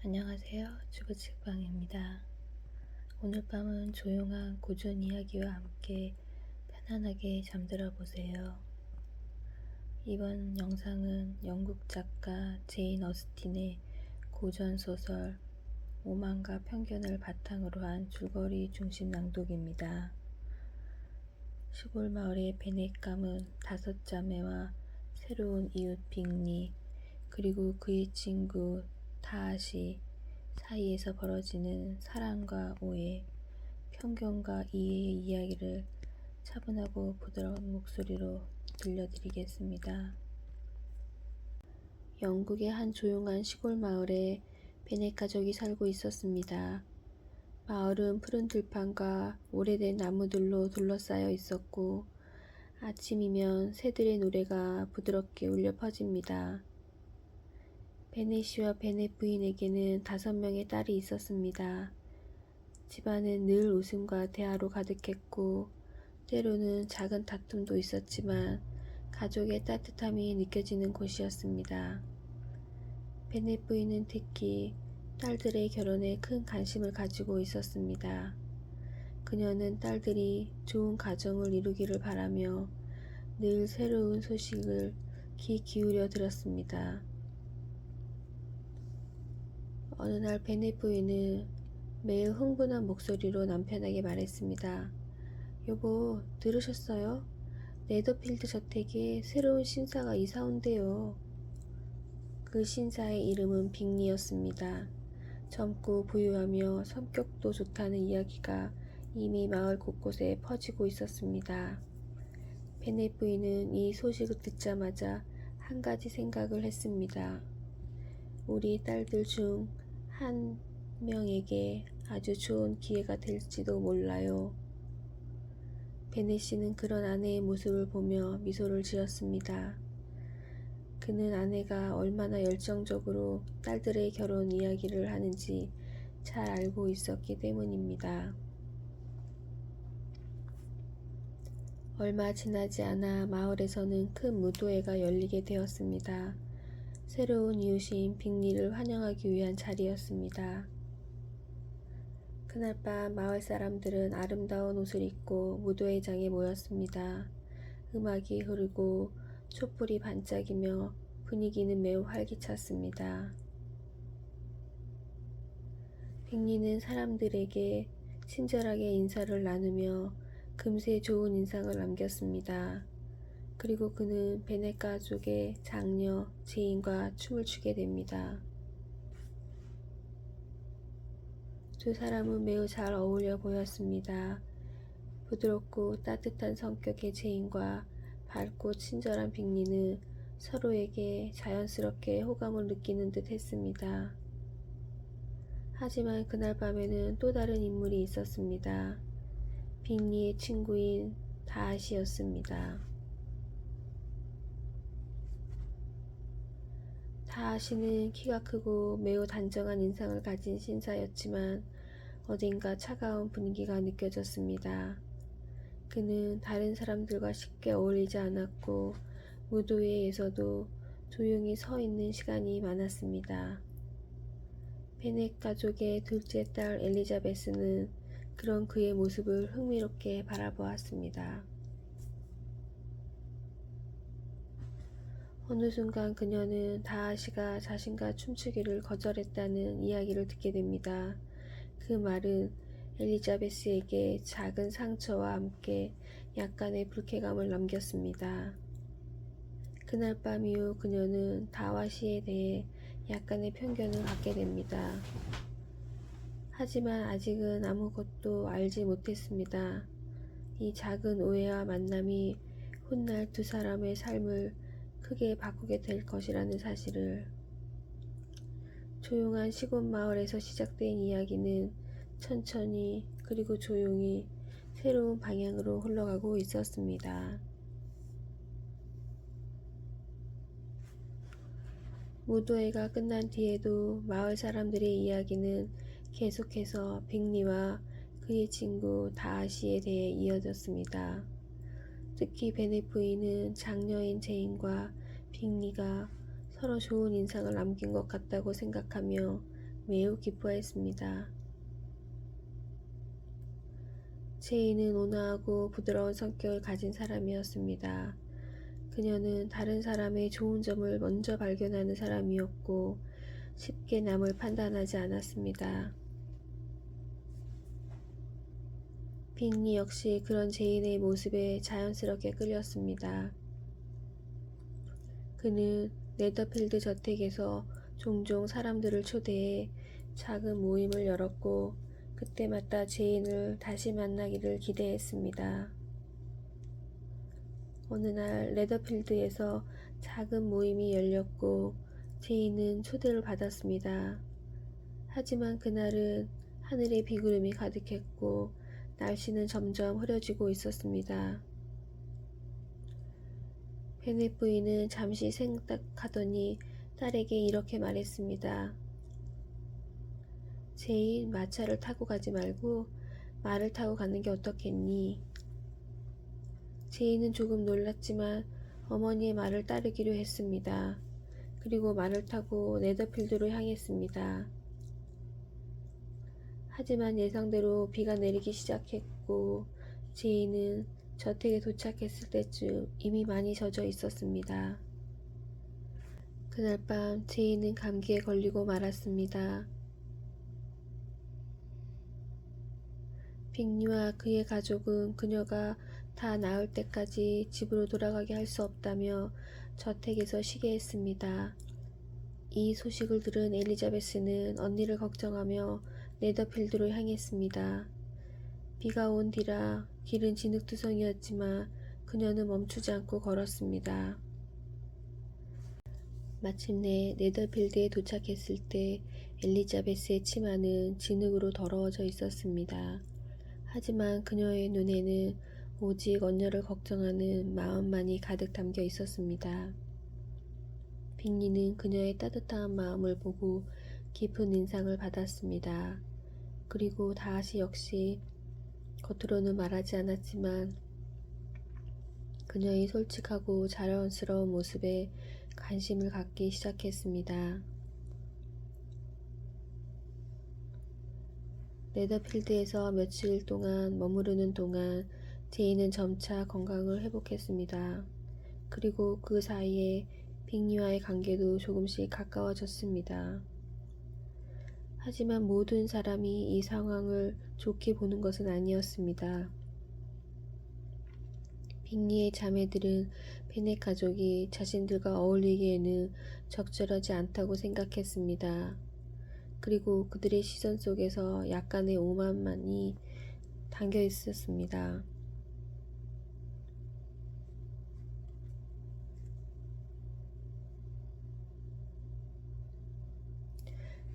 안녕하세요. 주부책방입니다. 오늘 밤은 조용한 고전 이야기와 함께 편안하게 잠들어 보세요. 이번 영상은 영국 작가 제인 어스틴의 고전 소설 오만과 편견을 바탕으로 한 줄거리 중심 낭독입니다. 시골 마을의 베넷 가문 5자매와 새로운 이웃 빅리, 그리고 그의 친구 타앗이 사이에서 벌어지는 사랑과 오해, 편견과 이해의 이야기를 차분하고 부드러운 목소리로 들려드리겠습니다. 영국의 한 조용한 시골 마을에 베넷 가족이 살고 있었습니다. 마을은 푸른 들판과 오래된 나무들로 둘러싸여 있었고, 아침이면 새들의 노래가 부드럽게 울려 퍼집니다. 베넷이와 베넷 부인에게는 5명의 딸이 있었습니다. 집안은 늘 웃음과 대화로 가득했고, 때로는 작은 다툼도 있었지만 가족의 따뜻함이 느껴지는 곳이었습니다. 베넷 부인은 특히 딸들의 결혼에 큰 관심을 가지고 있었습니다. 그녀는 딸들이 좋은 가정을 이루기를 바라며 늘 새로운 소식을 귀 기울여 들었습니다. 어느 날 베넷 부인은 매우 흥분한 목소리로 남편에게 말했습니다. 여보, 들으셨어요? 네더필드 저택에 새로운 신사가 이사 온대요. 그 신사의 이름은 빅리였습니다. 젊고 부유하며 성격도 좋다는 이야기가 이미 마을 곳곳에 퍼지고 있었습니다. 베넷 부인은 이 소식을 듣자마자 한 가지 생각을 했습니다. 우리 딸들 중 한 명에게 아주 좋은 기회가 될지도 몰라요. 베넷 씨는 그런 아내의 모습을 보며 미소를 지었습니다. 그는 아내가 얼마나 열정적으로 딸들의 결혼 이야기를 하는지 잘 알고 있었기 때문입니다. 얼마 지나지 않아 마을에서는 큰 무도회가 열리게 되었습니다. 새로운 이웃인 빅리를 환영하기 위한 자리였습니다. 그날 밤 마을 사람들은 아름다운 옷을 입고 무도회장에 모였습니다. 음악이 흐르고 촛불이 반짝이며 분위기는 매우 활기찼습니다. 빅리는 사람들에게 친절하게 인사를 나누며 금세 좋은 인상을 남겼습니다. 그리고 그는 베넷 가족의 장녀 제인과 춤을 추게 됩니다. 두 사람은 매우 잘 어울려 보였습니다. 부드럽고 따뜻한 성격의 제인과 밝고 친절한 빅리는 서로에게 자연스럽게 호감을 느끼는 듯 했습니다. 하지만 그날 밤에는 또 다른 인물이 있었습니다. 빅리의 친구인 다하시였습니다. 다하시는 키가 크고 매우 단정한 인상을 가진 신사였지만 어딘가 차가운 분위기가 느껴졌습니다. 그는 다른 사람들과 쉽게 어울리지 않았고 무도회에서도 조용히 서 있는 시간이 많았습니다. 베넷 가족의 둘째 딸 엘리자베스는 그런 그의 모습을 흥미롭게 바라보았습니다. 어느 순간 그녀는 다하시가 자신과 춤추기를 거절했다는 이야기를 듣게 됩니다. 그 말은 엘리자베스에게 작은 상처와 함께 약간의 불쾌감을 남겼습니다. 그날 밤 이후 그녀는 다하시에 대해 약간의 편견을 갖게 됩니다. 하지만 아직은 아무것도 알지 못했습니다. 이 작은 오해와 만남이 훗날 두 사람의 삶을 크게 바꾸게 될 것이라는 사실을. 조용한 시골 마을에서 시작된 이야기는 천천히 그리고 조용히 새로운 방향으로 흘러가고 있었습니다. 무도회가 끝난 뒤에도 마을 사람들의 이야기는 계속해서 빅리와 그의 친구 다하시에 대해 이어졌습니다. 특히 베넷 부인은 장녀인 제인과 빅리가 서로 좋은 인상을 남긴 것 같다고 생각하며 매우 기뻐했습니다. 제이는 온화하고 부드러운 성격을 가진 사람이었습니다. 그녀는 다른 사람의 좋은 점을 먼저 발견하는 사람이었고 쉽게 남을 판단하지 않았습니다. 빅리 역시 그런 제인의 모습에 자연스럽게 끌렸습니다. 그는 네더필드 저택에서 종종 사람들을 초대해 작은 모임을 열었고 그때마다 제인을 다시 만나기를 기대했습니다. 어느 날 네더필드에서 작은 모임이 열렸고 제인은 초대를 받았습니다. 하지만 그날은 하늘에 비구름이 가득했고 날씨는 점점 흐려지고 있었습니다. 베넷 부인은 잠시 생각하더니 딸에게 이렇게 말했습니다. 제인, 마차를 타고 가지 말고 말을 타고 가는 게 어떻겠니? 제인은 조금 놀랐지만 어머니의 말을 따르기로 했습니다. 그리고 말을 타고 네더필드로 향했습니다. 하지만 예상대로 비가 내리기 시작했고 제인은 저택에 도착했을 때쯤 이미 많이 젖어 있었습니다. 그날 밤 제인은 감기에 걸리고 말았습니다. 빅리와 그의 가족은 그녀가 다 나을 때까지 집으로 돌아가게 할 수 없다며 저택에서 쉬게 했습니다. 이 소식을 들은 엘리자베스는 언니를 걱정하며 네더필드로 향했습니다. 비가 온 뒤라 길은 진흙투성이었지만 그녀는 멈추지 않고 걸었습니다. 마침내 네더필드에 도착했을 때 엘리자베스의 치마는 진흙으로 더러워져 있었습니다. 하지만 그녀의 눈에는 오직 언녀를 걱정하는 마음만이 가득 담겨 있었습니다. 빅리는 그녀의 따뜻한 마음을 보고 깊은 인상을 받았습니다. 그리고 다시 역시 겉으로는 말하지 않았지만 그녀의 솔직하고 자연스러운 모습에 관심을 갖기 시작했습니다. 네더필드에서 며칠 동안 머무르는 동안 제이는 점차 건강을 회복했습니다. 그리고 그 사이에 빅리와의 관계도 조금씩 가까워졌습니다. 하지만 모든 사람이 이 상황을 좋게 보는 것은 아니었습니다. 빅리의 자매들은 베넷 가족이 자신들과 어울리기에는 적절하지 않다고 생각했습니다. 그리고 그들의 시선 속에서 약간의 오만만이 담겨 있었습니다.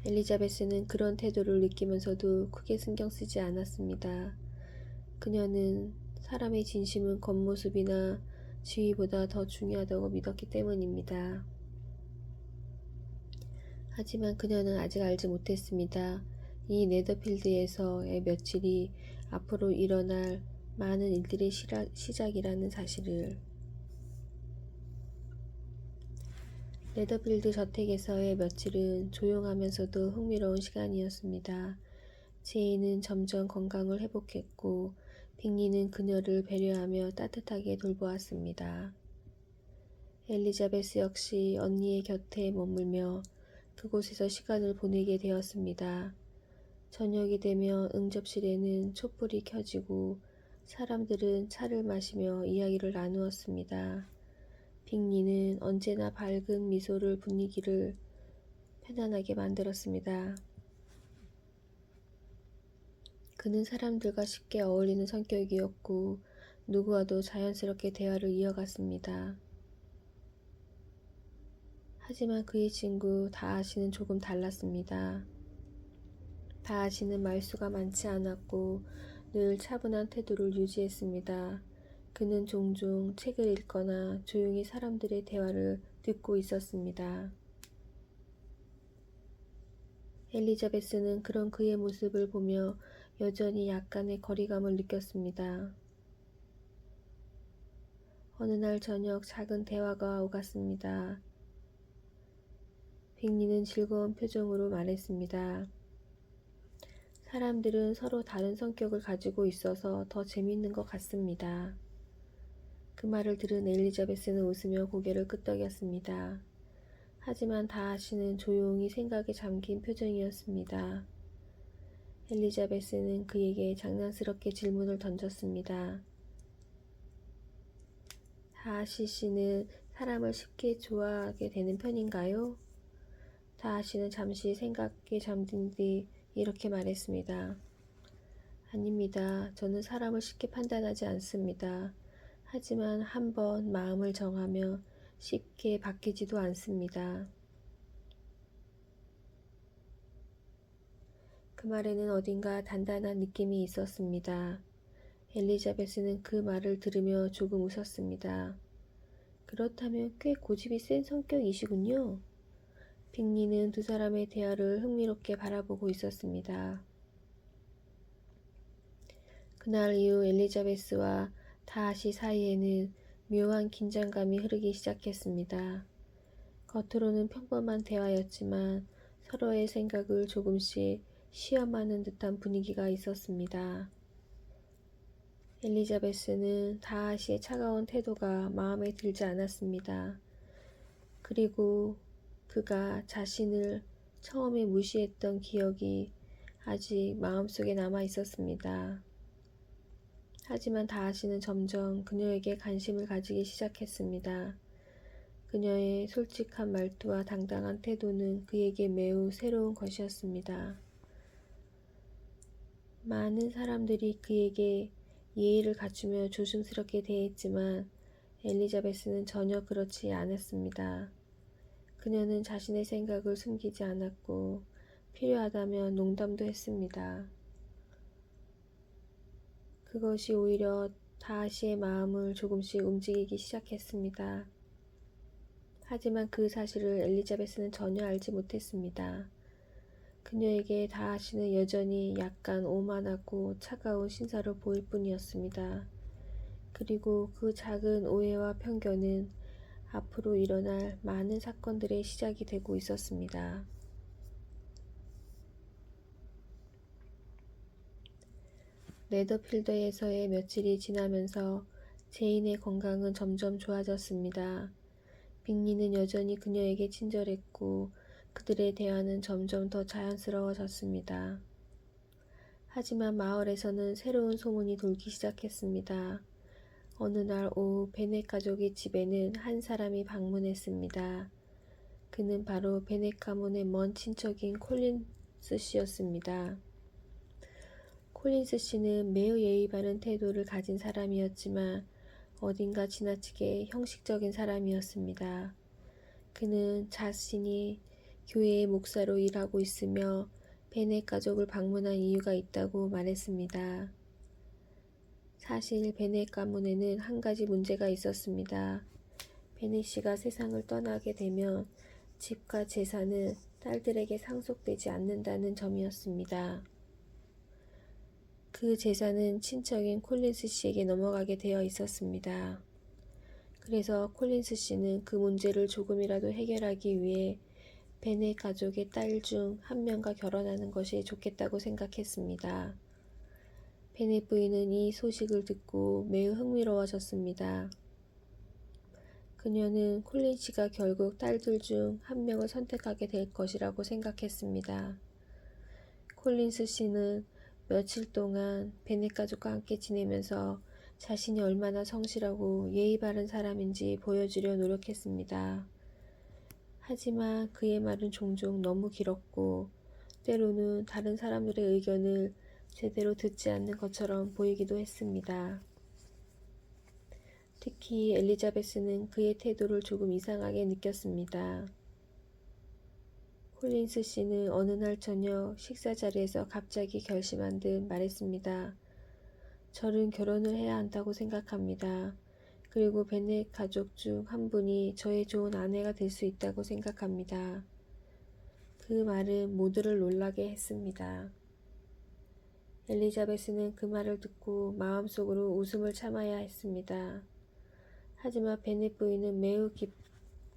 엘리자베스는 그런 태도를 느끼면서도 크게 신경 쓰지 않았습니다. 그녀는 사람의 진심은 겉모습이나 지위보다 더 중요하다고 믿었기 때문입니다. 하지만 그녀는 아직 알지 못했습니다. 이 네더필드에서의 며칠이 앞으로 일어날 많은 일들의 시작이라는 사실을. 네더필드 저택에서의 며칠은 조용하면서도 흥미로운 시간이었습니다. 제이는 점점 건강을 회복했고 빅리는 그녀를 배려하며 따뜻하게 돌보았습니다. 엘리자베스 역시 언니의 곁에 머물며 그곳에서 시간을 보내게 되었습니다. 저녁이 되면 응접실에는 촛불이 켜지고 사람들은 차를 마시며 이야기를 나누었습니다. 빅리는 언제나 밝은 미소를 분위기를 편안하게 만들었습니다. 그는 사람들과 쉽게 어울리는 성격이었고 누구와도 자연스럽게 대화를 이어갔습니다. 하지만 그의 친구 다하시는 조금 달랐습니다. 다하시는 말수가 많지 않았고 늘 차분한 태도를 유지했습니다. 그는 종종 책을 읽거나 조용히 사람들의 대화를 듣고 있었습니다. 엘리자베스는 그런 그의 모습을 보며 여전히 약간의 거리감을 느꼈습니다. 어느 날 저녁 작은 대화가 오갔습니다. 빅리는 즐거운 표정으로 말했습니다. 사람들은 서로 다른 성격을 가지고 있어서 더 재밌는 것 같습니다. 그 말을 들은 엘리자베스는 웃으며 고개를 끄덕였습니다. 하지만 다하시는 조용히 생각에 잠긴 표정이었습니다. 엘리자베스는 그에게 장난스럽게 질문을 던졌습니다. 다하시 씨는 사람을 쉽게 좋아하게 되는 편인가요? 다하시는 잠시 생각에 잠든 뒤 이렇게 말했습니다. 아닙니다. 저는 사람을 쉽게 판단하지 않습니다. 하지만 한번 마음을 정하며 쉽게 바뀌지도 않습니다. 그 말에는 어딘가 단단한 느낌이 있었습니다. 엘리자베스는 그 말을 들으며 조금 웃었습니다. 그렇다면 꽤 고집이 센 성격이시군요. 빅리는 두 사람의 대화를 흥미롭게 바라보고 있었습니다. 그날 이후 엘리자베스와 다하시 사이에는 묘한 긴장감이 흐르기 시작했습니다. 겉으로는 평범한 대화였지만 서로의 생각을 조금씩 시험하는 듯한 분위기가 있었습니다. 엘리자베스는 다하시의 차가운 태도가 마음에 들지 않았습니다. 그리고 그가 자신을 처음에 무시했던 기억이 아직 마음속에 남아 있었습니다. 하지만 다하시는 점점 그녀에게 관심을 가지기 시작했습니다. 그녀의 솔직한 말투와 당당한 태도는 그에게 매우 새로운 것이었습니다. 많은 사람들이 그에게 예의를 갖추며 조심스럽게 대했지만 엘리자베스는 전혀 그렇지 않았습니다. 그녀는 자신의 생각을 숨기지 않았고 필요하다면 농담도 했습니다. 그것이 오히려 다하시의 마음을 조금씩 움직이기 시작했습니다. 하지만 그 사실을 엘리자베스는 전혀 알지 못했습니다. 그녀에게 다하시는 여전히 약간 오만하고 차가운 신사로 보일 뿐이었습니다. 그리고 그 작은 오해와 편견은 앞으로 일어날 많은 사건들의 시작이 되고 있었습니다. 네더필드에서의 며칠이 지나면서 제인의 건강은 점점 좋아졌습니다. 빅리는 여전히 그녀에게 친절했고 그들의 대화는 점점 더 자연스러워졌습니다. 하지만 마을에서는 새로운 소문이 돌기 시작했습니다. 어느 날 오후 베넷 가족의 집에는 한 사람이 방문했습니다. 그는 바로 베넷 가문의 먼 친척인 콜린스 씨였습니다. 콜린스 씨는 매우 예의 바른 태도를 가진 사람이었지만 어딘가 지나치게 형식적인 사람이었습니다. 그는 자신이 교회의 목사로 일하고 있으며 베넷 가족을 방문한 이유가 있다고 말했습니다. 사실 베넷 가문에는 한 가지 문제가 있었습니다. 베넷 씨가 세상을 떠나게 되면 집과 재산은 딸들에게 상속되지 않는다는 점이었습니다. 그 재산은 친척인 콜린스 씨에게 넘어가게 되어 있었습니다. 그래서 콜린스 씨는 그 문제를 조금이라도 해결하기 위해 베넷 가족의 딸 중 한 명과 결혼하는 것이 좋겠다고 생각했습니다. 베넷 부인은 이 소식을 듣고 매우 흥미로워졌습니다. 그녀는 콜린 씨가 결국 딸들 중 한 명을 선택하게 될 것이라고 생각했습니다. 콜린스 씨는 며칠 동안 베넷 가족과 함께 지내면서 자신이 얼마나 성실하고 예의 바른 사람인지 보여주려 노력했습니다. 하지만 그의 말은 종종 너무 길었고 때로는 다른 사람들의 의견을 제대로 듣지 않는 것처럼 보이기도 했습니다. 특히 엘리자베스는 그의 태도를 조금 이상하게 느꼈습니다. 콜린스 씨는 어느 날 저녁 식사 자리에서 갑자기 결심한 듯 말했습니다. 저는 결혼을 해야 한다고 생각합니다. 그리고 베넷 가족 중 한 분이 저의 좋은 아내가 될 수 있다고 생각합니다. 그 말은 모두를 놀라게 했습니다. 엘리자베스는 그 말을 듣고 마음속으로 웃음을 참아야 했습니다. 하지만 베넷 부인은 매우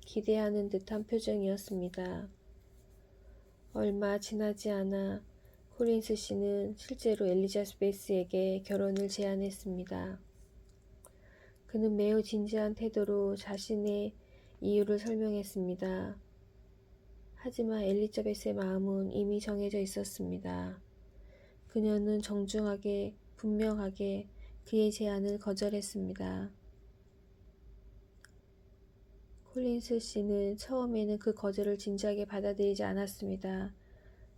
기대하는 듯한 표정이었습니다. 얼마 지나지 않아 콜린스 씨는 실제로 엘리자베스에게 결혼을 제안했습니다. 그는 매우 진지한 태도로 자신의 이유를 설명했습니다. 하지만 엘리자베스의 마음은 이미 정해져 있었습니다. 그녀는 정중하게 분명하게 그의 제안을 거절했습니다. 콜린스 씨는 처음에는 그 거절을 진지하게 받아들이지 않았습니다.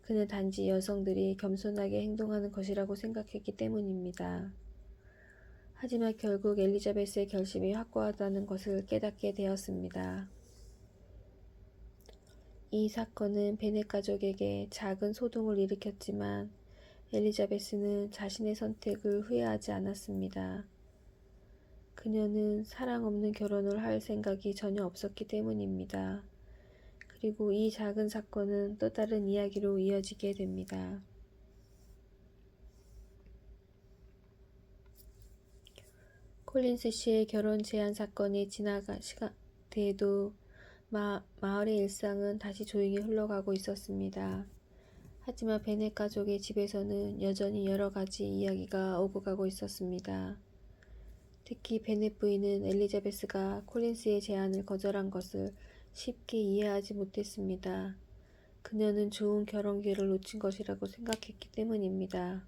그는 단지 여성들이 겸손하게 행동하는 것이라고 생각했기 때문입니다. 하지만 결국 엘리자베스의 결심이 확고하다는 것을 깨닫게 되었습니다. 이 사건은 베넷 가족에게 작은 소동을 일으켰지만 엘리자베스는 자신의 선택을 후회하지 않았습니다. 그녀는 사랑 없는 결혼을 할 생각이 전혀 없었기 때문입니다. 그리고 이 작은 사건은 또 다른 이야기로 이어지게 됩니다. 콜린스 씨의 결혼 제한 사건이 지나간 시간 뒤에도 마을의 일상은 다시 조용히 흘러가고 있었습니다. 하지만 베넷 가족의 집에서는 여전히 여러 가지 이야기가 오고 가고 있었습니다. 특히 베넷 부인은 엘리자베스가 콜린스의 제안을 거절한 것을 쉽게 이해하지 못했습니다. 그녀는 좋은 결혼 기회를 놓친 것이라고 생각했기 때문입니다.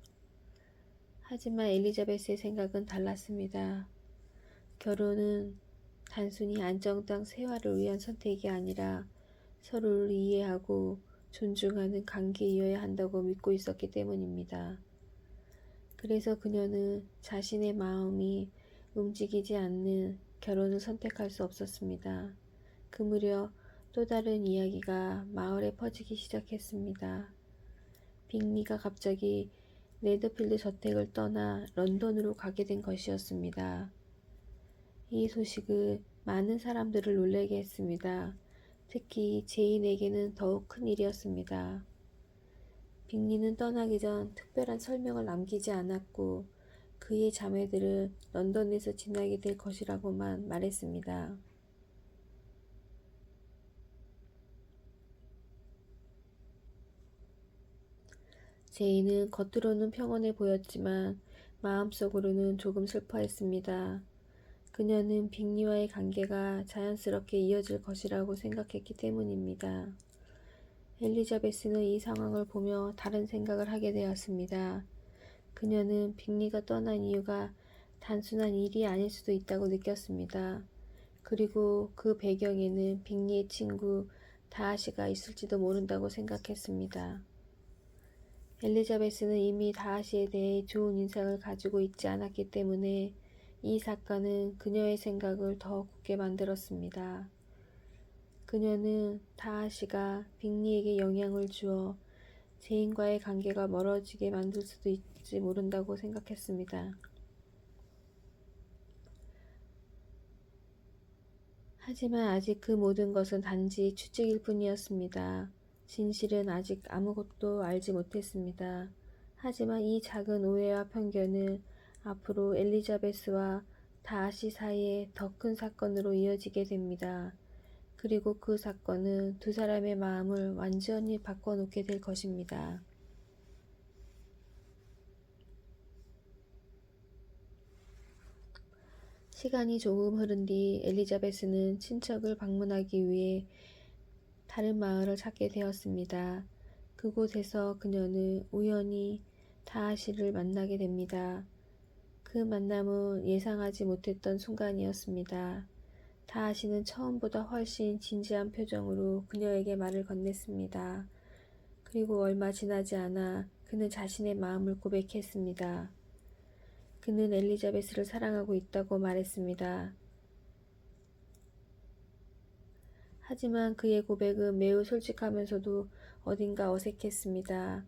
하지만 엘리자베스의 생각은 달랐습니다. 결혼은 단순히 안정당 생활을 위한 선택이 아니라 서로를 이해하고 존중하는 관계이어야 한다고 믿고 있었기 때문입니다. 그래서 그녀는 자신의 마음이 움직이지 않는 결혼을 선택할 수 없었습니다. 그 무렵 또 다른 이야기가 마을에 퍼지기 시작했습니다. 빅리가 갑자기 네더필드 저택을 떠나 런던으로 가게 된 것이었습니다. 이 소식은 많은 사람들을 놀라게 했습니다. 특히 제인에게는 더욱 큰 일이었습니다. 빅리는 떠나기 전 특별한 설명을 남기지 않았고 그의 자매들은 런던에서 지내게 될 것이라고만 말했습니다. 제인은 겉으로는 평온해 보였지만 마음속으로는 조금 슬퍼했습니다. 그녀는 빅리와의 관계가 자연스럽게 이어질 것이라고 생각했기 때문입니다. 엘리자베스는 이 상황을 보며 다른 생각을 하게 되었습니다. 그녀는 빅리가 떠난 이유가 단순한 일이 아닐 수도 있다고 느꼈습니다. 그리고 그 배경에는 빅리의 친구 다하시가 있을지도 모른다고 생각했습니다. 엘리자베스는 이미 다하시에 대해 좋은 인상을 가지고 있지 않았기 때문에 이 사건은 그녀의 생각을 더 굳게 만들었습니다. 그녀는 다하시가 빅리에게 영향을 주어 제인과의 관계가 멀어지게 만들 수도 있지 모른다고 생각했습니다. 하지만 아직 그 모든 것은 단지 추측일 뿐이었습니다. 진실은 아직 아무것도 알지 못했습니다. 하지만 이 작은 오해와 편견은 앞으로 엘리자베스와 다하시 사이에 더 큰 사건으로 이어지게 됩니다. 그리고 그 사건은 두 사람의 마음을 완전히 바꿔놓게 될 것입니다. 시간이 조금 흐른 뒤 엘리자베스는 친척을 방문하기 위해 다른 마을을 찾게 되었습니다. 그곳에서 그녀는 우연히 다하시를 만나게 됩니다. 그 만남은 예상하지 못했던 순간이었습니다. 다하시는 처음보다 훨씬 진지한 표정으로 그녀에게 말을 건넸습니다. 그리고 얼마 지나지 않아 그는 자신의 마음을 고백했습니다. 그는 엘리자베스를 사랑하고 있다고 말했습니다. 하지만 그의 고백은 매우 솔직하면서도 어딘가 어색했습니다.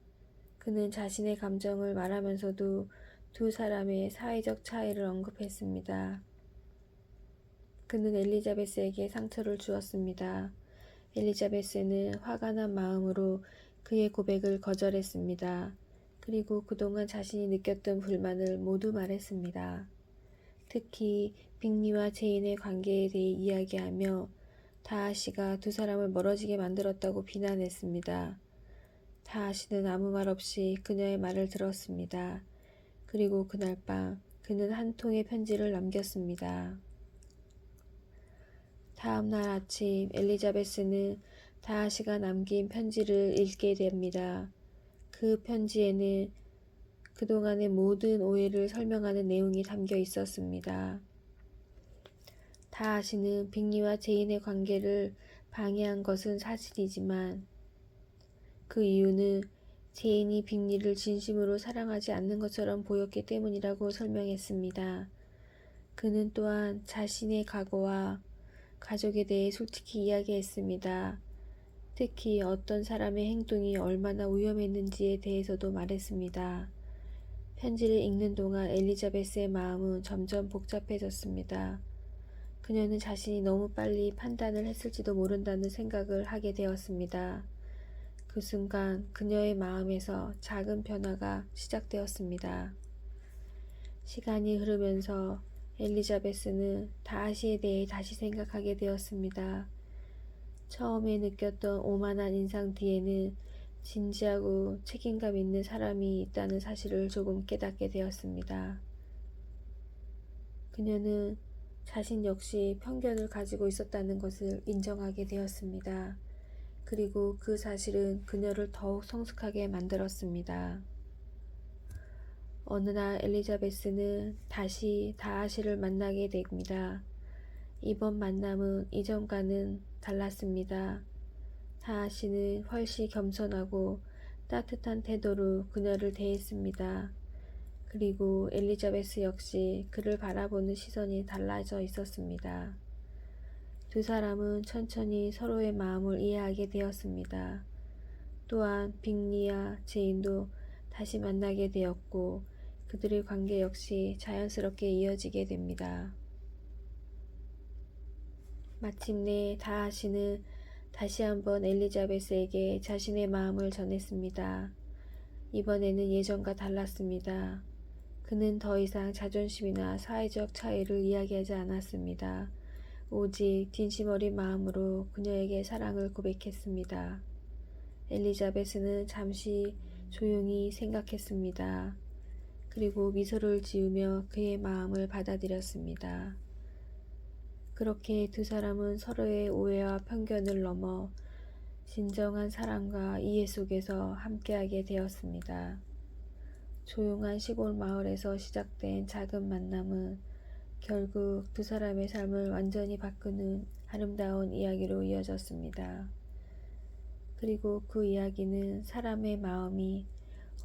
그는 자신의 감정을 말하면서도 두 사람의 사회적 차이를 언급했습니다. 그는 엘리자베스에게 상처를 주었습니다. 엘리자베스는 화가 난 마음으로 그의 고백을 거절했습니다. 그리고 그동안 자신이 느꼈던 불만을 모두 말했습니다. 특히 빅리와 제인의 관계에 대해 이야기하며 다하시가 두 사람을 멀어지게 만들었다고 비난했습니다. 다하시는 아무 말 없이 그녀의 말을 들었습니다. 그리고 그날 밤 그는 한 통의 편지를 남겼습니다. 다음 날 아침 엘리자베스는 다하시가 남긴 편지를 읽게 됩니다. 그 편지에는 그동안의 모든 오해를 설명하는 내용이 담겨 있었습니다. 다하시는 빅리와 제인의 관계를 방해한 것은 사실이지만 그 이유는 제인이 빅리를 진심으로 사랑하지 않는 것처럼 보였기 때문이라고 설명했습니다. 그는 또한 자신의 과거와 가족에 대해 솔직히 이야기했습니다. 특히 어떤 사람의 행동이 얼마나 위험했는지에 대해서도 말했습니다. 편지를 읽는 동안 엘리자베스의 마음은 점점 복잡해졌습니다. 그녀는 자신이 너무 빨리 판단을 했을지도 모른다는 생각을 하게 되었습니다. 그 순간 그녀의 마음에서 작은 변화가 시작되었습니다. 시간이 흐르면서 엘리자베스는 다하시에 대해 다시 생각하게 되었습니다. 처음에 느꼈던 오만한 인상 뒤에는 진지하고 책임감 있는 사람이 있다는 사실을 조금 깨닫게 되었습니다. 그녀는 자신 역시 편견을 가지고 있었다는 것을 인정하게 되었습니다. 그리고 그 사실은 그녀를 더욱 성숙하게 만들었습니다. 어느 날 엘리자베스는 다시 다하시를 만나게 됩니다. 이번 만남은 이전과는 달랐습니다. 다하시는 훨씬 겸손하고 따뜻한 태도로 그녀를 대했습니다. 그리고 엘리자베스 역시 그를 바라보는 시선이 달라져 있었습니다. 두 사람은 천천히 서로의 마음을 이해하게 되었습니다. 또한 빅리와 제인도 다시 만나게 되었고 그들의 관계 역시 자연스럽게 이어지게 됩니다. 마침내 다하시는 다시 한번 엘리자베스에게 자신의 마음을 전했습니다. 이번에는 예전과 달랐습니다. 그는 더 이상 자존심이나 사회적 차이를 이야기하지 않았습니다. 오직 진심 어린 마음으로 그녀에게 사랑을 고백했습니다. 엘리자베스는 잠시 조용히 생각했습니다. 그리고 미소를 지으며 그의 마음을 받아들였습니다. 그렇게 두 사람은 서로의 오해와 편견을 넘어 진정한 사랑과 이해 속에서 함께하게 되었습니다. 조용한 시골 마을에서 시작된 작은 만남은 결국 두 사람의 삶을 완전히 바꾸는 아름다운 이야기로 이어졌습니다. 그리고 그 이야기는 사람의 마음이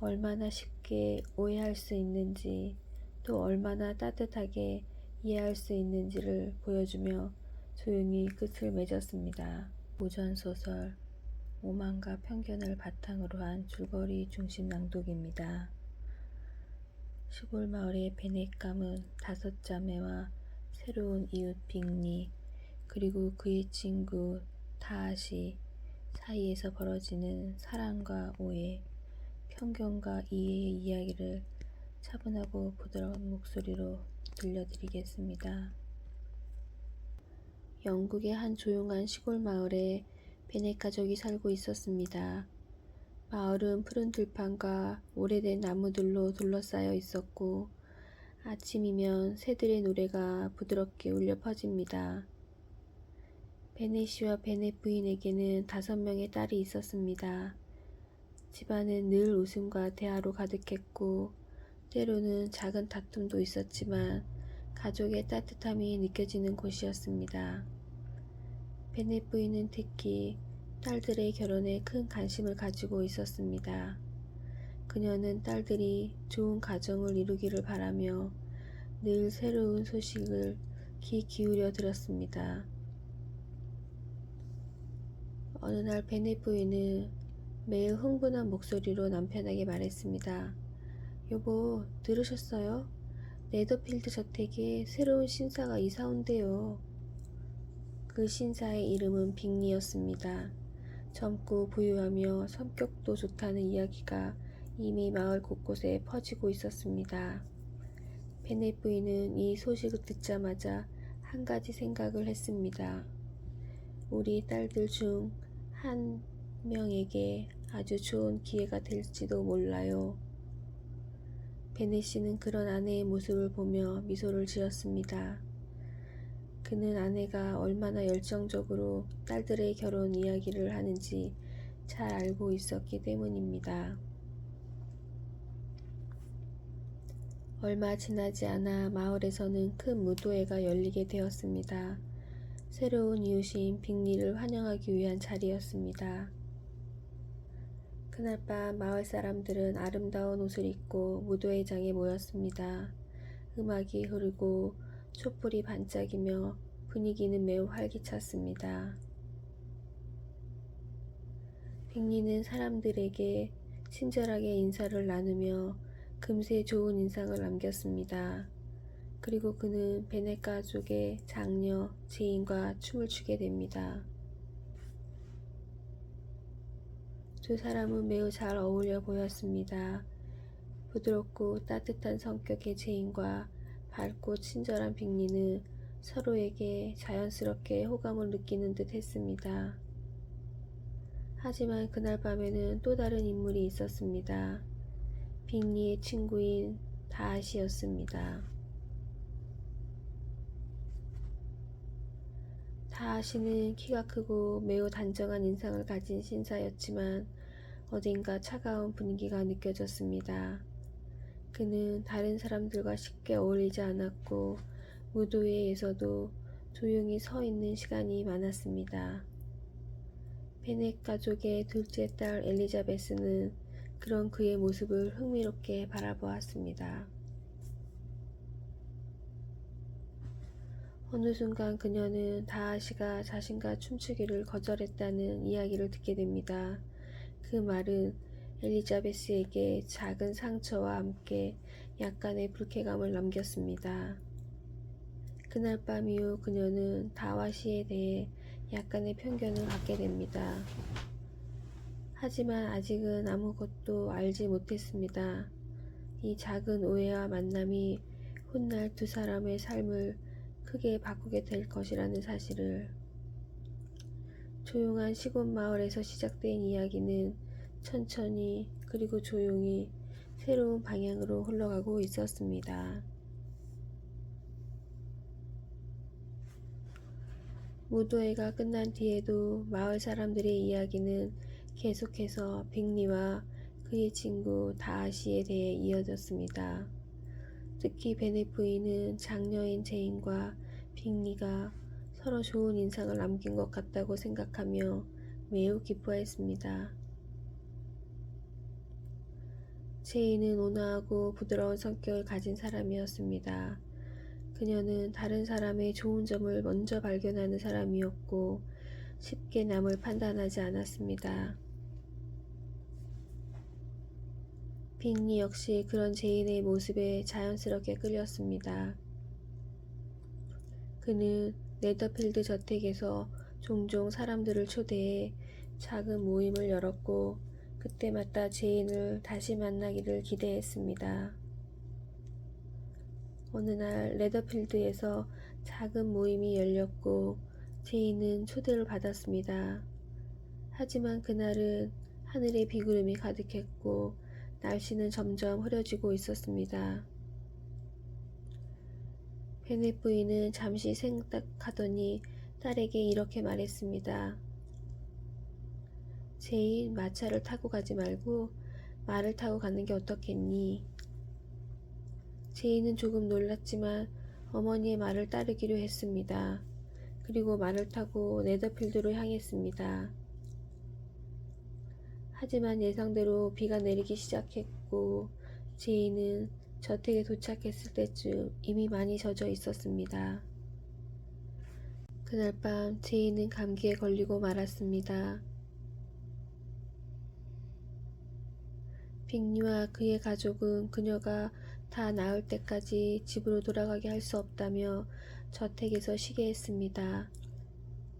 얼마나 쉽게 오해할 수 있는지 또 얼마나 따뜻하게 이해할 수 있는지를 보여주며 조용히 끝을 맺었습니다. 고전소설 오만과 편견을 바탕으로 한 줄거리 중심 낭독입니다. 시골 마을의 베넷감은 다섯 자매와 새로운 이웃 빅리 그리고 그의 친구 다하시 사이에서 벌어지는 사랑과 오해, 편견과 이해의 이야기를 차분하고 부드러운 목소리로 들려드리겠습니다. 영국의 한 조용한 시골 마을에 베넷 가족이 살고 있었습니다. 마을은 푸른 들판과 오래된 나무들로 둘러싸여 있었고 아침이면 새들의 노래가 부드럽게 울려 퍼집니다. 베넷 씨와 베넷 부인에게는 5명의 딸이 있었습니다. 집안은 늘 웃음과 대화로 가득했고 때로는 작은 다툼도 있었지만 가족의 따뜻함이 느껴지는 곳이었습니다. 베넷 부인은 특히 딸들의 결혼에 큰 관심을 가지고 있었습니다. 그녀는 딸들이 좋은 가정을 이루기를 바라며 늘 새로운 소식을 귀 기울여 들었습니다. 어느 날 베넷 부인은 매일 흥분한 목소리로 남편에게 말했습니다. 여보, 들으셨어요? 네더필드 저택에 새로운 신사가 이사 온대요. 그 신사의 이름은 빅리였습니다. 젊고 부유하며 성격도 좋다는 이야기가 이미 마을 곳곳에 퍼지고 있었습니다. 베넷 부인은 이 소식을 듣자마자 한 가지 생각을 했습니다. 우리 딸들 중 한 명에게 아주 좋은 기회가 될지도 몰라요. 베넷 씨는 그런 아내의 모습을 보며 미소를 지었습니다. 그는 아내가 얼마나 열정적으로 딸들의 결혼 이야기를 하는지 잘 알고 있었기 때문입니다. 얼마 지나지 않아 마을에서는 큰 무도회가 열리게 되었습니다. 새로운 이웃인 빅리를 환영하기 위한 자리였습니다. 그날 밤 마을 사람들은 아름다운 옷을 입고 무도회장에 모였습니다. 음악이 흐르고 촛불이 반짝이며 분위기는 매우 활기찼습니다. 빅리는 사람들에게 친절하게 인사를 나누며 금세 좋은 인상을 남겼습니다. 그리고 그는 베넷 가족의 장녀 제인과 춤을 추게 됩니다. 두 사람은 매우 잘 어울려 보였습니다. 부드럽고 따뜻한 성격의 제인과 밝고 친절한 빅리는 서로에게 자연스럽게 호감을 느끼는 듯 했습니다. 하지만 그날 밤에는 또 다른 인물이 있었습니다. 빅리의 친구인 다하시였습니다. 다하시는 키가 크고 매우 단정한 인상을 가진 신사였지만 어딘가 차가운 분위기가 느껴졌습니다. 그는 다른 사람들과 쉽게 어울리지 않았고 무도회에서도 조용히 서 있는 시간이 많았습니다. 베넷 가족의 둘째 딸 엘리자베스는 그런 그의 모습을 흥미롭게 바라보았습니다. 어느 순간 그녀는 다하시가 자신과 춤추기를 거절했다는 이야기를 듣게 됩니다. 그 말은 엘리자베스에게 작은 상처와 함께 약간의 불쾌감을 남겼습니다. 그날 밤 이후 그녀는 다하시에 대해 약간의 편견을 갖게 됩니다. 하지만 아직은 아무것도 알지 못했습니다. 이 작은 오해와 만남이 훗날 두 사람의 삶을 크게 바꾸게 될 것이라는 사실을. 조용한 시골 마을에서 시작된 이야기는 천천히 그리고 조용히 새로운 방향으로 흘러가고 있었습니다. 무도회가 끝난 뒤에도 마을 사람들의 이야기는 계속해서 빅리와 그의 친구 다하시에 대해 이어졌습니다. 특히 베넷 부인은 장녀인 제인과 빅리가 서로 좋은 인상을 남긴 것 같다고 생각하며 매우 기뻐했습니다. 제인은 온화하고 부드러운 성격을 가진 사람이었습니다. 그녀는 다른 사람의 좋은 점을 먼저 발견하는 사람이었고 쉽게 남을 판단하지 않았습니다. 빅리 역시 그런 제인의 모습에 자연스럽게 끌렸습니다. 그는 네더필드 저택에서 종종 사람들을 초대해 작은 모임을 열었고 그때마다 제인을 다시 만나기를 기대했습니다. 어느 날 네더필드에서 작은 모임이 열렸고 제인은 초대를 받았습니다. 하지만 그날은 하늘에 비구름이 가득했고 날씨는 점점 흐려지고 있었습니다. 베넷 부인은 잠시 생각하더니 딸에게 이렇게 말했습니다. 제인, 마차를 타고 가지 말고 말을 타고 가는 게 어떻겠니? 제인은 조금 놀랐지만 어머니의 말을 따르기로 했습니다. 그리고 말을 타고 네더필드로 향했습니다. 하지만 예상대로 비가 내리기 시작했고 제인은 저택에 도착했을 때쯤 이미 많이 젖어 있었습니다. 그날 밤 제인은 감기에 걸리고 말았습니다. 빅리와 그의 가족은 그녀가 다 나을 때까지 집으로 돌아가게 할 수 없다며 저택에서 쉬게 했습니다.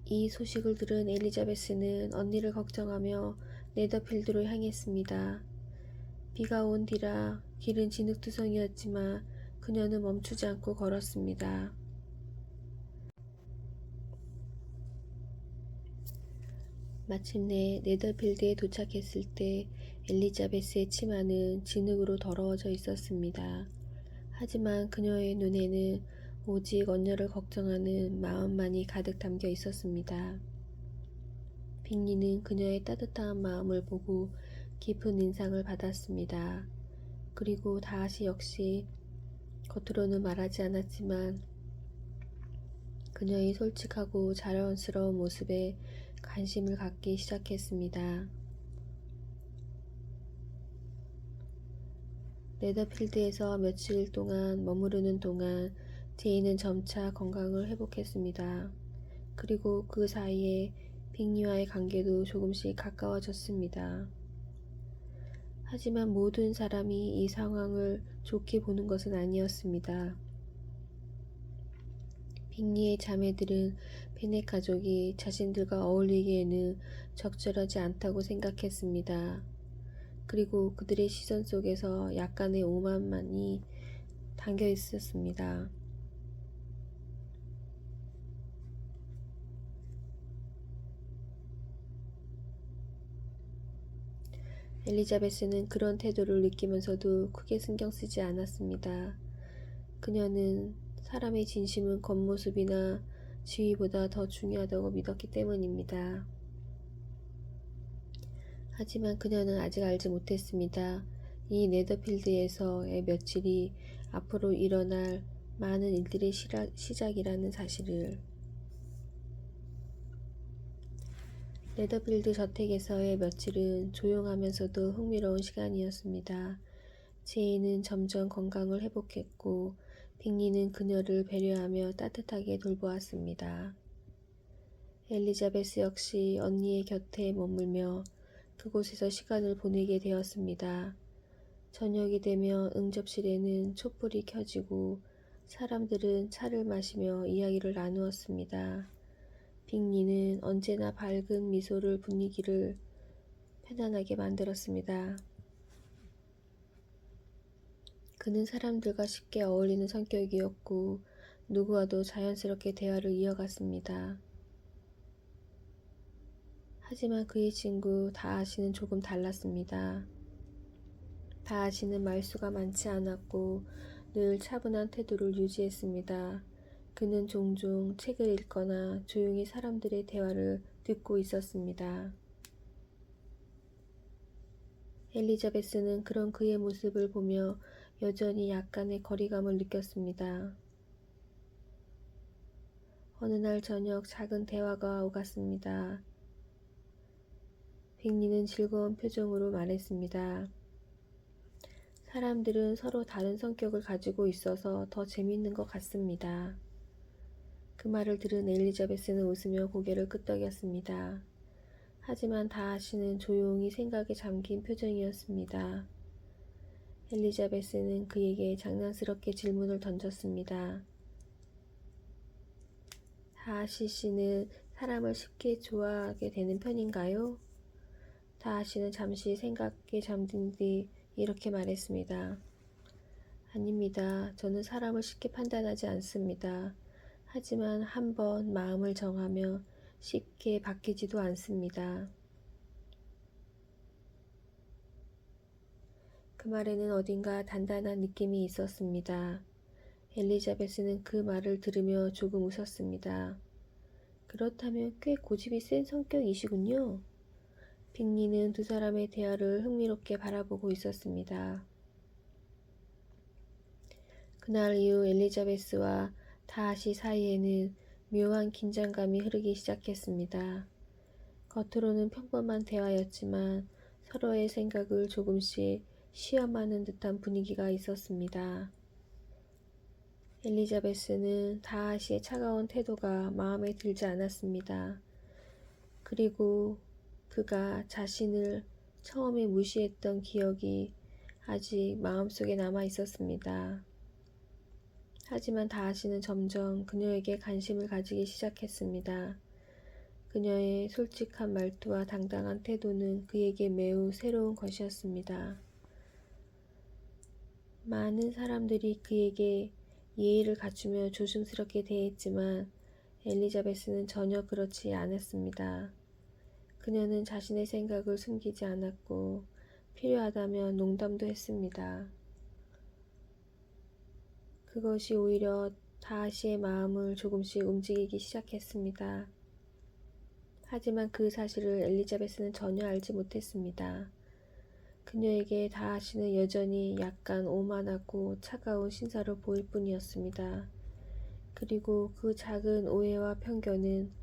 이 소식을 들은 엘리자베스는 언니를 걱정하며 네더필드로 향했습니다. 비가 온 뒤라 길은 진흙투성이었지만 그녀는 멈추지 않고 걸었습니다. 마침내 네더필드에 도착했을 때 엘리자베스의 치마는 진흙으로 더러워져 있었습니다. 하지만 그녀의 눈에는 오직 언녀를 걱정하는 마음만이 가득 담겨 있었습니다. 빅리는 그녀의 따뜻한 마음을 보고 깊은 인상을 받았습니다. 그리고 다하시 역시 겉으로는 말하지 않았지만 그녀의 솔직하고 자연스러운 모습에 관심을 갖기 시작했습니다. 네더필드에서 며칠 동안 머무르는 동안 제이는 점차 건강을 회복했습니다. 그리고 그 사이에 빅리와의 관계도 조금씩 가까워졌습니다. 하지만 모든 사람이 이 상황을 좋게 보는 것은 아니었습니다. 빅리의 자매들은 베넷 가족이 자신들과 어울리기에는 적절하지 않다고 생각했습니다. 그리고 그들의 시선 속에서 약간의 오만만이 담겨 있었습니다. 엘리자베스는 그런 태도를 느끼면서도 크게 신경 쓰지 않았습니다. 그녀는 사람의 진심은 겉모습이나 지위보다 더 중요하다고 믿었기 때문입니다. 하지만 그녀는 아직 알지 못했습니다. 이 네더필드에서의 며칠이 앞으로 일어날 많은 일들의 시작이라는 사실을. 네더필드 저택에서의 며칠은 조용하면서도 흥미로운 시간이었습니다. 제이는 점점 건강을 회복했고 빅리는 그녀를 배려하며 따뜻하게 돌보았습니다. 엘리자베스 역시 언니의 곁에 머물며 그곳에서 시간을 보내게 되었습니다. 저녁이 되면 응접실에는 촛불이 켜지고 사람들은 차를 마시며 이야기를 나누었습니다. 빅리는 언제나 밝은 미소를 분위기를 편안하게 만들었습니다. 그는 사람들과 쉽게 어울리는 성격이었고 누구와도 자연스럽게 대화를 이어갔습니다. 하지만 그의 친구 다하시는 조금 달랐습니다. 다하시는 말수가 많지 않았고 늘 차분한 태도를 유지했습니다. 그는 종종 책을 읽거나 조용히 사람들의 대화를 듣고 있었습니다. 엘리자베스는 그런 그의 모습을 보며 여전히 약간의 거리감을 느꼈습니다. 어느 날 저녁 작은 대화가 오갔습니다. 빅리는 즐거운 표정으로 말했습니다. 사람들은 서로 다른 성격을 가지고 있어서 더 재밌는 것 같습니다. 그 말을 들은 엘리자베스는 웃으며 고개를 끄덕였습니다. 하지만 다하시는 조용히 생각에 잠긴 표정이었습니다. 엘리자베스는 그에게 장난스럽게 질문을 던졌습니다. 다하시 씨는 사람을 쉽게 좋아하게 되는 편인가요? 다하시는 잠시 생각에 잠든 뒤 이렇게 말했습니다. 아닙니다. 저는 사람을 쉽게 판단하지 않습니다. 하지만 한번 마음을 정하며 쉽게 바뀌지도 않습니다. 그 말에는 어딘가 단단한 느낌이 있었습니다. 엘리자베스는 그 말을 들으며 조금 웃었습니다. 그렇다면 꽤 고집이 센 성격이시군요. 빅리는 두 사람의 대화를 흥미롭게 바라보고 있었습니다. 그날 이후 엘리자베스와 다하시 사이에는 묘한 긴장감이 흐르기 시작했습니다. 겉으로는 평범한 대화였지만 서로의 생각을 조금씩 시험하는 듯한 분위기가 있었습니다. 엘리자베스는 다하시의 차가운 태도가 마음에 들지 않았습니다. 그리고 그가 자신을 처음에 무시했던 기억이 아직 마음속에 남아 있었습니다. 하지만 다하시는 점점 그녀에게 관심을 가지기 시작했습니다. 그녀의 솔직한 말투와 당당한 태도는 그에게 매우 새로운 것이었습니다. 많은 사람들이 그에게 예의를 갖추며 조심스럽게 대했지만 엘리자베스는 전혀 그렇지 않았습니다. 그녀는 자신의 생각을 숨기지 않았고 필요하다면 농담도 했습니다. 그것이 오히려 다하시의 마음을 조금씩 움직이기 시작했습니다. 하지만 그 사실을 엘리자베스는 전혀 알지 못했습니다. 그녀에게 다하시는 여전히 약간 오만하고 차가운 신사로 보일 뿐이었습니다. 그리고 그 작은 오해와 편견은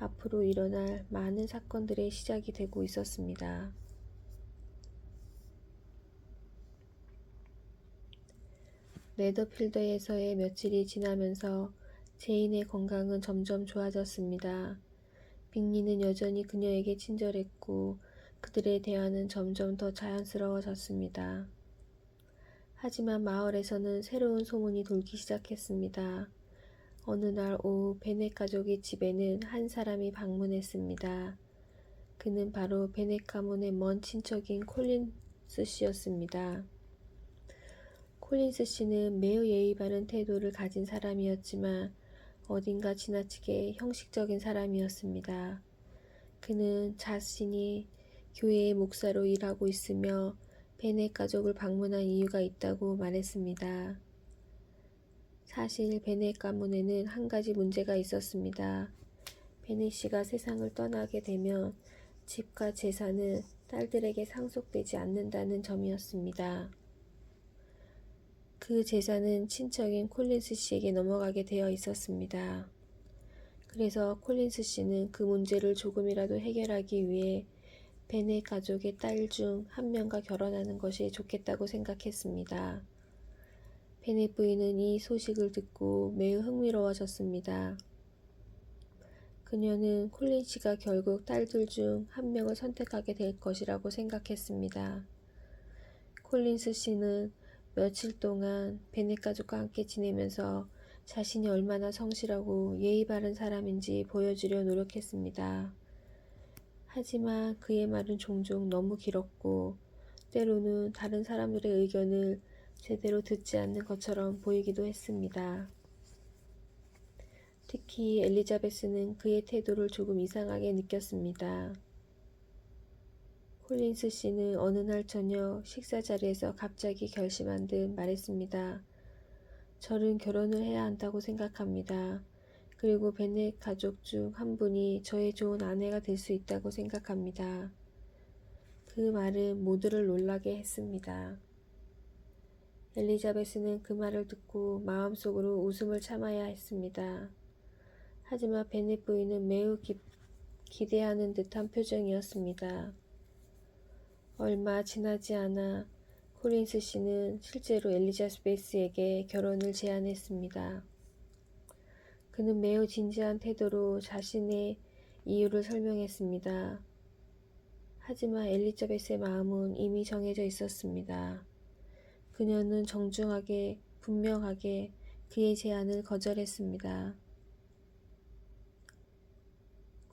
앞으로 일어날 많은 사건들의 시작이 되고 있었습니다. 네더필더에서의 며칠이 지나면서 제인의 건강은 점점 좋아졌습니다. 빅리는 여전히 그녀에게 친절했고 그들의 대화는 점점 더 자연스러워졌습니다. 하지만 마을에서는 새로운 소문이 돌기 시작했습니다. 어느 날 오후 베넷 가족의 집에는 한 사람이 방문했습니다. 그는 바로 베넷 가문의 먼 친척인 콜린스 씨였습니다. 콜린스 씨는 매우 예의 바른 태도를 가진 사람이었지만 어딘가 지나치게 형식적인 사람이었습니다. 그는 자신이 교회의 목사로 일하고 있으며 베넷 가족을 방문한 이유가 있다고 말했습니다. 사실 베넷 가문에는 한 가지 문제가 있었습니다. 베넷 씨가 세상을 떠나게 되면 집과 재산은 딸들에게 상속되지 않는다는 점이었습니다. 그 재산은 친척인 콜린스 씨에게 넘어가게 되어 있었습니다. 그래서 콜린스 씨는 그 문제를 조금이라도 해결하기 위해 베넷 가족의 딸 중 한 명과 결혼하는 것이 좋겠다고 생각했습니다. 베넷 부인은 이 소식을 듣고 매우 흥미로워졌습니다. 그녀는 콜린 씨가 결국 딸들 중 한 명을 선택하게 될 것이라고 생각했습니다. 콜린스 씨는 며칠 동안 베넷 가족과 함께 지내면서 자신이 얼마나 성실하고 예의 바른 사람인지 보여주려 노력했습니다. 하지만 그의 말은 종종 너무 길었고 때로는 다른 사람들의 의견을 제대로 듣지 않는 것처럼 보이기도 했습니다. 특히 엘리자베스는 그의 태도를 조금 이상하게 느꼈습니다. 콜린스 씨는 어느 날 저녁 식사 자리에서 갑자기 결심한 듯 말했습니다. 저는 결혼을 해야 한다고 생각합니다. 그리고 베넷 가족 중 한 분이 저의 좋은 아내가 될 수 있다고 생각합니다. 그 말은 모두를 놀라게 했습니다. 엘리자베스는 그 말을 듣고 마음속으로 웃음을 참아야 했습니다. 하지만 베넷 부인은 매우 기대하는 듯한 표정이었습니다. 얼마 지나지 않아 콜린스 씨는 실제로 엘리자베스에게 결혼을 제안했습니다. 그는 매우 진지한 태도로 자신의 이유를 설명했습니다. 하지만 엘리자베스의 마음은 이미 정해져 있었습니다. 그녀는 정중하게 분명하게 그의 제안을 거절했습니다.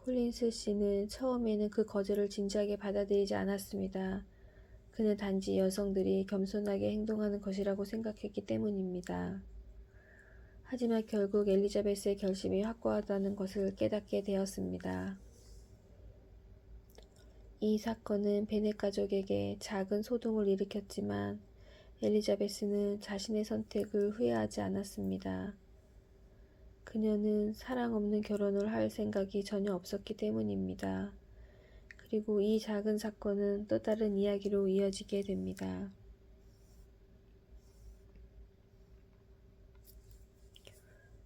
콜린스 씨는 처음에는 그 거절을 진지하게 받아들이지 않았습니다. 그는 단지 여성들이 겸손하게 행동하는 것이라고 생각했기 때문입니다. 하지만 결국 엘리자베스의 결심이 확고하다는 것을 깨닫게 되었습니다. 이 사건은 베넷 가족에게 작은 소동을 일으켰지만 엘리자베스는 자신의 선택을 후회하지 않았습니다. 그녀는 사랑 없는 결혼을 할 생각이 전혀 없었기 때문입니다. 그리고 이 작은 사건은 또 다른 이야기로 이어지게 됩니다.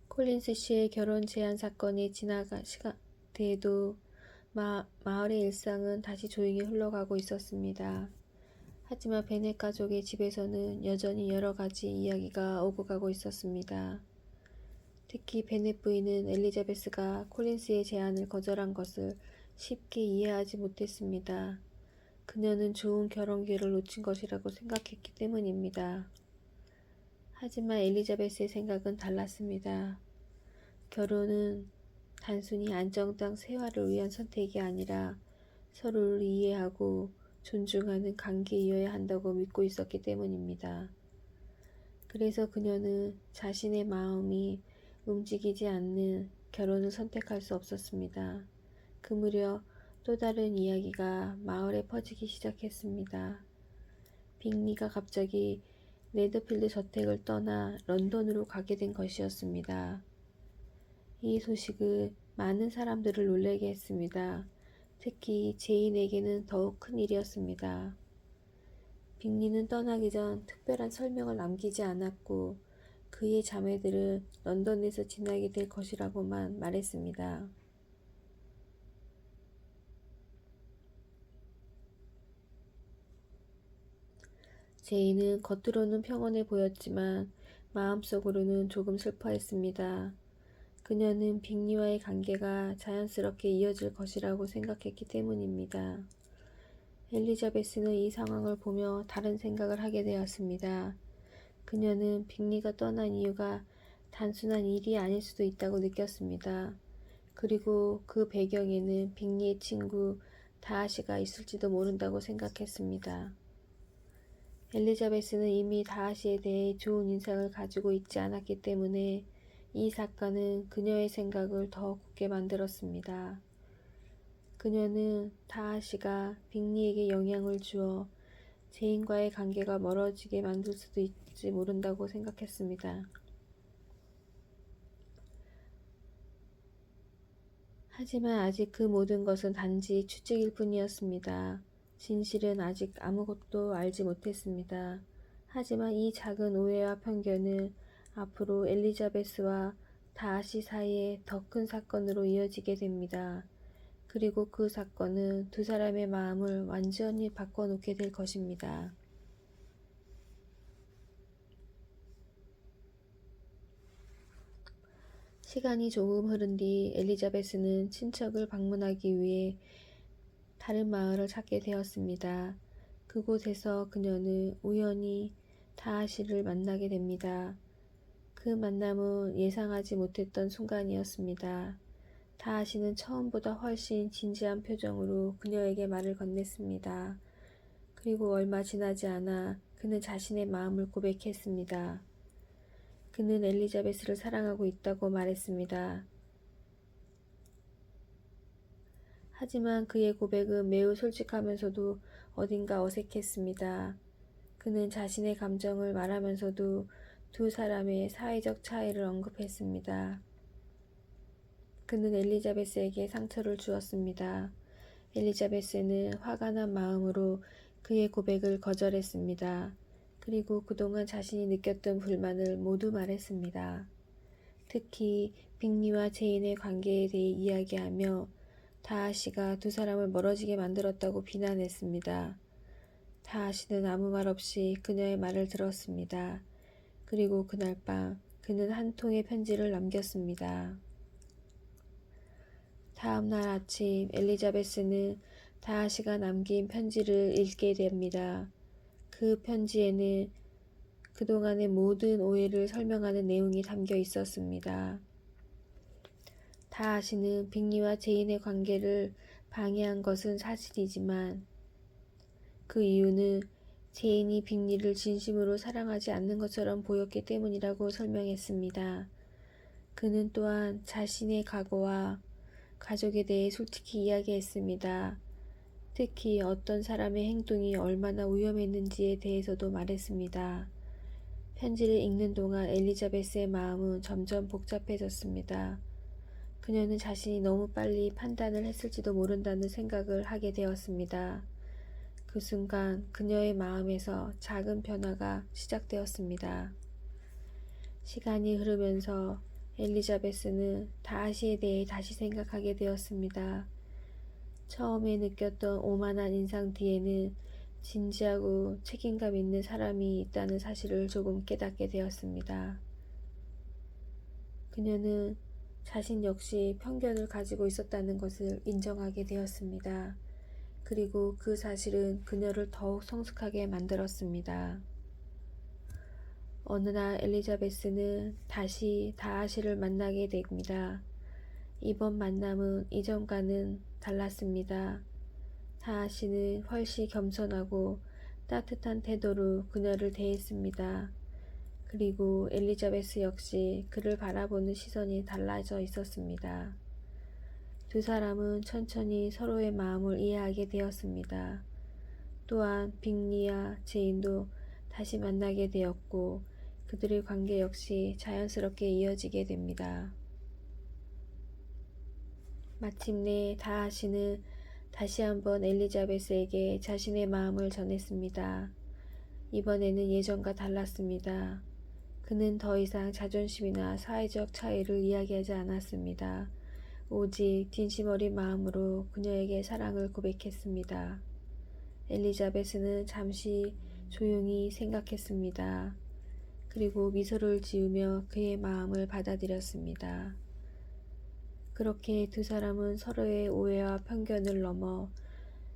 콜린스 씨의 결혼 제한 사건이 지나간 시간 뒤에도 마을의 일상은 다시 조용히 흘러가고 있었습니다. 하지만 베넷 가족의 집에서는 여전히 여러 가지 이야기가 오고 가고 있었습니다. 특히 베넷 부인은 엘리자베스가 콜린스의 제안을 거절한 것을 쉽게 이해하지 못했습니다. 그녀는 좋은 결혼 기회를 놓친 것이라고 생각했기 때문입니다. 하지만 엘리자베스의 생각은 달랐습니다. 결혼은 단순히 안정당 생활을 위한 선택이 아니라 서로를 이해하고 존중하는 관계이어야 한다고 믿고 있었기 때문입니다. 그래서 그녀는 자신의 마음이 움직이지 않는 결혼을 선택할 수 없었습니다. 그 무렵 또 다른 이야기가 마을에 퍼지기 시작했습니다. 빅리가 갑자기 네더필드 저택을 떠나 런던으로 가게 된 것이었습니다. 이 소식은 많은 사람들을 놀라게 했습니다. 특히 제인에게는 더욱 큰 일이었습니다. 빅리는 떠나기 전 특별한 설명을 남기지 않았고 그의 자매들은 런던에서 지내게 될 것이라고만 말했습니다. 제인은 겉으로는 평온해 보였지만 마음속으로는 조금 슬퍼했습니다. 그녀는 빅리와의 관계가 자연스럽게 이어질 것이라고 생각했기 때문입니다. 엘리자베스는 이 상황을 보며 다른 생각을 하게 되었습니다. 그녀는 빅리가 떠난 이유가 단순한 일이 아닐 수도 있다고 느꼈습니다. 그리고 그 배경에는 빅리의 친구 다하시가 있을지도 모른다고 생각했습니다. 엘리자베스는 이미 다하시에 대해 좋은 인상을 가지고 있지 않았기 때문에 이 사건은 그녀의 생각을 더 굳게 만들었습니다. 그녀는 다하시가 빅리에게 영향을 주어 제인과의 관계가 멀어지게 만들 수도 있지 모른다고 생각했습니다. 하지만 아직 그 모든 것은 단지 추측일 뿐이었습니다. 진실은 아직 아무것도 알지 못했습니다. 하지만 이 작은 오해와 편견은 앞으로 엘리자베스와 다하시 사이에 더 큰 사건으로 이어지게 됩니다. 그리고 그 사건은 두 사람의 마음을 완전히 바꿔놓게 될 것입니다. 시간이 조금 흐른 뒤 엘리자베스는 친척을 방문하기 위해 다른 마을을 찾게 되었습니다. 그곳에서 그녀는 우연히 다하시를 만나게 됩니다. 그 만남은 예상하지 못했던 순간이었습니다. 다하시는 처음보다 훨씬 진지한 표정으로 그녀에게 말을 건넸습니다. 그리고 얼마 지나지 않아 그는 자신의 마음을 고백했습니다. 그는 엘리자베스를 사랑하고 있다고 말했습니다. 하지만 그의 고백은 매우 솔직하면서도 어딘가 어색했습니다. 그는 자신의 감정을 말하면서도 두 사람의 사회적 차이를 언급했습니다. 그는 엘리자베스에게 상처를 주었습니다. 엘리자베스는 화가 난 마음으로 그의 고백을 거절했습니다. 그리고 그동안 자신이 느꼈던 불만을 모두 말했습니다. 특히 빅리와 제인의 관계에 대해 이야기하며 다하시가 두 사람을 멀어지게 만들었다고 비난했습니다. 다하시는 아무 말 없이 그녀의 말을 들었습니다. 그리고 그날 밤 그는 한 통의 편지를 남겼습니다. 다음 날 아침 엘리자베스는 다하시가 남긴 편지를 읽게 됩니다. 그 편지에는 그동안의 모든 오해를 설명하는 내용이 담겨 있었습니다. 다하시는 빅리와 제인의 관계를 방해한 것은 사실이지만 그 이유는 제인이 빅리를 진심으로 사랑하지 않는 것처럼 보였기 때문이라고 설명했습니다. 그는 또한 자신의 과거와 가족에 대해 솔직히 이야기했습니다. 특히 어떤 사람의 행동이 얼마나 위험했는지에 대해서도 말했습니다. 편지를 읽는 동안 엘리자베스의 마음은 점점 복잡해졌습니다. 그녀는 자신이 너무 빨리 판단을 했을지도 모른다는 생각을 하게 되었습니다. 그 순간 그녀의 마음에서 작은 변화가 시작되었습니다. 시간이 흐르면서 엘리자베스는 다하시에 대해 다시 생각하게 되었습니다. 처음에 느꼈던 오만한 인상 뒤에는 진지하고 책임감 있는 사람이 있다는 사실을 조금 깨닫게 되었습니다. 그녀는 자신 역시 편견을 가지고 있었다는 것을 인정하게 되었습니다. 그리고 그 사실은 그녀를 더욱 성숙하게 만들었습니다. 어느 날 엘리자베스는 다시 다하시를 만나게 됩니다. 이번 만남은 이전과는 달랐습니다. 다하시는 훨씬 겸손하고 따뜻한 태도로 그녀를 대했습니다. 그리고 엘리자베스 역시 그를 바라보는 시선이 달라져 있었습니다. 두 사람은 천천히 서로의 마음을 이해하게 되었습니다. 또한 빅리와 제인도 다시 만나게 되었고 그들의 관계 역시 자연스럽게 이어지게 됩니다. 마침내 다하시는 다시 한번 엘리자베스에게 자신의 마음을 전했습니다. 이번에는 예전과 달랐습니다. 그는 더 이상 자존심이나 사회적 차이를 이야기하지 않았습니다. 오직 진심 어린 마음으로 그녀에게 사랑을 고백했습니다. 엘리자베스는 잠시 조용히 생각했습니다. 그리고 미소를 지으며 그의 마음을 받아들였습니다. 그렇게 두 사람은 서로의 오해와 편견을 넘어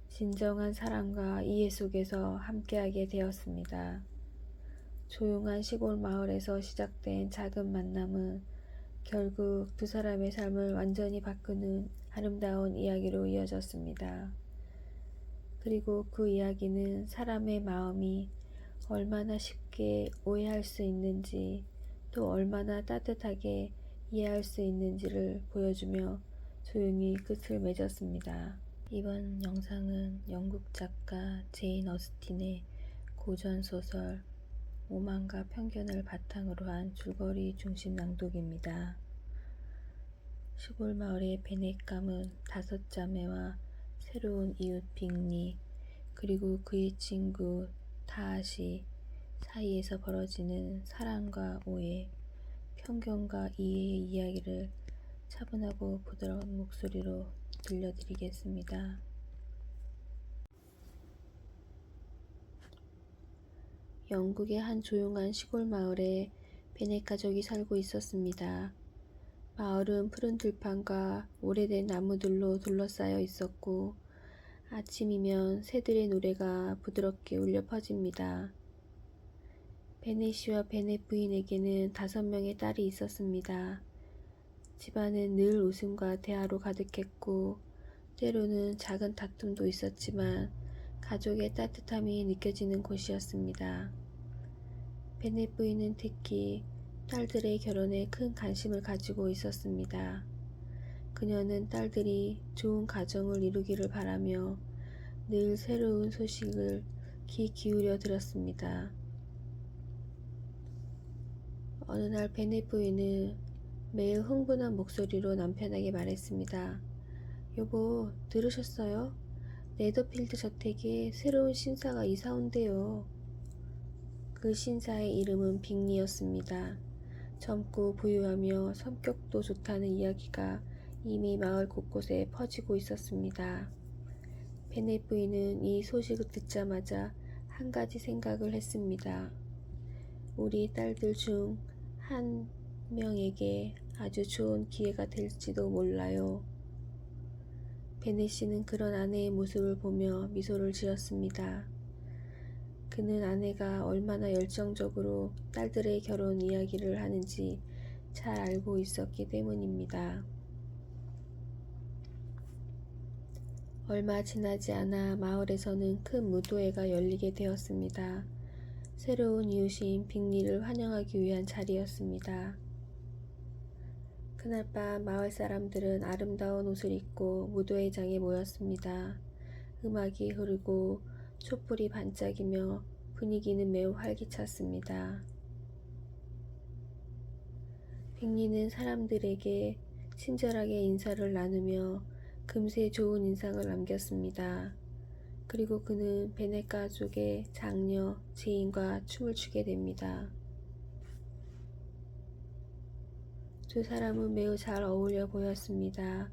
진정한 사랑과 이해 속에서 함께하게 되었습니다. 조용한 시골 마을에서 시작된 작은 만남은 결국 두 사람의 삶을 완전히 바꾸는 아름다운 이야기로 이어졌습니다. 그리고 그 이야기는 사람의 마음이 얼마나 쉽게 오해할 수 있는지 또 얼마나 따뜻하게 이해할 수 있는지를 보여주며 조용히 끝을 맺었습니다. 이번 영상은 영국 작가 제인 어스틴의 고전소설 오만과 편견을 바탕으로 한 줄거리 중심 낭독입니다. 시골 마을의 베넷감은 5자매와 새로운 이웃 빅리 그리고 그의 친구 다하시 사이에서 벌어지는 사랑과 오해, 편견과 이해의 이야기를 차분하고 부드러운 목소리로 들려드리겠습니다. 영국의 한 조용한 시골 마을에 베넷 가족이 살고 있었습니다. 마을은 푸른 들판과 오래된 나무들로 둘러싸여 있었고 아침이면 새들의 노래가 부드럽게 울려 퍼집니다. 베넷 씨와 베넷 부인에게는 5명의 딸이 있었습니다. 집안은 늘 웃음과 대화로 가득했고 때로는 작은 다툼도 있었지만 가족의 따뜻함이 느껴지는 곳이었습니다. 베넷 부인은 특히 딸들의 결혼에 큰 관심을 가지고 있었습니다. 그녀는 딸들이 좋은 가정을 이루기를 바라며 늘 새로운 소식을 귀 기울여 들었습니다. 어느 날 베넷 부인은 매일 흥분한 목소리로 남편에게 말했습니다. 여보, 들으셨어요? 네더필드 저택에 새로운 신사가 이사 온대요. 그 신사의 이름은 빅리였습니다. 젊고 부유하며 성격도 좋다는 이야기가 이미 마을 곳곳에 퍼지고 있었습니다. 베넷 부인은 이 소식을 듣자마자 한 가지 생각을 했습니다. 우리 딸들 중 한 명에게 아주 좋은 기회가 될지도 몰라요. 베넷 씨는 그런 아내의 모습을 보며 미소를 지었습니다. 그는 아내가 얼마나 열정적으로 딸들의 결혼 이야기를 하는지 잘 알고 있었기 때문입니다. 얼마 지나지 않아 마을에서는 큰 무도회가 열리게 되었습니다. 새로운 이웃인 빅리를 환영하기 위한 자리였습니다. 그날 밤 마을 사람들은 아름다운 옷을 입고 무도회장에 모였습니다. 음악이 흐르고 촛불이 반짝이며 분위기는 매우 활기찼습니다. 빅리는 사람들에게 친절하게 인사를 나누며 금세 좋은 인상을 남겼습니다. 그리고 그는 베넷 가족의 장녀 제인과 춤을 추게 됩니다. 두 사람은 매우 잘 어울려 보였습니다.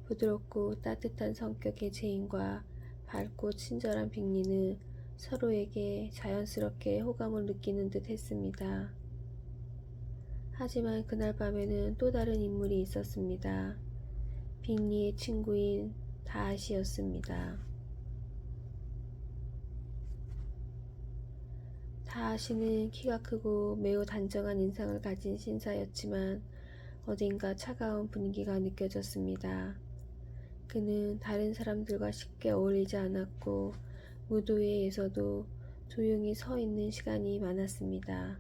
부드럽고 따뜻한 성격의 제인과 밝고 친절한 빅리는 서로에게 자연스럽게 호감을 느끼는 듯 했습니다. 하지만 그날 밤에는 또 다른 인물이 있었습니다. 빅리의 친구인 다하시였습니다. 다하시는 키가 크고 매우 단정한 인상을 가진 신사였지만 어딘가 차가운 분위기가 느껴졌습니다. 그는 다른 사람들과 쉽게 어울리지 않았고 무도회에서도 조용히 서 있는 시간이 많았습니다.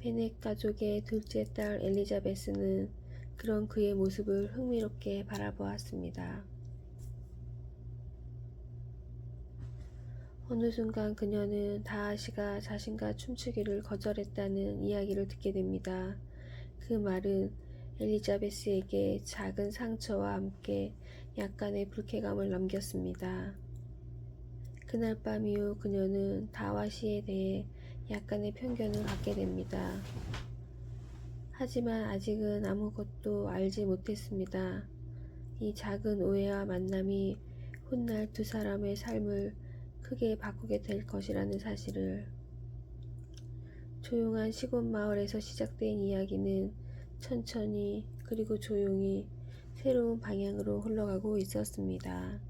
베넷 가족의 둘째 딸 엘리자베스는 그런 그의 모습을 흥미롭게 바라보았습니다. 어느 순간 그녀는 다하시가 자신과 춤추기를 거절했다는 이야기를 듣게 됩니다. 그 말은 엘리자베스에게 작은 상처와 함께 약간의 불쾌감을 남겼습니다. 그날 밤 이후 그녀는 다와시에 대해 약간의 편견을 갖게 됩니다. 하지만 아직은 아무것도 알지 못했습니다. 이 작은 오해와 만남이 훗날 두 사람의 삶을 크게 바꾸게 될 것이라는 사실을. 조용한 시골 마을에서 시작된 이야기는 천천히 그리고 조용히 새로운 방향으로 흘러가고 있었습니다.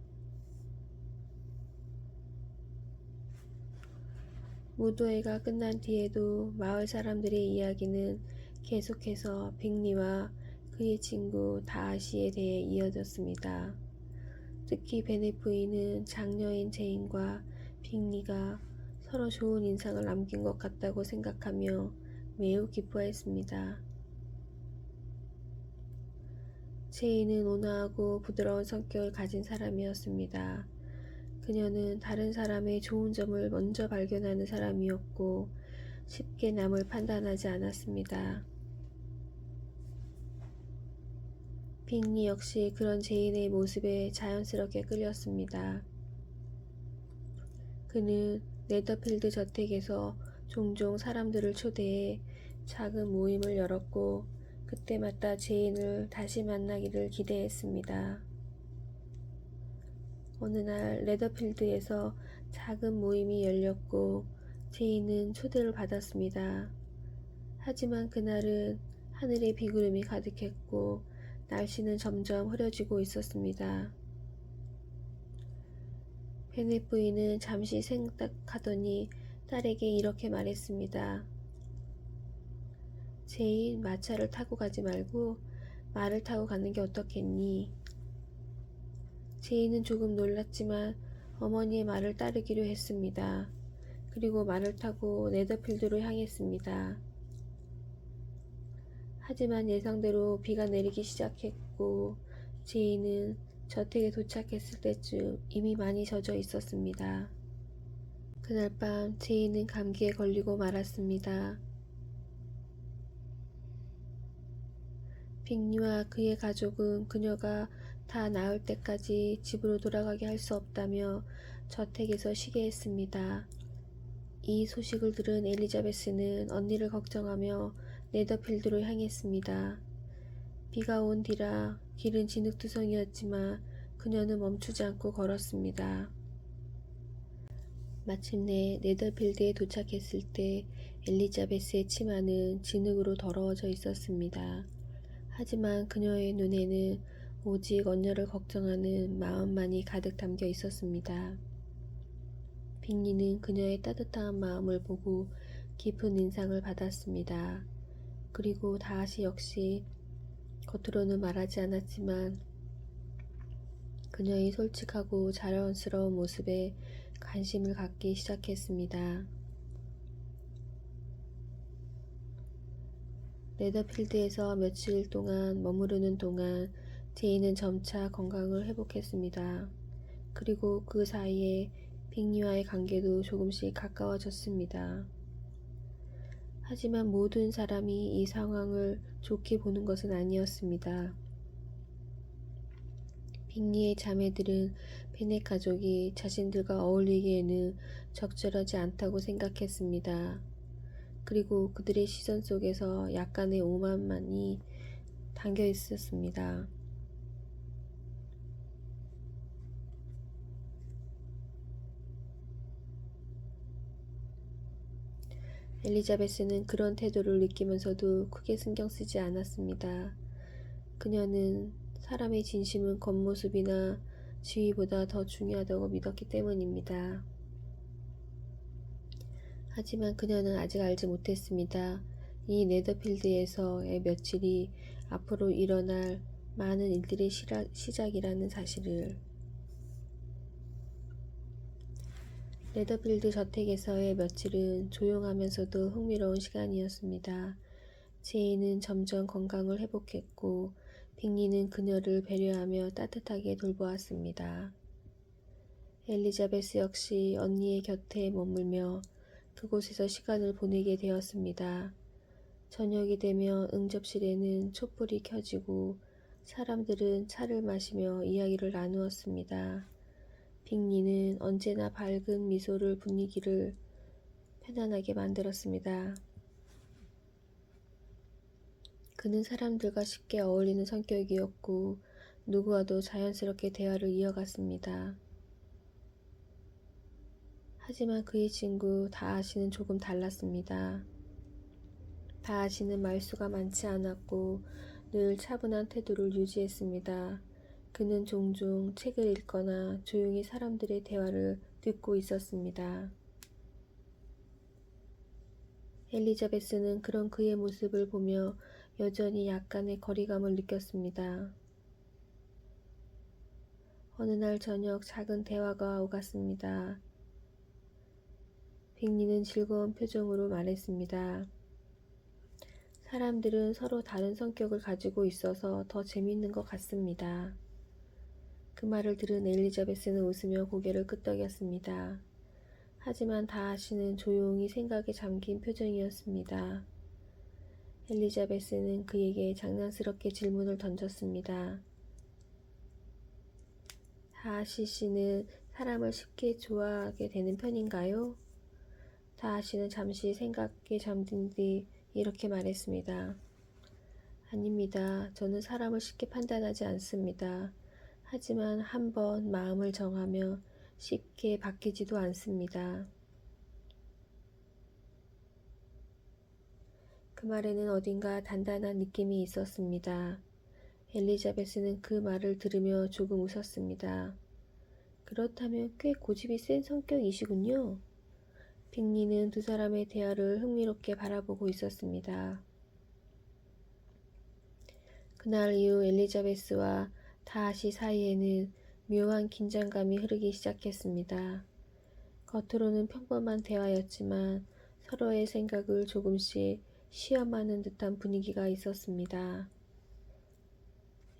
무도회가 끝난 뒤에도 마을 사람들의 이야기는 계속해서 빅리와 그의 친구 다하시에 대해 이어졌습니다. 특히 베넷 부인은 장녀인 제인과 빅리가 서로 좋은 인상을 남긴 것 같다고 생각하며 매우 기뻐했습니다. 제인은 온화하고 부드러운 성격을 가진 사람이었습니다. 그녀는 다른 사람의 좋은 점을 먼저 발견하는 사람이었고 쉽게 남을 판단하지 않았습니다. 빅리 역시 그런 제인의 모습에 자연스럽게 끌렸습니다. 그는 네더필드 저택에서 종종 사람들을 초대해 작은 모임을 열었고 그때마다 제인을 다시 만나기를 기대했습니다. 어느 날 네더필드에서 작은 모임이 열렸고 제인은 초대를 받았습니다. 하지만 그날은 하늘에 비구름이 가득했고 날씨는 점점 흐려지고 있었습니다. 베넷 부인은 잠시 생각하더니 딸에게 이렇게 말했습니다. 제인, 마차를 타고 가지 말고 말을 타고 가는 게 어떻겠니? 제인은 조금 놀랐지만 어머니의 말을 따르기로 했습니다. 그리고 말을 타고 네더필드로 향했습니다. 하지만 예상대로 비가 내리기 시작했고 제인은 저택에 도착했을 때쯤 이미 많이 젖어 있었습니다. 그날 밤 제인은 감기에 걸리고 말았습니다. 빅리와 그의 가족은 그녀가 다 나을 때까지 집으로 돌아가게 할 수 없다며 저택에서 쉬게 했습니다. 이 소식을 들은 엘리자베스는 언니를 걱정하며 네더필드로 향했습니다. 비가 온 뒤라 길은 진흙투성이었지만 그녀는 멈추지 않고 걸었습니다. 마침내 네더필드에 도착했을 때 엘리자베스의 치마는 진흙으로 더러워져 있었습니다. 하지만 그녀의 눈에는 오직 언녀를 걱정하는 마음만이 가득 담겨 있었습니다. 빅리는 그녀의 따뜻한 마음을 보고 깊은 인상을 받았습니다. 그리고 다하시 역시 겉으로는 말하지 않았지만 그녀의 솔직하고 자연스러운 모습에 관심을 갖기 시작했습니다. 네더필드에서 며칠 동안 머무르는 동안 제인은 점차 건강을 회복했습니다. 그리고 그 사이에 빅리와의 관계도 조금씩 가까워졌습니다. 하지만 모든 사람이 이 상황을 좋게 보는 것은 아니었습니다. 빅리의 자매들은 베넷 가족이 자신들과 어울리기에는 적절하지 않다고 생각했습니다. 그리고 그들의 시선 속에서 약간의 오만만이 담겨 있었습니다. 엘리자베스는 그런 태도를 느끼면서도 크게 신경 쓰지 않았습니다. 그녀는 사람의 진심은 겉모습이나 지위보다 더 중요하다고 믿었기 때문입니다. 하지만 그녀는 아직 알지 못했습니다. 이 네더필드에서의 며칠이 앞으로 일어날 많은 일들의 시작이라는 사실을. 네더필드 저택에서의 며칠은 조용하면서도 흥미로운 시간이었습니다. 제이는 점점 건강을 회복했고 빅리는 그녀를 배려하며 따뜻하게 돌보았습니다. 엘리자베스 역시 언니의 곁에 머물며 그곳에서 시간을 보내게 되었습니다. 저녁이 되면 응접실에는 촛불이 켜지고 사람들은 차를 마시며 이야기를 나누었습니다. 빅리는 언제나 밝은 미소를 분위기를 편안하게 만들었습니다. 그는 사람들과 쉽게 어울리는 성격이었고 누구와도 자연스럽게 대화를 이어갔습니다. 하지만 그의 친구 다하시는 조금 달랐습니다. 다하시는 말수가 많지 않았고 늘 차분한 태도를 유지했습니다. 그는 종종 책을 읽거나 조용히 사람들의 대화를 듣고 있었습니다. 엘리자베스는 그런 그의 모습을 보며 여전히 약간의 거리감을 느꼈습니다. 어느 날 저녁 작은 대화가 오갔습니다. 빅리는 즐거운 표정으로 말했습니다. 사람들은 서로 다른 성격을 가지고 있어서 더 재밌는 것 같습니다. 그 말을 들은 엘리자베스는 웃으며 고개를 끄덕였습니다. 하지만 다하시는 조용히 생각에 잠긴 표정이었습니다. 엘리자베스는 그에게 장난스럽게 질문을 던졌습니다. 다하시 씨는 사람을 쉽게 좋아하게 되는 편인가요? 다하시는 잠시 생각에 잠든 뒤 이렇게 말했습니다. 아닙니다. 저는 사람을 쉽게 판단하지 않습니다. 하지만 한번 마음을 정하며 쉽게 바뀌지도 않습니다. 그 말에는 어딘가 단단한 느낌이 있었습니다. 엘리자베스는 그 말을 들으며 조금 웃었습니다. 그렇다면 꽤 고집이 센 성격이시군요. 빅리는 두 사람의 대화를 흥미롭게 바라보고 있었습니다. 그날 이후 엘리자베스와 다하시 사이에는 묘한 긴장감이 흐르기 시작했습니다. 겉으로는 평범한 대화였지만 서로의 생각을 조금씩 시험하는 듯한 분위기가 있었습니다.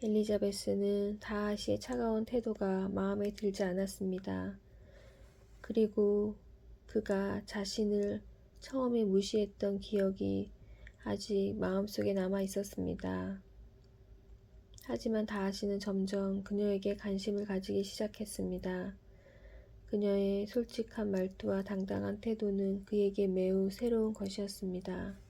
엘리자베스는 다하시의 차가운 태도가 마음에 들지 않았습니다. 그리고 그가 자신을 처음에 무시했던 기억이 아직 마음속에 남아 있었습니다. 하지만 다하시는 점점 그녀에게 관심을 가지기 시작했습니다. 그녀의 솔직한 말투와 당당한 태도는 그에게 매우 새로운 것이었습니다.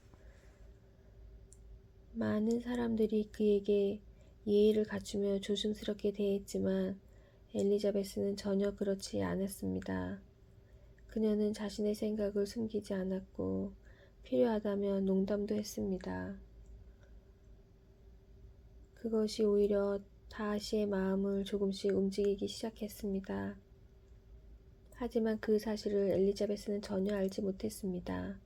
많은 사람들이 그에게 예의를 갖추며 조심스럽게 대했지만 엘리자베스는 전혀 그렇지 않았습니다. 그녀는 자신의 생각을 숨기지 않았고 필요하다면 농담도 했습니다. 그것이 오히려 다하시의 마음을 조금씩 움직이기 시작했습니다. 하지만 그 사실을 엘리자베스는 전혀 알지 못했습니다.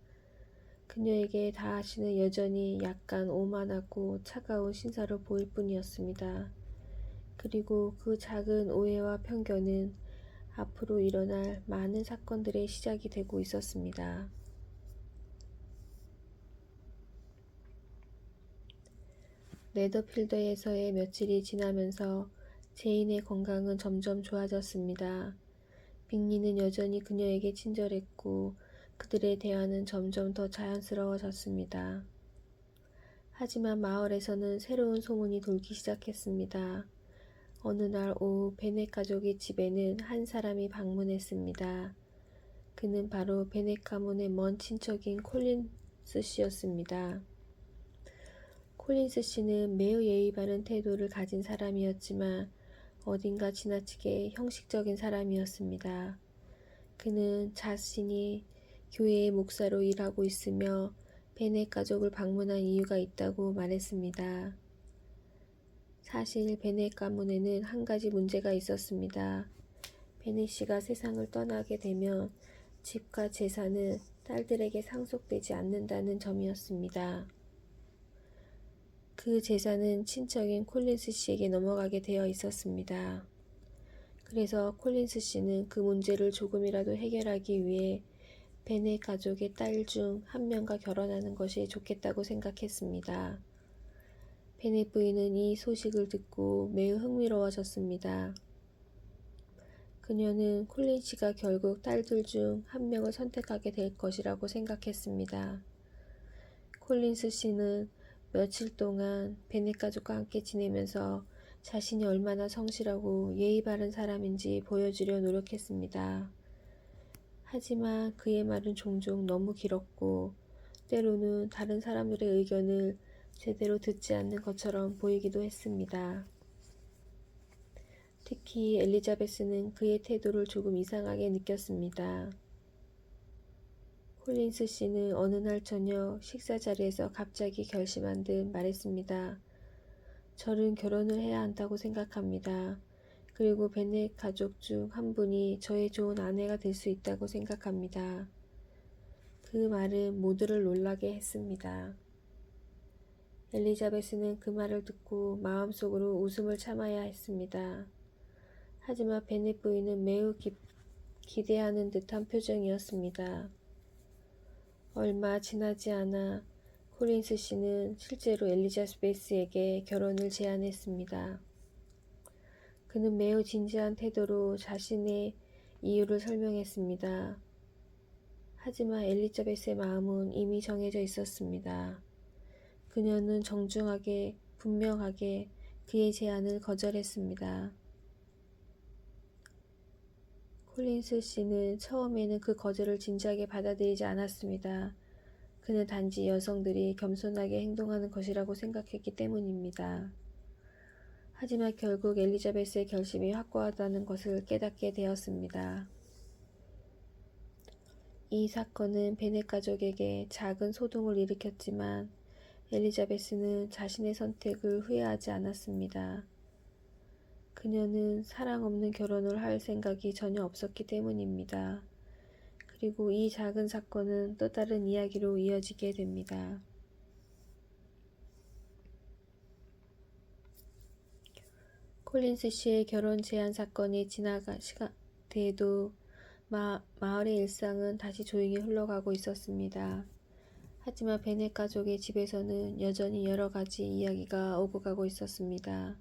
그녀에게 다하시는 여전히 약간 오만하고 차가운 신사로 보일 뿐이었습니다. 그리고 그 작은 오해와 편견은 앞으로 일어날 많은 사건들의 시작이 되고 있었습니다. 네더필드에서의 며칠이 지나면서 제인의 건강은 점점 좋아졌습니다. 빅리는 여전히 그녀에게 친절했고 그들의 대화는 점점 더 자연스러워졌습니다. 하지만 마을에서는 새로운 소문이 돌기 시작했습니다. 어느 날 오후 베넷 가족의 집에는 한 사람이 방문했습니다. 그는 바로 베넷 가문의 먼 친척인 콜린스 씨였습니다. 콜린스 씨는 매우 예의 바른 태도를 가진 사람이었지만 어딘가 지나치게 형식적인 사람이었습니다. 그는 자신이 교회의 목사로 일하고 있으며 베넷 가족을 방문한 이유가 있다고 말했습니다. 사실 베넷 가문에는 한 가지 문제가 있었습니다. 베넷 씨가 세상을 떠나게 되면 집과 재산은 딸들에게 상속되지 않는다는 점이었습니다. 그 재산은 친척인 콜린스 씨에게 넘어가게 되어 있었습니다. 그래서 콜린스 씨는 그 문제를 조금이라도 해결하기 위해 베넷 가족의 딸 중 한 명과 결혼하는 것이 좋겠다고 생각했습니다. 베넷 부인은 이 소식을 듣고 매우 흥미로워졌습니다. 그녀는 콜린 씨가 결국 딸들 중 한 명을 선택하게 될 것이라고 생각했습니다. 콜린스 씨는 며칠 동안 베넷 가족과 함께 지내면서 자신이 얼마나 성실하고 예의 바른 사람인지 보여주려 노력했습니다. 하지만 그의 말은 종종 너무 길었고 때로는 다른 사람들의 의견을 제대로 듣지 않는 것처럼 보이기도 했습니다. 특히 엘리자베스는 그의 태도를 조금 이상하게 느꼈습니다. 콜린스 씨는 어느 날 저녁 식사 자리에서 갑자기 결심한 듯 말했습니다. 저는 결혼을 해야 한다고 생각합니다. 그리고 베넷 가족 중 한 분이 저의 좋은 아내가 될 수 있다고 생각합니다. 그 말은 모두를 놀라게 했습니다. 엘리자베스는 그 말을 듣고 마음속으로 웃음을 참아야 했습니다. 하지만 베넷 부인은 매우 기대하는 듯한 표정이었습니다. 얼마 지나지 않아 콜린스 씨는 실제로 엘리자베스에게 결혼을 제안했습니다. 그는 매우 진지한 태도로 자신의 이유를 설명했습니다. 하지만 엘리자베스의 마음은 이미 정해져 있었습니다. 그녀는 정중하게 분명하게 그의 제안을 거절했습니다. 콜린스 씨는 처음에는 그 거절을 진지하게 받아들이지 않았습니다. 그는 단지 여성들이 겸손하게 행동하는 것이라고 생각했기 때문입니다. 하지만 결국 엘리자베스의 결심이 확고하다는 것을 깨닫게 되었습니다. 이 사건은 베넷 가족에게 작은 소동을 일으켰지만 엘리자베스는 자신의 선택을 후회하지 않았습니다. 그녀는 사랑 없는 결혼을 할 생각이 전혀 없었기 때문입니다. 그리고 이 작은 사건은 또 다른 이야기로 이어지게 됩니다. 콜린스 씨의 결혼 제한 사건이 지나간 시간 뒤에도 마을의 일상은 다시 조용히 흘러가고 있었습니다. 하지만 베넷 가족의 집에서는 여전히 여러 가지 이야기가 오고 가고 있었습니다.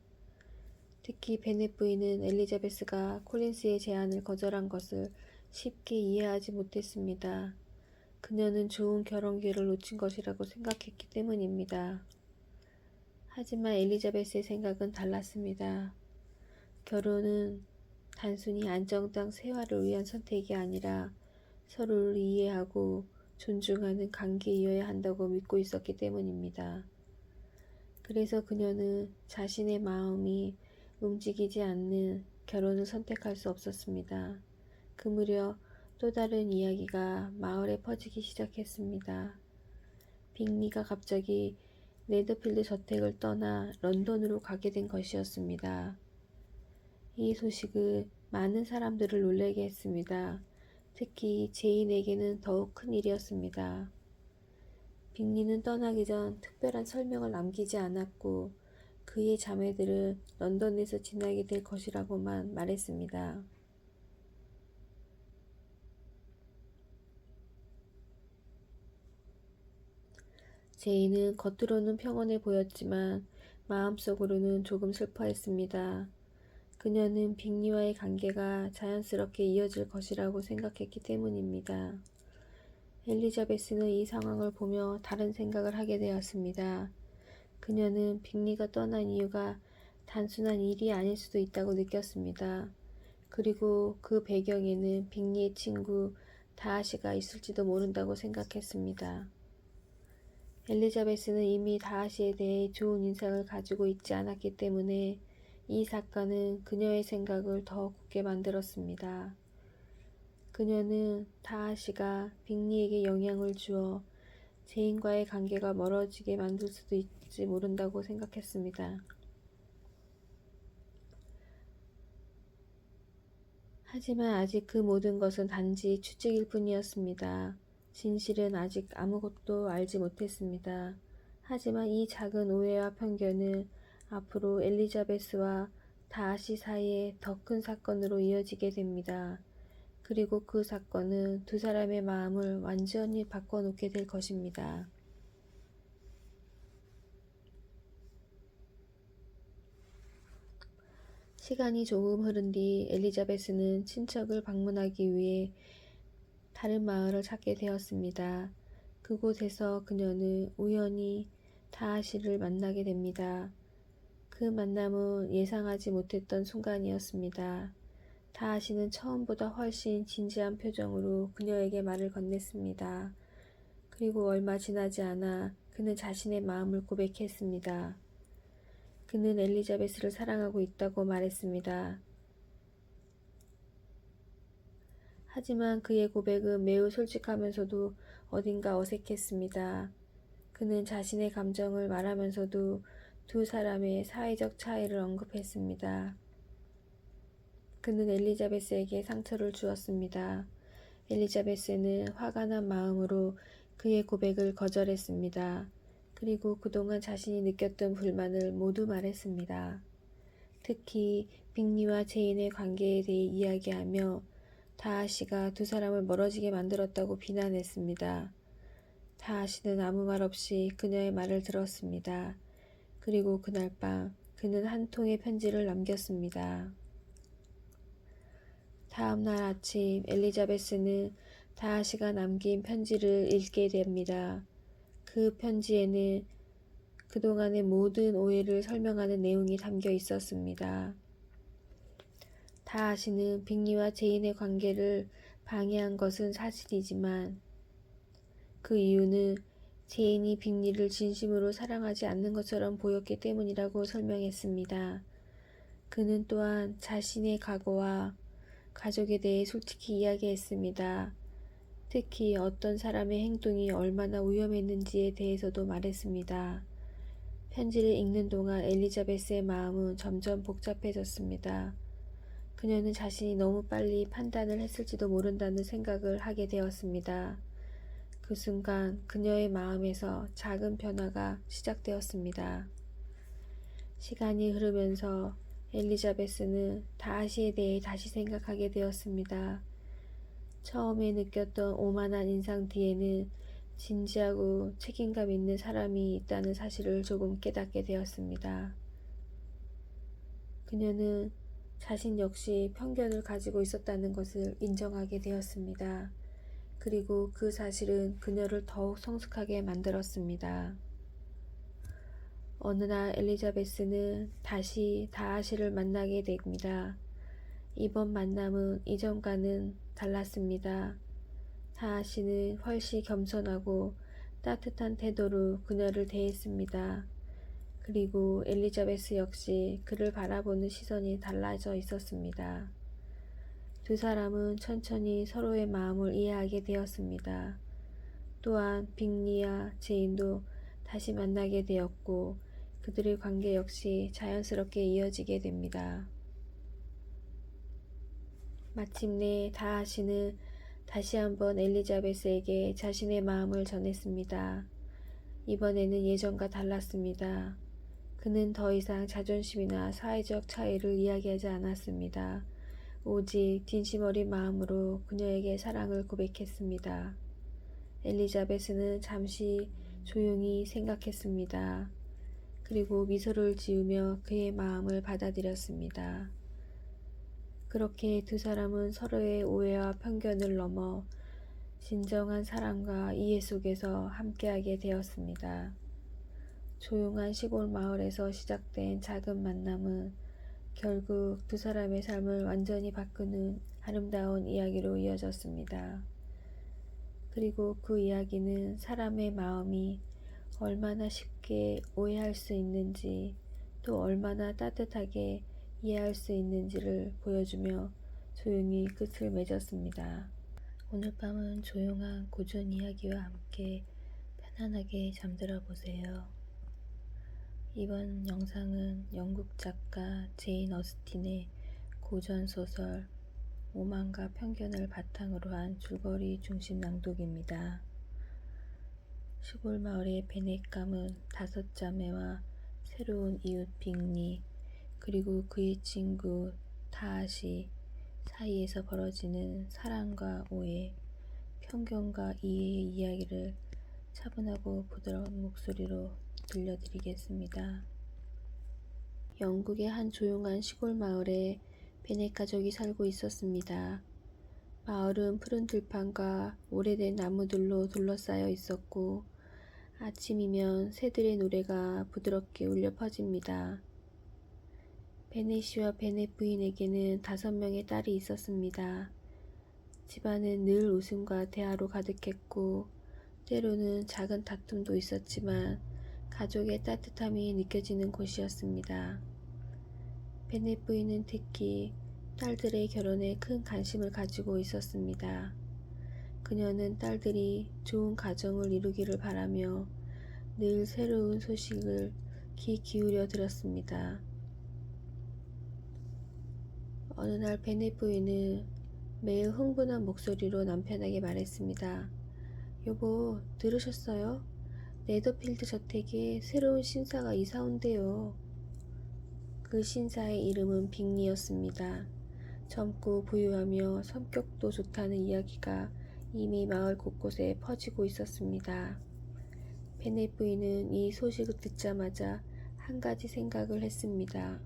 특히 베넷 부인은 엘리자베스가 콜린스의 제안을 거절한 것을 쉽게 이해하지 못했습니다. 그녀는 좋은 결혼 기회를 놓친 것이라고 생각했기 때문입니다. 하지만 엘리자베스의 생각은 달랐습니다. 결혼은 단순히 안정당 생활을 위한 선택이 아니라 서로를 이해하고 존중하는 관계이어야 한다고 믿고 있었기 때문입니다. 그래서 그녀는 자신의 마음이 움직이지 않는 결혼을 선택할 수 없었습니다. 그 무렵 또 다른 이야기가 마을에 퍼지기 시작했습니다. 빅리가 갑자기 네더필드 저택을 떠나 런던으로 가게 된 것이었습니다. 이 소식은 많은 사람들을 놀라게 했습니다. 특히 제인에게는 더욱 큰 일이었습니다. 빅리는 떠나기 전 특별한 설명을 남기지 않았고 그의 자매들은 런던에서 지내게 될 것이라고만 말했습니다. 제인은 겉으로는 평온해 보였지만 마음속으로는 조금 슬퍼했습니다. 그녀는 빅리와의 관계가 자연스럽게 이어질 것이라고 생각했기 때문입니다. 엘리자베스는 이 상황을 보며 다른 생각을 하게 되었습니다. 그녀는 빅리가 떠난 이유가 단순한 일이 아닐 수도 있다고 느꼈습니다. 그리고 그 배경에는 빅리의 친구 다하시가 있을지도 모른다고 생각했습니다. 엘리자베스는 이미 다하시에 대해 좋은 인상을 가지고 있지 않았기 때문에 이 사건은 그녀의 생각을 더 굳게 만들었습니다. 그녀는 다하시가 빅리에게 영향을 주어 제인과의 관계가 멀어지게 만들 수도 있지 모른다고 생각했습니다. 하지만 아직 그 모든 것은 단지 추측일 뿐이었습니다. 진실은 아직 아무것도 알지 못했습니다. 하지만 이 작은 오해와 편견은 앞으로 엘리자베스와 다하시 사이에 더 큰 사건으로 이어지게 됩니다. 그리고 그 사건은 두 사람의 마음을 완전히 바꿔놓게 될 것입니다. 시간이 조금 흐른 뒤 엘리자베스는 친척을 방문하기 위해 다른 마을을 찾게 되었습니다. 그곳에서 그녀는 우연히 다하시를 만나게 됩니다. 그 만남은 예상하지 못했던 순간이었습니다. 다하시는 처음보다 훨씬 진지한 표정으로 그녀에게 말을 건넸습니다. 그리고 얼마 지나지 않아 그는 자신의 마음을 고백했습니다. 그는 엘리자베스를 사랑하고 있다고 말했습니다. 하지만 그의 고백은 매우 솔직하면서도 어딘가 어색했습니다. 그는 자신의 감정을 말하면서도 두 사람의 사회적 차이를 언급했습니다. 그는 엘리자베스에게 상처를 주었습니다. 엘리자베스는 화가 난 마음으로 그의 고백을 거절했습니다. 그리고 그동안 자신이 느꼈던 불만을 모두 말했습니다. 특히 빅리와 제인의 관계에 대해 이야기하며 다하시가 두 사람을 멀어지게 만들었다고 비난했습니다. 다하시는 아무 말 없이 그녀의 말을 들었습니다. 그리고 그날 밤 그는 한 통의 편지를 남겼습니다. 다음 날 아침 엘리자베스는 다하시가 남긴 편지를 읽게 됩니다. 그 편지에는 그동안의 모든 오해를 설명하는 내용이 담겨 있었습니다. 다하시는 빅리와 제인의 관계를 방해한 것은 사실이지만 그 이유는 제인이 빅리를 진심으로 사랑하지 않는 것처럼 보였기 때문이라고 설명했습니다. 그는 또한 자신의 과거와 가족에 대해 솔직히 이야기했습니다. 특히 어떤 사람의 행동이 얼마나 위험했는지에 대해서도 말했습니다. 편지를 읽는 동안 엘리자베스의 마음은 점점 복잡해졌습니다. 그녀는 자신이 너무 빨리 판단을 했을지도 모른다는 생각을 하게 되었습니다. 그 순간 그녀의 마음에서 작은 변화가 시작되었습니다. 시간이 흐르면서 엘리자베스는 다하시에 대해 다시 생각하게 되었습니다. 처음에 느꼈던 오만한 인상 뒤에는 진지하고 책임감 있는 사람이 있다는 사실을 조금 깨닫게 되었습니다. 그녀는 자신 역시 편견을 가지고 있었다는 것을 인정하게 되었습니다. 그리고 그 사실은 그녀를 더욱 성숙하게 만들었습니다. 어느 날 엘리자베스는 다시 다하시를 만나게 됩니다. 이번 만남은 이전과는 달랐습니다. 다하시는 훨씬 겸손하고 따뜻한 태도로 그녀를 대했습니다. 그리고 엘리자베스 역시 그를 바라보는 시선이 달라져 있었습니다. 두 사람은 천천히 서로의 마음을 이해하게 되었습니다. 또한 빅리와 제인도 다시 만나게 되었고 그들의 관계 역시 자연스럽게 이어지게 됩니다. 마침내 다하시는 다시 한번 엘리자베스에게 자신의 마음을 전했습니다. 이번에는 예전과 달랐습니다. 그는 더 이상 자존심이나 사회적 차이를 이야기하지 않았습니다. 오직 진심 어린 마음으로 그녀에게 사랑을 고백했습니다. 엘리자베스는 잠시 조용히 생각했습니다. 그리고 미소를 지으며 그의 마음을 받아들였습니다. 그렇게 두 사람은 서로의 오해와 편견을 넘어 진정한 사랑과 이해 속에서 함께하게 되었습니다. 조용한 시골 마을에서 시작된 작은 만남은 결국 두 사람의 삶을 완전히 바꾸는 아름다운 이야기로 이어졌습니다. 그리고 그 이야기는 사람의 마음이 얼마나 쉽게 오해할 수 있는지 또 얼마나 따뜻하게 이해할 수 있는지를 보여주며 조용히 끝을 맺었습니다. 오늘 밤은 조용한 고전 이야기와 함께 편안하게 잠들어 보세요. 이번 영상은 영국 작가 제인 어스틴의 고전 소설 오만과 편견을 바탕으로 한 줄거리 중심 낭독입니다. 시골 마을의 베넷감은 다섯 자매와 새로운 이웃 빅리 그리고 그의 친구 다하시 사이에서 벌어지는 사랑과 오해, 편견과 이해의 이야기를 차분하고 부드러운 목소리로 들려드리겠습니다. 영국의 한 조용한 시골 마을에 베넷 가족이 살고 있었습니다. 마을은 푸른 들판과 오래된 나무들로 둘러싸여 있었고 아침이면 새들의 노래가 부드럽게 울려 퍼집니다. 베넷 씨와 베넷 부인에게는 5명의 딸이 있었습니다. 집안은 늘 웃음과 대화로 가득했고 때로는 작은 다툼도 있었지만 가족의 따뜻함이 느껴지는 곳이었습니다. 베넷 부인은 특히 딸들의 결혼에 큰 관심을 가지고 있었습니다. 그녀는 딸들이 좋은 가정을 이루기를 바라며 늘 새로운 소식을 귀 기울여 들었습니다. 어느 날 베넷 부인은 매일 흥분한 목소리로 남편에게 말했습니다. 여보, 들으셨어요? 네더필드 저택에 새로운 신사가 이사 온대요. 그 신사의 이름은 빅리였습니다. 젊고 부유하며 성격도 좋다는 이야기가 이미 마을 곳곳에 퍼지고 있었습니다. 베넷 부인은 이 소식을 듣자마자 한 가지 생각을 했습니다.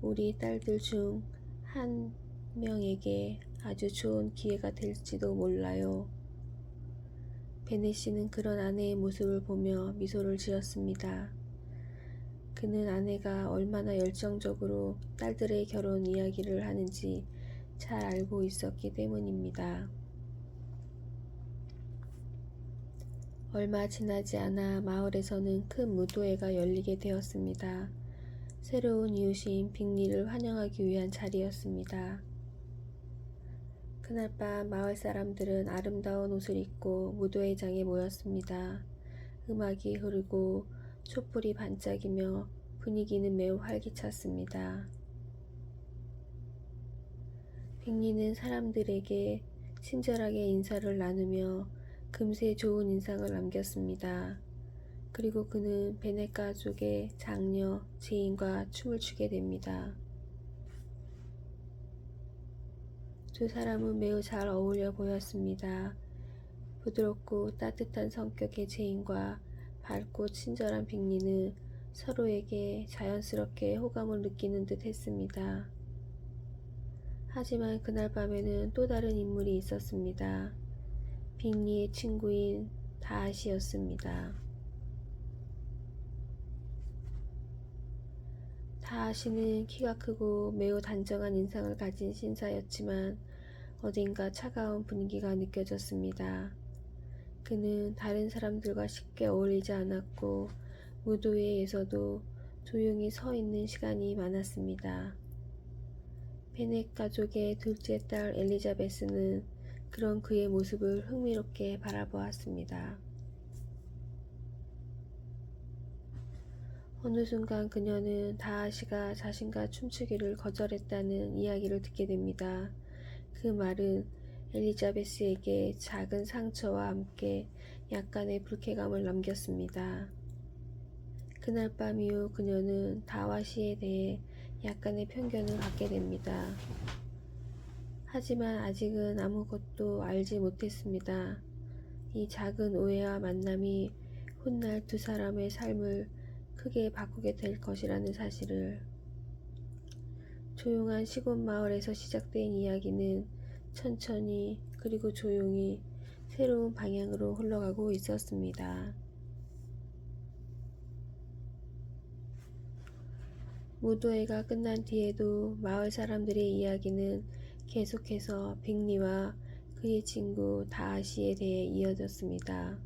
우리 딸들 중 한 명에게 아주 좋은 기회가 될지도 몰라요. 베넷 씨는 그런 아내의 모습을 보며 미소를 지었습니다. 그는 아내가 얼마나 열정적으로 딸들의 결혼 이야기를 하는지 잘 알고 있었기 때문입니다. 얼마 지나지 않아 마을에서는 큰 무도회가 열리게 되었습니다. 새로운 이웃인 빅리를 환영하기 위한 자리였습니다. 그날 밤 마을 사람들은 아름다운 옷을 입고 무도회장에 모였습니다. 음악이 흐르고 촛불이 반짝이며 분위기는 매우 활기찼습니다. 빅리는 사람들에게 친절하게 인사를 나누며 금세 좋은 인상을 남겼습니다. 그리고 그는 베넷 가족의 장녀 제인과 춤을 추게 됩니다. 두 사람은 매우 잘 어울려 보였습니다. 부드럽고 따뜻한 성격의 제인과 밝고 친절한 빅리는 서로에게 자연스럽게 호감을 느끼는 듯 했습니다. 하지만 그날 밤에는 또 다른 인물이 있었습니다. 빅리의 친구인 다하시였습니다. 다하시는 키가 크고 매우 단정한 인상을 가진 신사였지만 어딘가 차가운 분위기가 느껴졌습니다. 그는 다른 사람들과 쉽게 어울리지 않았고 무도회에서도 조용히 서 있는 시간이 많았습니다. 베넷 가족의 둘째 딸 엘리자베스는 그런 그의 모습을 흥미롭게 바라보았습니다. 어느 순간 그녀는 다하시가 자신과 춤추기를 거절했다는 이야기를 듣게 됩니다. 그 말은 엘리자베스에게 작은 상처와 함께 약간의 불쾌감을 남겼습니다. 그날 밤 이후 그녀는 다하시에 대해 약간의 편견을 갖게 됩니다. 하지만 아직은 아무것도 알지 못했습니다. 이 작은 오해와 만남이 훗날 두 사람의 삶을 크게 바꾸게 될 것이라는 사실을. 조용한 시골 마을에서 시작된 이야기는 천천히 그리고 조용히 새로운 방향으로 흘러가고 있었습니다. 무도회가 끝난 뒤에도 마을 사람들의 이야기는 계속해서 빅리와 그의 친구 다하시에 대해 이어졌습니다.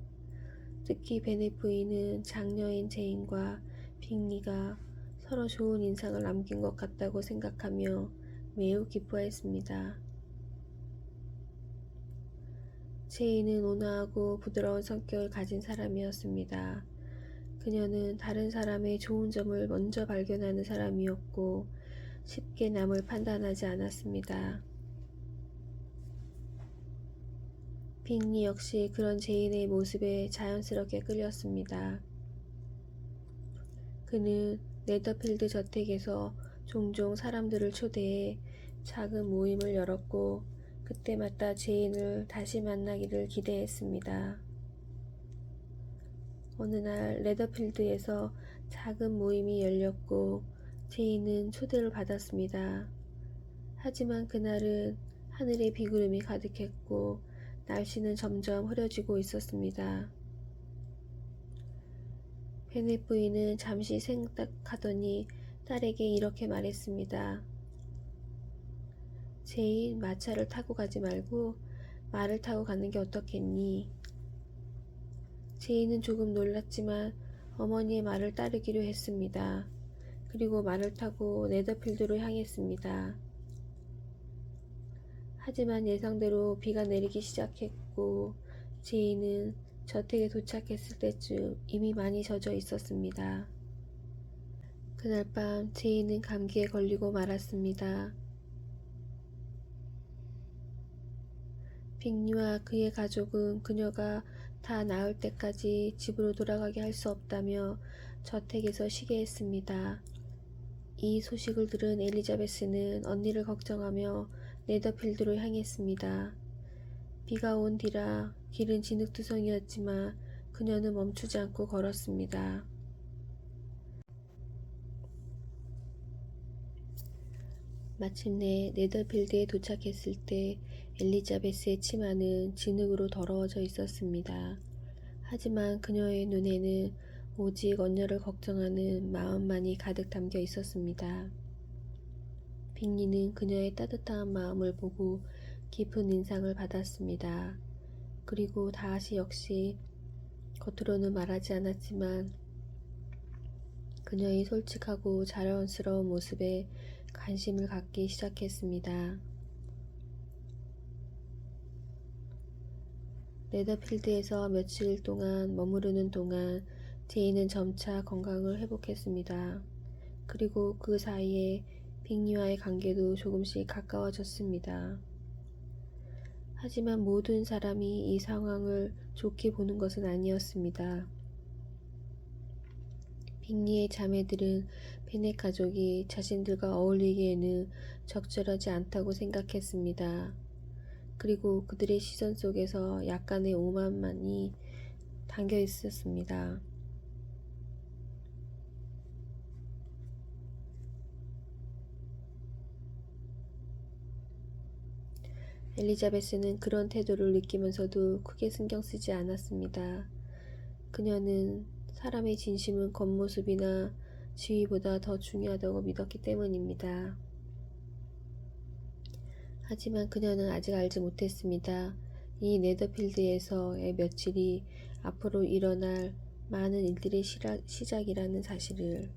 특히 베넷 부인은 장녀인 제인과 빅리가 서로 좋은 인상을 남긴 것 같다고 생각하며 매우 기뻐했습니다. 제인은 온화하고 부드러운 성격을 가진 사람이었습니다. 그녀는 다른 사람의 좋은 점을 먼저 발견하는 사람이었고 쉽게 남을 판단하지 않았습니다. 빅리 역시 그런 제인의 모습에 자연스럽게 끌렸습니다. 그는 네더필드 저택에서 종종 사람들을 초대해 작은 모임을 열었고 그때마다 제인을 다시 만나기를 기대했습니다. 어느 날 레더필드에서 작은 모임이 열렸고 제인은 초대를 받았습니다. 하지만 그날은 하늘에 비구름이 가득했고 날씨는 점점 흐려지고 있었습니다. 베넷 부인은 잠시 생각하더니 딸에게 이렇게 말했습니다. 제인, 마차를 타고 가지 말고 말을 타고 가는 게 어떻겠니? 제인은 조금 놀랐지만 어머니의 말을 따르기로 했습니다. 그리고 말을 타고 네더필드로 향했습니다. 하지만 예상대로 비가 내리기 시작했고 제인은 저택에 도착했을 때쯤 이미 많이 젖어 있었습니다. 그날 밤 제인은 감기에 걸리고 말았습니다. 빅리와 그의 가족은 그녀가 다 나을 때까지 집으로 돌아가게 할 수 없다며 저택에서 쉬게 했습니다. 이 소식을 들은 엘리자베스는 언니를 걱정하며 네더필드로 향했습니다. 비가 온 뒤라 길은 진흙투성이었지만 그녀는 멈추지 않고 걸었습니다. 마침내 네더필드에 도착했을 때 엘리자베스의 치마는 진흙으로 더러워져 있었습니다. 하지만 그녀의 눈에는 오직 언녀를 걱정하는 마음만이 가득 담겨 있었습니다. 빅리는 그녀의 따뜻한 마음을 보고 깊은 인상을 받았습니다. 그리고 다하시 역시 겉으로는 말하지 않았지만 그녀의 솔직하고 자연스러운 모습에 관심을 갖기 시작했습니다. 네더필드에서 며칠 동안 머무르는 동안 제인은 점차 건강을 회복했습니다. 그리고 그 사이에 빅리와의 관계도 조금씩 가까워졌습니다. 하지만 모든 사람이 이 상황을 좋게 보는 것은 아니었습니다. 빅리의 자매들은 베넷 가족이 자신들과 어울리기에는 적절하지 않다고 생각했습니다. 그리고 그들의 시선 속에서 약간의 오만만이 담겨 있었습니다. 엘리자베스는 그런 태도를 느끼면서도 크게 신경 쓰지 않았습니다. 그녀는 사람의 진심은 겉모습이나 지위보다 더 중요하다고 믿었기 때문입니다. 하지만 그녀는 아직 알지 못했습니다. 이 네더필드에서의 며칠이 앞으로 일어날 많은 일들의 시작이라는 사실을.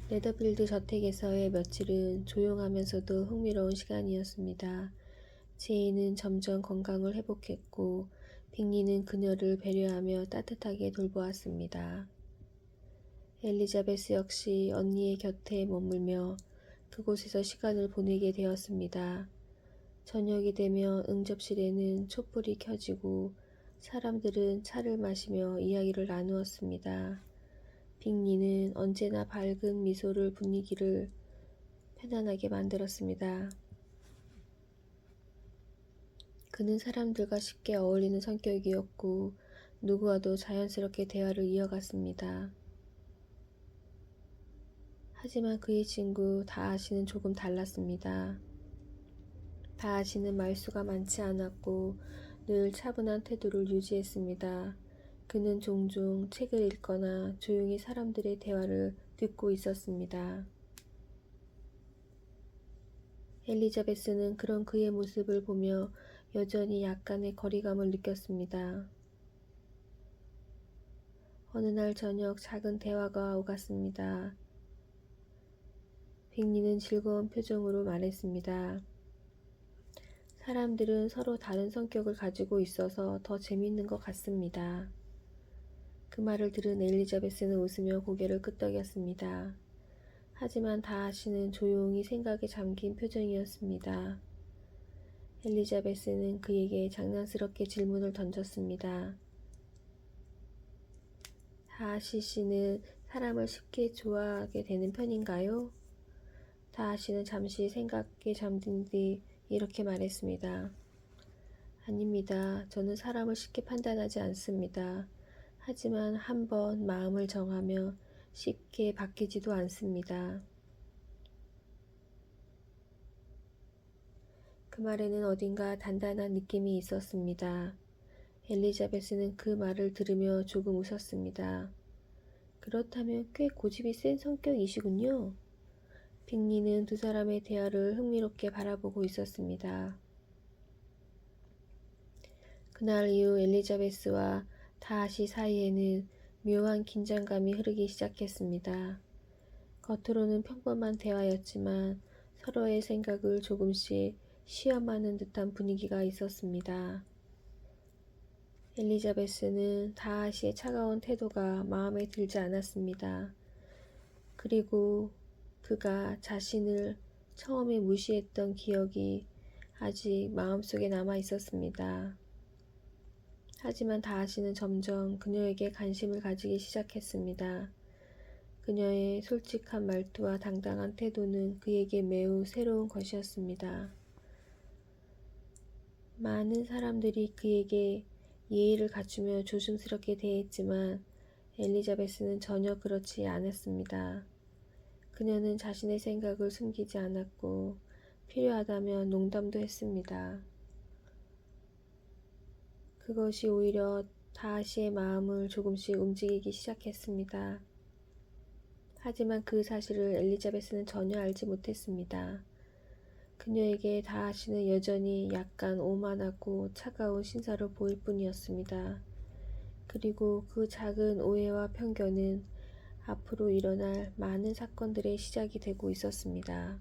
네더필드 저택에서의 며칠은 조용하면서도 흥미로운 시간이었습니다. 제인은 점점 건강을 회복했고 빅리는 그녀를 배려하며 따뜻하게 돌보았습니다. 엘리자베스 역시 언니의 곁에 머물며 그곳에서 시간을 보내게 되었습니다. 저녁이 되면 응접실에는 촛불이 켜지고 사람들은 차를 마시며 이야기를 나누었습니다. 빅리는 언제나 밝은 미소를 분위기를 편안하게 만들었습니다. 그는 사람들과 쉽게 어울리는 성격이었고 누구와도 자연스럽게 대화를 이어갔습니다. 하지만 그의 친구 다하시는 조금 달랐습니다. 다하시는 말수가 많지 않았고 늘 차분한 태도를 유지했습니다. 그는 종종 책을 읽거나 조용히 사람들의 대화를 듣고 있었습니다. 엘리자베스는 그런 그의 모습을 보며 여전히 약간의 거리감을 느꼈습니다. 어느 날 저녁 작은 대화가 오갔습니다. 빅리는 즐거운 표정으로 말했습니다. 사람들은 서로 다른 성격을 가지고 있어서 더 재밌는 것 같습니다. 그 말을 들은 엘리자베스는 웃으며 고개를 끄덕였습니다. 하지만 다하시는 조용히 생각에 잠긴 표정이었습니다. 엘리자베스는 그에게 장난스럽게 질문을 던졌습니다. 다하시 씨는 사람을 쉽게 좋아하게 되는 편인가요? 다하시는 잠시 생각에 잠든 뒤 이렇게 말했습니다. 아닙니다. 저는 사람을 쉽게 판단하지 않습니다. 하지만 한번 마음을 정하며 쉽게 바뀌지도 않습니다. 그 말에는 어딘가 단단한 느낌이 있었습니다. 엘리자베스는 그 말을 들으며 조금 웃었습니다. 그렇다면 꽤 고집이 센 성격이시군요. 빅리는 두 사람의 대화를 흥미롭게 바라보고 있었습니다. 그날 이후 엘리자베스와 다하시 사이에는 묘한 긴장감이 흐르기 시작했습니다. 겉으로는 평범한 대화였지만 서로의 생각을 조금씩 시험하는 듯한 분위기가 있었습니다. 엘리자베스는 다하시의 차가운 태도가 마음에 들지 않았습니다. 그리고 그가 자신을 처음에 무시했던 기억이 아직 마음속에 남아 있었습니다. 하지만 다하시는 점점 그녀에게 관심을 가지기 시작했습니다. 그녀의 솔직한 말투와 당당한 태도는 그에게 매우 새로운 것이었습니다. 많은 사람들이 그에게 예의를 갖추며 조심스럽게 대했지만 엘리자베스는 전혀 그렇지 않았습니다. 그녀는 자신의 생각을 숨기지 않았고 필요하다면 농담도 했습니다. 그것이 오히려 다하시의 마음을 조금씩 움직이기 시작했습니다. 하지만 그 사실을 엘리자베스는 전혀 알지 못했습니다. 그녀에게 다하시는 여전히 약간 오만하고 차가운 신사로 보일 뿐이었습니다. 그리고 그 작은 오해와 편견은 앞으로 일어날 많은 사건들의 시작이 되고 있었습니다.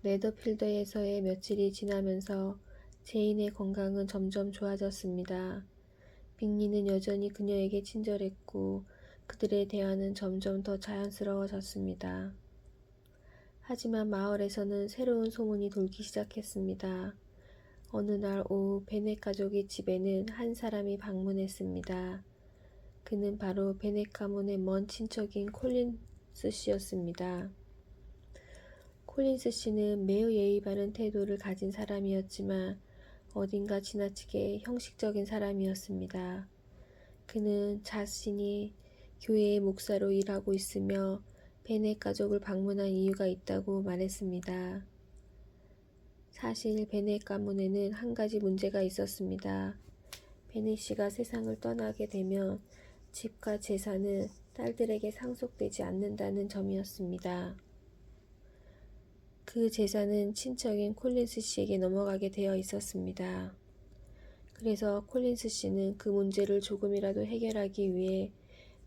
네더필더에서의 며칠이 지나면서 제인의 건강은 점점 좋아졌습니다. 빅리는 여전히 그녀에게 친절했고 그들의 대화는 점점 더 자연스러워졌습니다. 하지만 마을에서는 새로운 소문이 돌기 시작했습니다. 어느 날 오후 베넷 가족의 집에는 한 사람이 방문했습니다. 그는 바로 베넷 가문의 먼 친척인 콜린스 씨였습니다. 콜린스 씨는 매우 예의 바른 태도를 가진 사람이었지만 어딘가 지나치게 형식적인 사람이었습니다. 그는 자신이 교회의 목사로 일하고 있으며 베넷 가족을 방문한 이유가 있다고 말했습니다. 사실 베넷 가문에는 한 가지 문제가 있었습니다. 베넷 씨가 세상을 떠나게 되면 집과 재산은 딸들에게 상속되지 않는다는 점이었습니다. 그 재산은 친척인 콜린스 씨에게 넘어가게 되어 있었습니다. 그래서 콜린스 씨는 그 문제를 조금이라도 해결하기 위해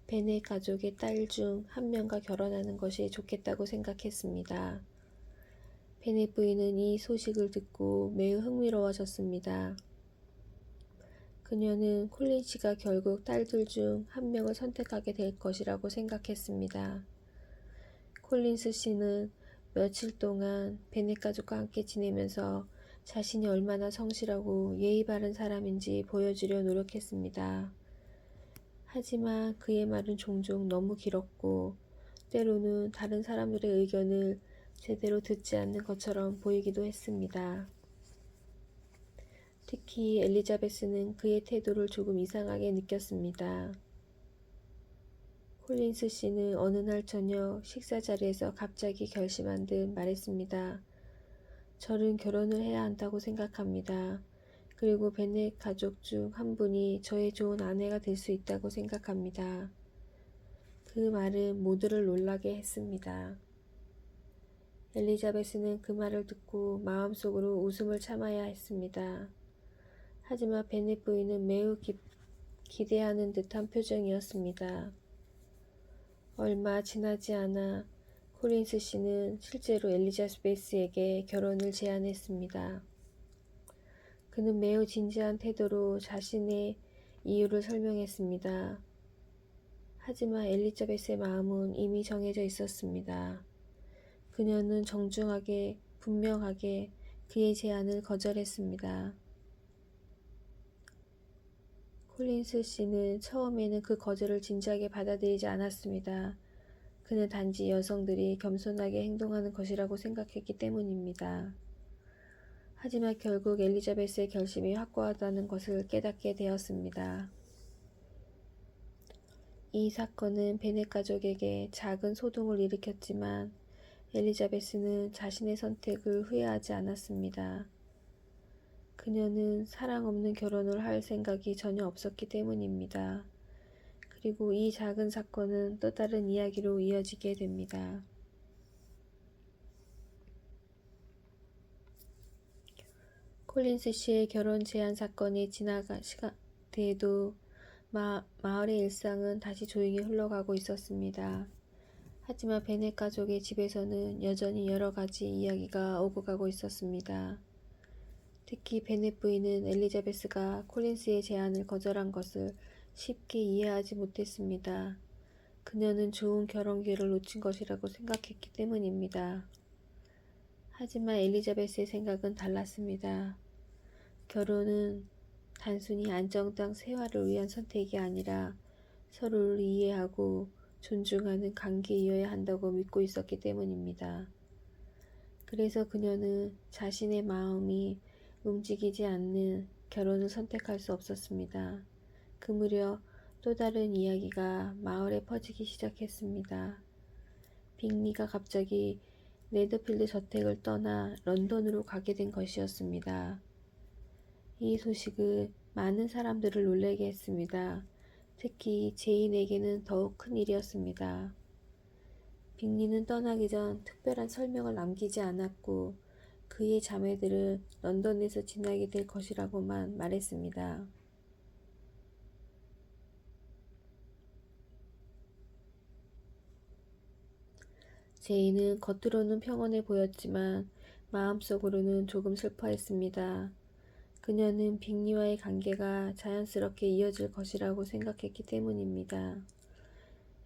베넷 가족의 딸 중 한 명과 결혼하는 것이 좋겠다고 생각했습니다. 베넷 부인은 이 소식을 듣고 매우 흥미로워졌습니다. 그녀는 콜린 씨가 결국 딸들 중 한 명을 선택하게 될 것이라고 생각했습니다. 콜린스 씨는 며칠 동안 베넷 가족과 함께 지내면서 자신이 얼마나 성실하고 예의 바른 사람인지 보여주려 노력했습니다. 하지만 그의 말은 종종 너무 길었고 때로는 다른 사람들의 의견을 제대로 듣지 않는 것처럼 보이기도 했습니다. 특히 엘리자베스는 그의 태도를 조금 이상하게 느꼈습니다. 콜린스 씨는 어느 날 저녁 식사 자리에서 갑자기 결심한 듯 말했습니다. 저는 결혼을 해야 한다고 생각합니다. 그리고 베넷 가족 중 한 분이 저의 좋은 아내가 될 수 있다고 생각합니다. 그 말은 모두를 놀라게 했습니다. 엘리자베스는 그 말을 듣고 마음속으로 웃음을 참아야 했습니다. 하지만 베넷 부인은 매우 기대하는 듯한 표정이었습니다. 얼마 지나지 않아 콜린스 씨는 실제로 엘리자베스에게 결혼을 제안했습니다. 그는 매우 진지한 태도로 자신의 이유를 설명했습니다. 하지만 엘리자베스의 마음은 이미 정해져 있었습니다. 그녀는 정중하게 분명하게 그의 제안을 거절했습니다. 콜린스 씨는 처음에는 그 거절을 진지하게 받아들이지 않았습니다. 그는 단지 여성들이 겸손하게 행동하는 것이라고 생각했기 때문입니다. 하지만 결국 엘리자베스의 결심이 확고하다는 것을 깨닫게 되었습니다. 이 사건은 베넷 가족에게 작은 소동을 일으켰지만 엘리자베스는 자신의 선택을 후회하지 않았습니다. 그녀는 사랑 없는 결혼을 할 생각이 전혀 없었기 때문입니다. 그리고 이 작은 사건은 또 다른 이야기로 이어지게 됩니다. 콜린스 씨의 결혼 제한 사건이 지나간 시간 뒤에도 마을의 일상은 다시 조용히 흘러가고 있었습니다. 하지만 베넷 가족의 집에서는 여전히 여러 가지 이야기가 오고 가고 있었습니다. 특히 베넷 부인은 엘리자베스가 콜린스의 제안을 거절한 것을 쉽게 이해하지 못했습니다. 그녀는 좋은 결혼 기회를 놓친 것이라고 생각했기 때문입니다. 하지만 엘리자베스의 생각은 달랐습니다. 결혼은 단순히 안정당 생활을 위한 선택이 아니라 서로를 이해하고 존중하는 관계이어야 한다고 믿고 있었기 때문입니다. 그래서 그녀는 자신의 마음이 움직이지 않는 결혼을 선택할 수 없었습니다. 그 무렵 또 다른 이야기가 마을에 퍼지기 시작했습니다. 빅리가 갑자기 네더필드 저택을 떠나 런던으로 가게 된 것이었습니다. 이 소식은 많은 사람들을 놀라게 했습니다. 특히 제인에게는 더욱 큰 일이었습니다. 빅리는 떠나기 전 특별한 설명을 남기지 않았고 그의 자매들은 런던에서 지내게 될 것이라고만 말했습니다. 제인은 겉으로는 평온해 보였지만 마음속으로는 조금 슬퍼했습니다. 그녀는 빅리와의 관계가 자연스럽게 이어질 것이라고 생각했기 때문입니다.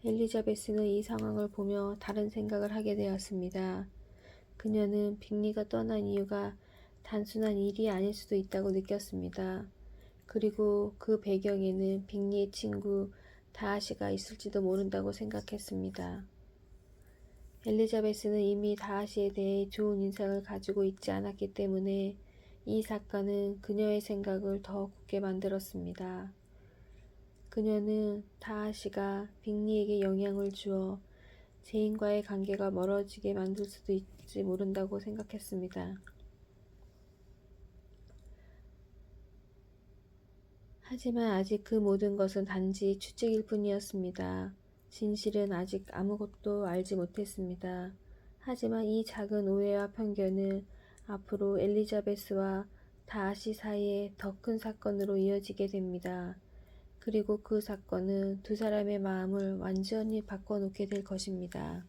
엘리자베스는 이 상황을 보며 다른 생각을 하게 되었습니다. 그녀는 빅리가 떠난 이유가 단순한 일이 아닐 수도 있다고 느꼈습니다. 그리고 그 배경에는 빅리의 친구 다하시가 있을지도 모른다고 생각했습니다. 엘리자베스는 이미 다하시에 대해 좋은 인상을 가지고 있지 않았기 때문에 이 사건은 그녀의 생각을 더 굳게 만들었습니다. 그녀는 다하시가 빅리에게 영향을 주어 제인과의 관계가 멀어지게 만들 수도 있지 모른다고 생각했습니다. 하지만 아직 그 모든 것은 단지 추측일 뿐이었습니다. 진실은 아직 아무것도 알지 못했습니다. 하지만 이 작은 오해와 편견은 앞으로 엘리자베스와 다하시 사이에 더 큰 사건으로 이어지게 됩니다. 그리고 그 사건은 두 사람의 마음을 완전히 바꿔놓게 될 것입니다.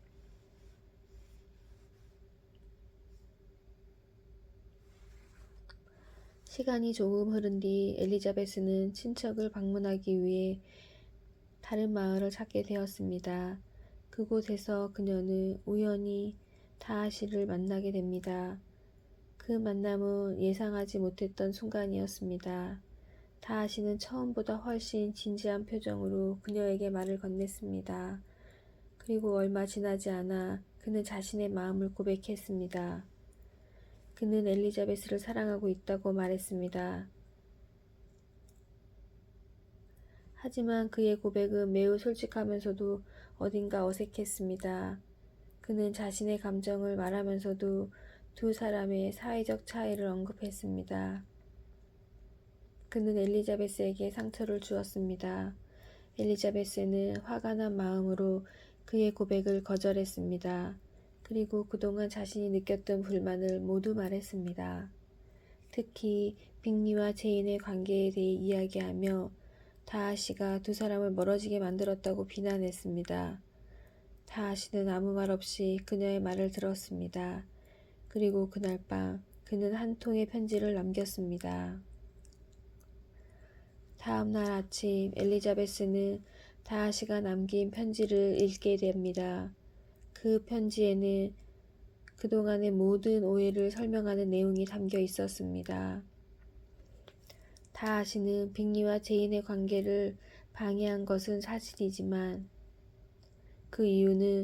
시간이 조금 흐른 뒤 엘리자베스는 친척을 방문하기 위해 다른 마을을 찾게 되었습니다. 그곳에서 그녀는 우연히 다하시를 만나게 됩니다. 그 만남은 예상하지 못했던 순간이었습니다. 다하시는 처음보다 훨씬 진지한 표정으로 그녀에게 말을 건넸습니다. 그리고 얼마 지나지 않아 그는 자신의 마음을 고백했습니다. 그는 엘리자베스를 사랑하고 있다고 말했습니다. 하지만 그의 고백은 매우 솔직하면서도 어딘가 어색했습니다. 그는 자신의 감정을 말하면서도 두 사람의 사회적 차이를 언급했습니다. 그는 엘리자베스에게 상처를 주었습니다. 엘리자베스는 화가 난 마음으로 그의 고백을 거절했습니다. 그리고 그동안 자신이 느꼈던 불만을 모두 말했습니다. 특히 빅리와 제인의 관계에 대해 이야기하며 다하시가 두 사람을 멀어지게 만들었다고 비난했습니다. 다하시는 아무 말 없이 그녀의 말을 들었습니다. 그리고 그날 밤 그는 한 통의 편지를 남겼습니다. 다음 날 아침 엘리자베스는 다하시가 남긴 편지를 읽게 됩니다. 그 편지에는 그동안의 모든 오해를 설명하는 내용이 담겨 있었습니다. 다하시는 빅리와 제인의 관계를 방해한 것은 사실이지만 그 이유는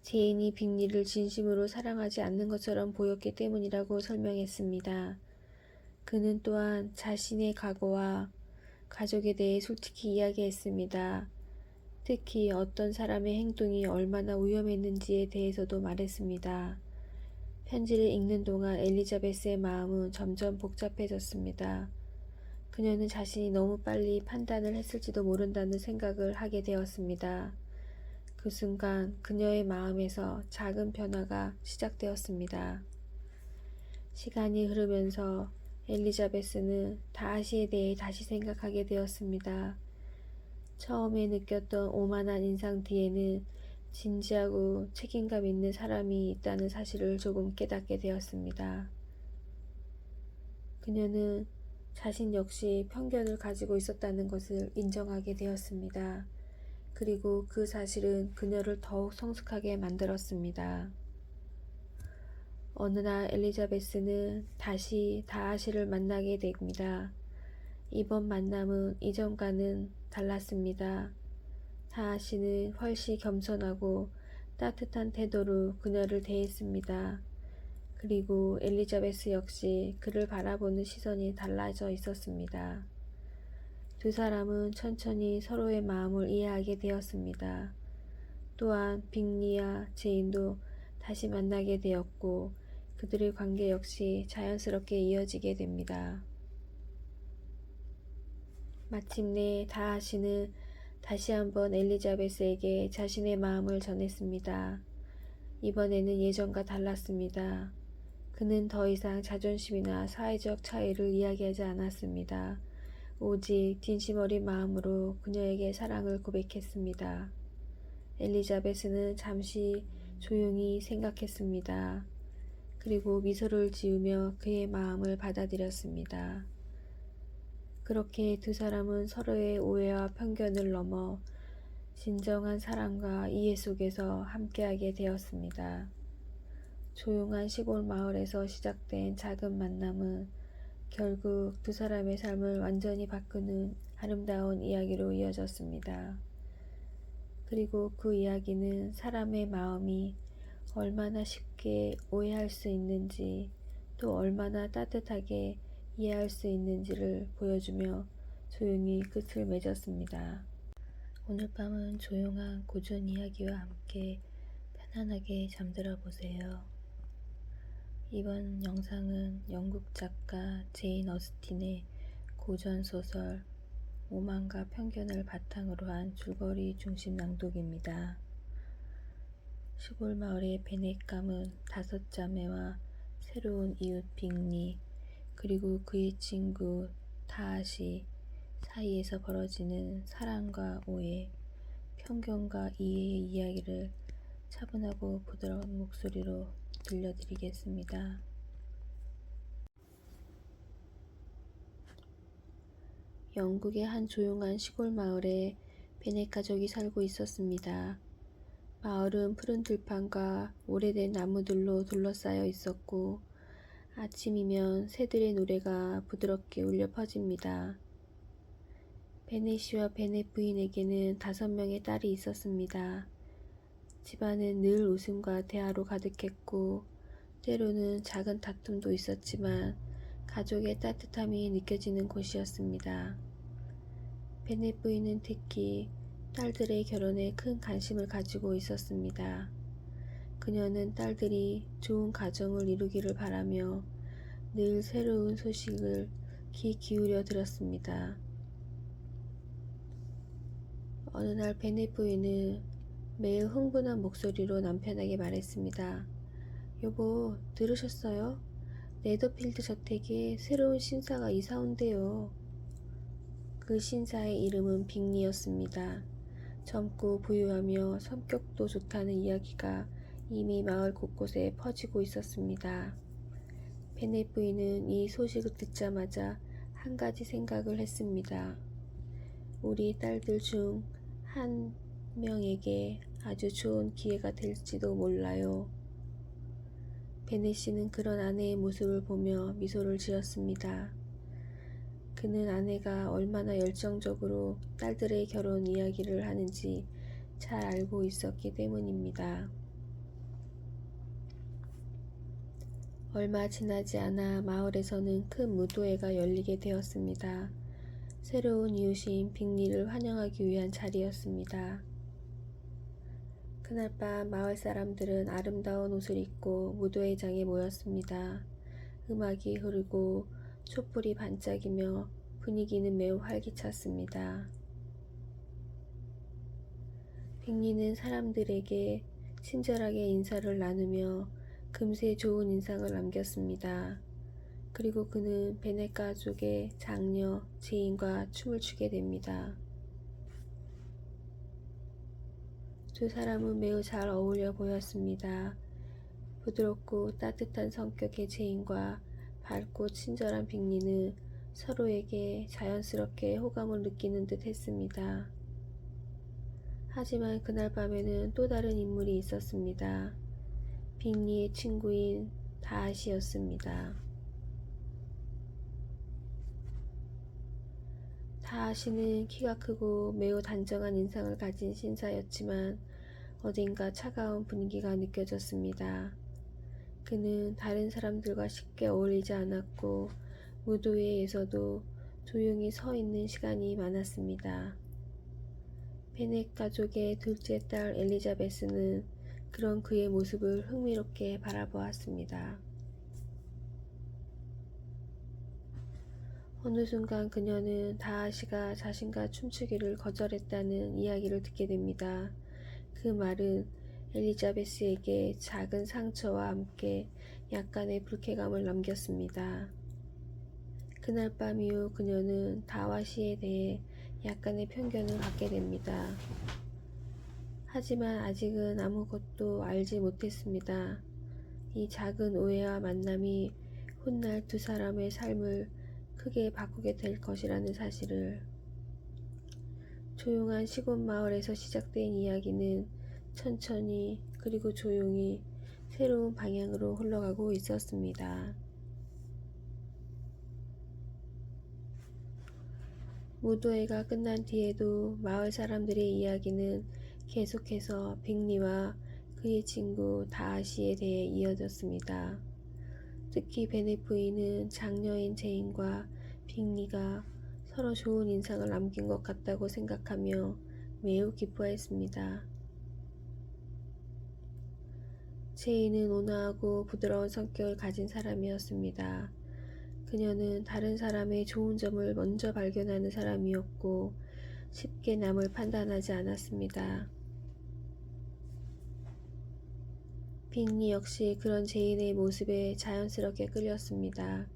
제인이 빅리를 진심으로 사랑하지 않는 것처럼 보였기 때문이라고 설명했습니다. 그는 또한 자신의 과거와 가족에 대해 솔직히 이야기했습니다. 특히 어떤 사람의 행동이 얼마나 위험했는지에 대해서도 말했습니다. 편지를 읽는 동안 엘리자베스의 마음은 점점 복잡해졌습니다. 그녀는 자신이 너무 빨리 판단을 했을지도 모른다는 생각을 하게 되었습니다. 그 순간 그녀의 마음에서 작은 변화가 시작되었습니다. 시간이 흐르면서 엘리자베스는 다하시에 대해 다시 생각하게 되었습니다. 처음에 느꼈던 오만한 인상 뒤에는 진지하고 책임감 있는 사람이 있다는 사실을 조금 깨닫게 되었습니다. 그녀는 자신 역시 편견을 가지고 있었다는 것을 인정하게 되었습니다. 그리고 그 사실은 그녀를 더욱 성숙하게 만들었습니다. 어느 날 엘리자베스는 다시 다하시를 만나게 됩니다. 이번 만남은 이전과는 달랐습니다. 다하시는 훨씬 겸손하고 따뜻한 태도로 그녀를 대했습니다. 그리고 엘리자베스 역시 그를 바라보는 시선이 달라져 있었습니다. 두 사람은 천천히 서로의 마음을 이해하게 되었습니다. 또한 빅리와 제인도 다시 만나게 되었고 그들의 관계 역시 자연스럽게 이어지게 됩니다. 마침내 다하시는 다시 한번 엘리자베스에게 자신의 마음을 전했습니다. 이번에는 예전과 달랐습니다. 그는 더 이상 자존심이나 사회적 차이를 이야기하지 않았습니다. 오직 진심 어린 마음으로 그녀에게 사랑을 고백했습니다. 엘리자베스는 잠시 조용히 생각했습니다. 그리고 미소를 지으며 그의 마음을 받아들였습니다. 그렇게 두 사람은 서로의 오해와 편견을 넘어 진정한 사랑과 이해 속에서 함께하게 되었습니다. 조용한 시골 마을에서 시작된 작은 만남은 결국 두 사람의 삶을 완전히 바꾸는 아름다운 이야기로 이어졌습니다. 그리고 그 이야기는 사람의 마음이 얼마나 쉽게 오해할 수 있는지 또 얼마나 따뜻하게 이해할 수 있는지를 보여주며 조용히 끝을 맺었습니다. 오늘 밤은 조용한 고전 이야기와 함께 편안하게 잠들어 보세요. 이번 영상은 영국 작가 제인 어스틴의 고전 소설 오만과 편견을 바탕으로 한 줄거리 중심 낭독입니다. 시골 마을의 베넷감은 다섯 자매와 새로운 이웃 빅리 그리고 그의 친구 다하시 사이에서 벌어지는 사랑과 오해, 편견과 이해의 이야기를 차분하고 부드러운 목소리로 들려드리겠습니다. 영국의 한 조용한 시골 마을에 베넷 가족이 살고 있었습니다. 마을은 푸른 들판과 오래된 나무들로 둘러싸여 있었고 아침이면 새들의 노래가 부드럽게 울려 퍼집니다. 베넷 씨와 베넷 부인에게는 5명의 딸이 있었습니다. 집안은 늘 웃음과 대화로 가득했고 때로는 작은 다툼도 있었지만 가족의 따뜻함이 느껴지는 곳이었습니다. 베넷 부인은 특히 딸들의 결혼에 큰 관심을 가지고 있었습니다. 그녀는 딸들이 좋은 가정을 이루기를 바라며 늘 새로운 소식을 귀 기울여 들었습니다. 어느 날 베넷 부인은 매일 흥분한 목소리로 남편에게 말했습니다. 여보, 들으셨어요? 네더필드 저택에 새로운 신사가 이사 온대요. 그 신사의 이름은 빅리였습니다. 젊고 부유하며 성격도 좋다는 이야기가 이미 마을 곳곳에 퍼지고 있었습니다. 베넷 부인은 이 소식을 듣자마자 한 가지 생각을 했습니다. 우리 딸들 중 한 명에게 아주 좋은 기회가 될지도 몰라요. 베넷 씨는 그런 아내의 모습을 보며 미소를 지었습니다. 그는 아내가 얼마나 열정적으로 딸들의 결혼 이야기를 하는지 잘 알고 있었기 때문입니다. 얼마 지나지 않아 마을에서는 큰 무도회가 열리게 되었습니다. 새로운 이웃인 빅리를 환영하기 위한 자리였습니다. 그날 밤 마을 사람들은 아름다운 옷을 입고 무도회장에 모였습니다. 음악이 흐르고 촛불이 반짝이며 분위기는 매우 활기찼습니다. 빅리는 사람들에게 친절하게 인사를 나누며 금세 좋은 인상을 남겼습니다. 그리고 그는 베넷 가족의 장녀 제인과 춤을 추게 됩니다. 두 사람은 매우 잘 어울려 보였습니다. 부드럽고 따뜻한 성격의 제인과 밝고 친절한 빅리는 서로에게 자연스럽게 호감을 느끼는 듯 했습니다. 하지만 그날 밤에는 또 다른 인물이 있었습니다. 빅리의 친구인 다하시였습니다. 다하시는 키가 크고 매우 단정한 인상을 가진 신사였지만 어딘가 차가운 분위기가 느껴졌습니다. 그는 다른 사람들과 쉽게 어울리지 않았고 무도회에서도 조용히 서 있는 시간이 많았습니다. 베넷 가족의 둘째 딸 엘리자베스는 그런 그의 모습을 흥미롭게 바라보았습니다. 어느 순간 그녀는 다하시가 자신과 춤추기를 거절했다는 이야기를 듣게 됩니다. 그 말은 엘리자베스에게 작은 상처와 함께 약간의 불쾌감을 남겼습니다. 그날 밤 이후 그녀는 다하시에 대해 약간의 편견을 갖게 됩니다. 하지만 아직은 아무것도 알지 못했습니다. 이 작은 오해와 만남이 훗날 두 사람의 삶을 크게 바꾸게 될 것이라는 사실을. 조용한 시골 마을에서 시작된 이야기는 천천히 그리고 조용히 새로운 방향으로 흘러가고 있었습니다. 무도회가 끝난 뒤에도 마을 사람들의 이야기는 계속해서 빅리와 그의 친구 다하시에 대해 이어졌습니다. 특히 베넷 부인은 장녀인 제인과 빅리가 서로 좋은 인상을 남긴 것 같다고 생각하며 매우 기뻐했습니다. 제인은 온화하고 부드러운 성격을 가진 사람이었습니다. 그녀는 다른 사람의 좋은 점을 먼저 발견하는 사람이었고 쉽게 남을 판단하지 않았습니다. 빅리 역시 그런 제인의 모습에 자연스럽게 끌렸습니다.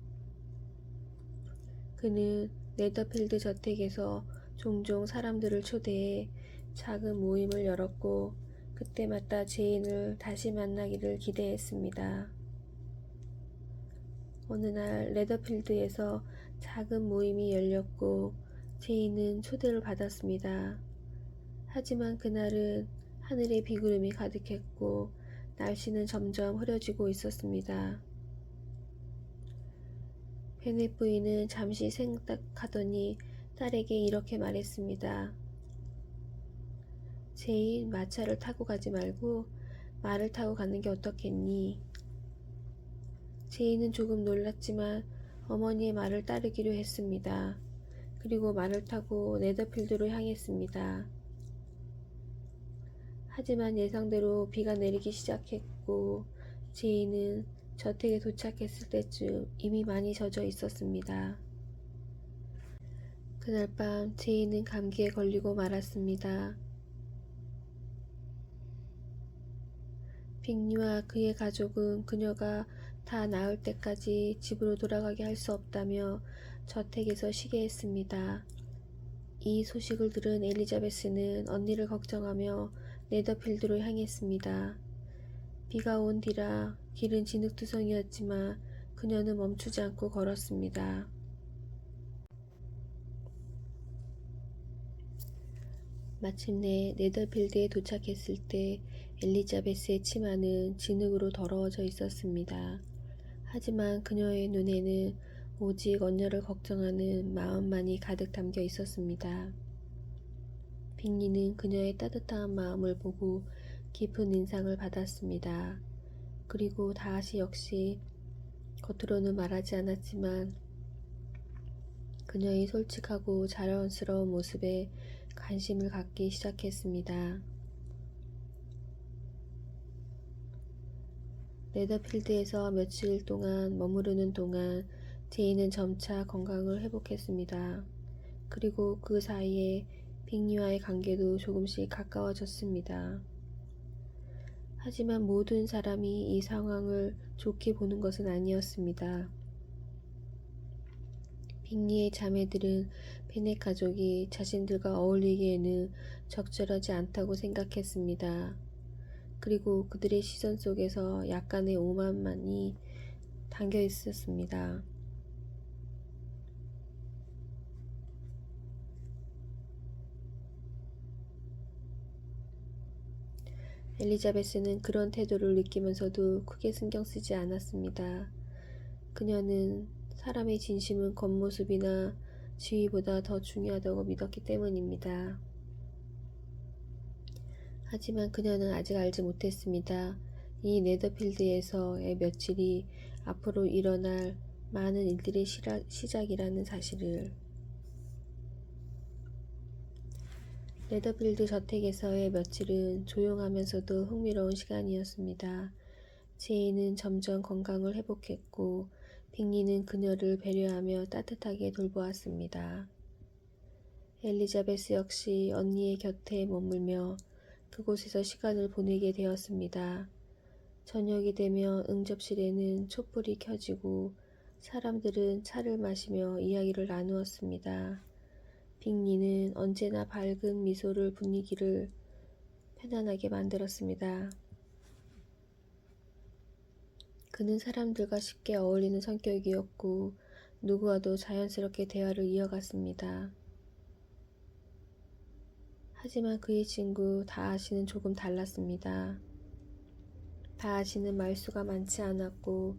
그는 네더필드 저택에서 종종 사람들을 초대해 작은 모임을 열었고 그때마다 제인을 다시 만나기를 기대했습니다. 어느 날 네더필드에서 작은 모임이 열렸고 제인은 초대를 받았습니다. 하지만 그날은 하늘에 비구름이 가득했고 날씨는 점점 흐려지고 있었습니다. 베넷 부인은 잠시 생각하더니 딸에게 이렇게 말했습니다. 제인, 마차를 타고 가지 말고 말을 타고 가는 게 어떻겠니? 제인은 조금 놀랐지만 어머니의 말을 따르기로 했습니다. 그리고 말을 타고 네더필드로 향했습니다. 하지만 예상대로 비가 내리기 시작했고 제인은 저택에 도착했을 때쯤 이미 많이 젖어 있었습니다. 그날 밤 제인은 감기에 걸리고 말았습니다. 빅리와 그의 가족은 그녀가 다 나을 때까지 집으로 돌아가게 할 수 없다며 저택에서 쉬게 했습니다. 이 소식을 들은 엘리자베스는 언니를 걱정하며 네더필드로 향했습니다. 비가 온 뒤라 길은 진흙투성이었지만 그녀는 멈추지 않고 걸었습니다. 마침내 네더필드에 도착했을 때 엘리자베스의 치마는 진흙으로 더러워져 있었습니다. 하지만 그녀의 눈에는 오직 언녀를 걱정하는 마음만이 가득 담겨 있었습니다. 빅리는 그녀의 따뜻한 마음을 보고 깊은 인상을 받았습니다. 그리고 다하시 역시 겉으로는 말하지 않았지만 그녀의 솔직하고 자연스러운 모습에 관심을 갖기 시작했습니다. 네더필드에서 며칠 동안 머무르는 동안 제이는 점차 건강을 회복했습니다. 그리고 그 사이에 빅리와의 관계도 조금씩 가까워졌습니다. 하지만 모든 사람이 이 상황을 좋게 보는 것은 아니었습니다. 빅리의 자매들은 베넷 가족이 자신들과 어울리기에는 적절하지 않다고 생각했습니다. 그리고 그들의 시선 속에서 약간의 오만만이 담겨 있었습니다. 엘리자베스는 그런 태도를 느끼면서도 크게 신경 쓰지 않았습니다. 그녀는 사람의 진심은 겉모습이나 지위보다 더 중요하다고 믿었기 때문입니다. 하지만 그녀는 아직 알지 못했습니다. 이 네더필드에서의 며칠이 앞으로 일어날 많은 일들의 시작이라는 사실을. 네더필드 저택에서의 며칠은 조용하면서도 흥미로운 시간이었습니다. 제이는 점점 건강을 회복했고 빅리는 그녀를 배려하며 따뜻하게 돌보았습니다. 엘리자베스 역시 언니의 곁에 머물며 그곳에서 시간을 보내게 되었습니다. 저녁이 되면 응접실에는 촛불이 켜지고 사람들은 차를 마시며 이야기를 나누었습니다. 빅리는 언제나 밝은 미소를 분위기를 편안하게 만들었습니다. 그는 사람들과 쉽게 어울리는 성격이었고 누구와도 자연스럽게 대화를 이어갔습니다. 하지만 그의 친구 다하시는 조금 달랐습니다. 다하시는 말수가 많지 않았고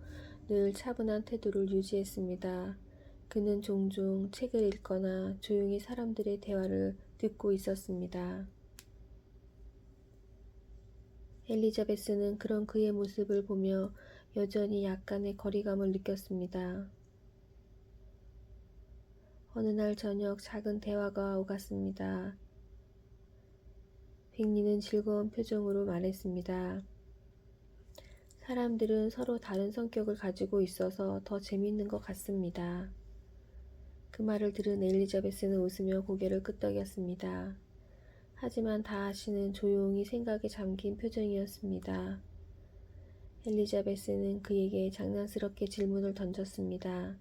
늘 차분한 태도를 유지했습니다. 그는 종종 책을 읽거나 조용히 사람들의 대화를 듣고 있었습니다. 엘리자베스는 그런 그의 모습을 보며 여전히 약간의 거리감을 느꼈습니다. 어느 날 저녁 작은 대화가 오갔습니다. 빅리는 즐거운 표정으로 말했습니다. 사람들은 서로 다른 성격을 가지고 있어서 더 재밌는 것 같습니다. 그 말을 들은 엘리자베스는 웃으며 고개를 끄덕였습니다. 하지만 다하시는 조용히 생각에 잠긴 표정이었습니다. 엘리자베스는 그에게 장난스럽게 질문을 던졌습니다.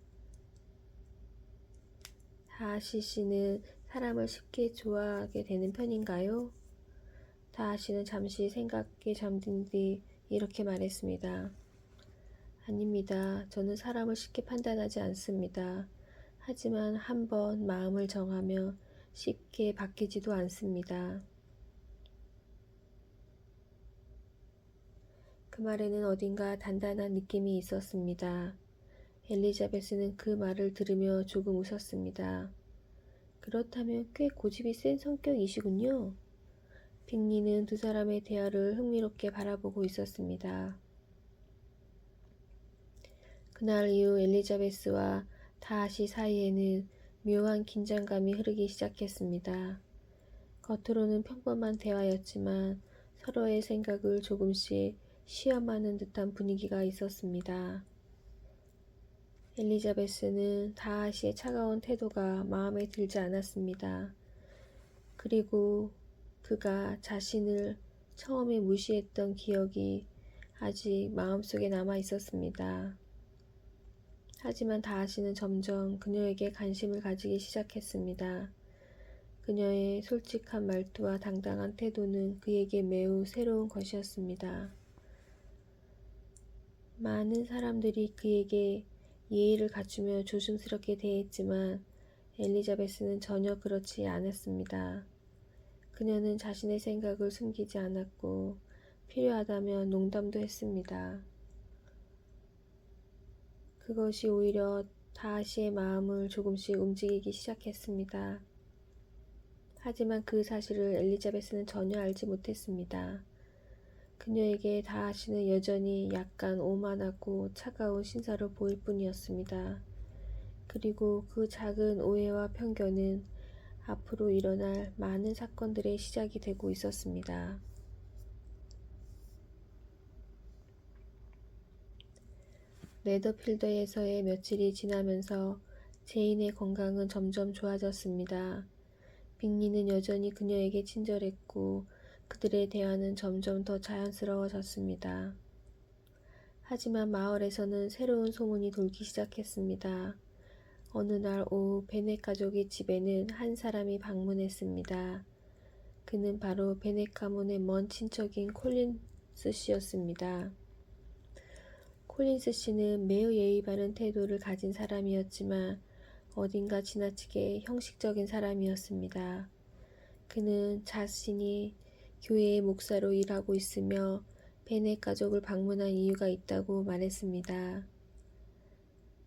다하시 씨는 사람을 쉽게 좋아하게 되는 편인가요? 다하시는 잠시 생각에 잠든 뒤 이렇게 말했습니다. 아닙니다. 저는 사람을 쉽게 판단하지 않습니다. 하지만 한번 마음을 정하며 쉽게 바뀌지도 않습니다. 그 말에는 어딘가 단단한 느낌이 있었습니다. 엘리자베스는 그 말을 들으며 조금 웃었습니다. 그렇다면 꽤 고집이 센 성격이시군요. 빅리는 두 사람의 대화를 흥미롭게 바라보고 있었습니다. 그날 이후 엘리자베스와 다하시 사이에는 묘한 긴장감이 흐르기 시작했습니다. 겉으로는 평범한 대화였지만 서로의 생각을 조금씩 시험하는 듯한 분위기가 있었습니다. 엘리자베스는 다하시의 차가운 태도가 마음에 들지 않았습니다. 그리고 그가 자신을 처음에 무시했던 기억이 아직 마음속에 남아 있었습니다. 하지만 다하시는 점점 그녀에게 관심을 가지기 시작했습니다. 그녀의 솔직한 말투와 당당한 태도는 그에게 매우 새로운 것이었습니다. 많은 사람들이 그에게 예의를 갖추며 조심스럽게 대했지만 엘리자베스는 전혀 그렇지 않았습니다. 그녀는 자신의 생각을 숨기지 않았고 필요하다면 농담도 했습니다. 그것이 오히려 다하시의 마음을 조금씩 움직이기 시작했습니다. 하지만 그 사실을 엘리자베스는 전혀 알지 못했습니다. 그녀에게 다하시는 여전히 약간 오만하고 차가운 신사로 보일 뿐이었습니다. 그리고 그 작은 오해와 편견은 앞으로 일어날 많은 사건들의 시작이 되고 있었습니다. 네더필더에서의 며칠이 지나면서 제인의 건강은 점점 좋아졌습니다. 빅리는 여전히 그녀에게 친절했고 그들의 대화는 점점 더 자연스러워졌습니다. 하지만 마을에서는 새로운 소문이 돌기 시작했습니다. 어느 날 오후 베넷 가족의 집에는 한 사람이 방문했습니다. 그는 바로 베넷 가문의 먼 친척인 콜린스 씨였습니다. 콜린스 씨는 매우 예의 바른 태도를 가진 사람이었지만 어딘가 지나치게 형식적인 사람이었습니다. 그는 자신이 교회의 목사로 일하고 있으며 베넷 가족을 방문한 이유가 있다고 말했습니다.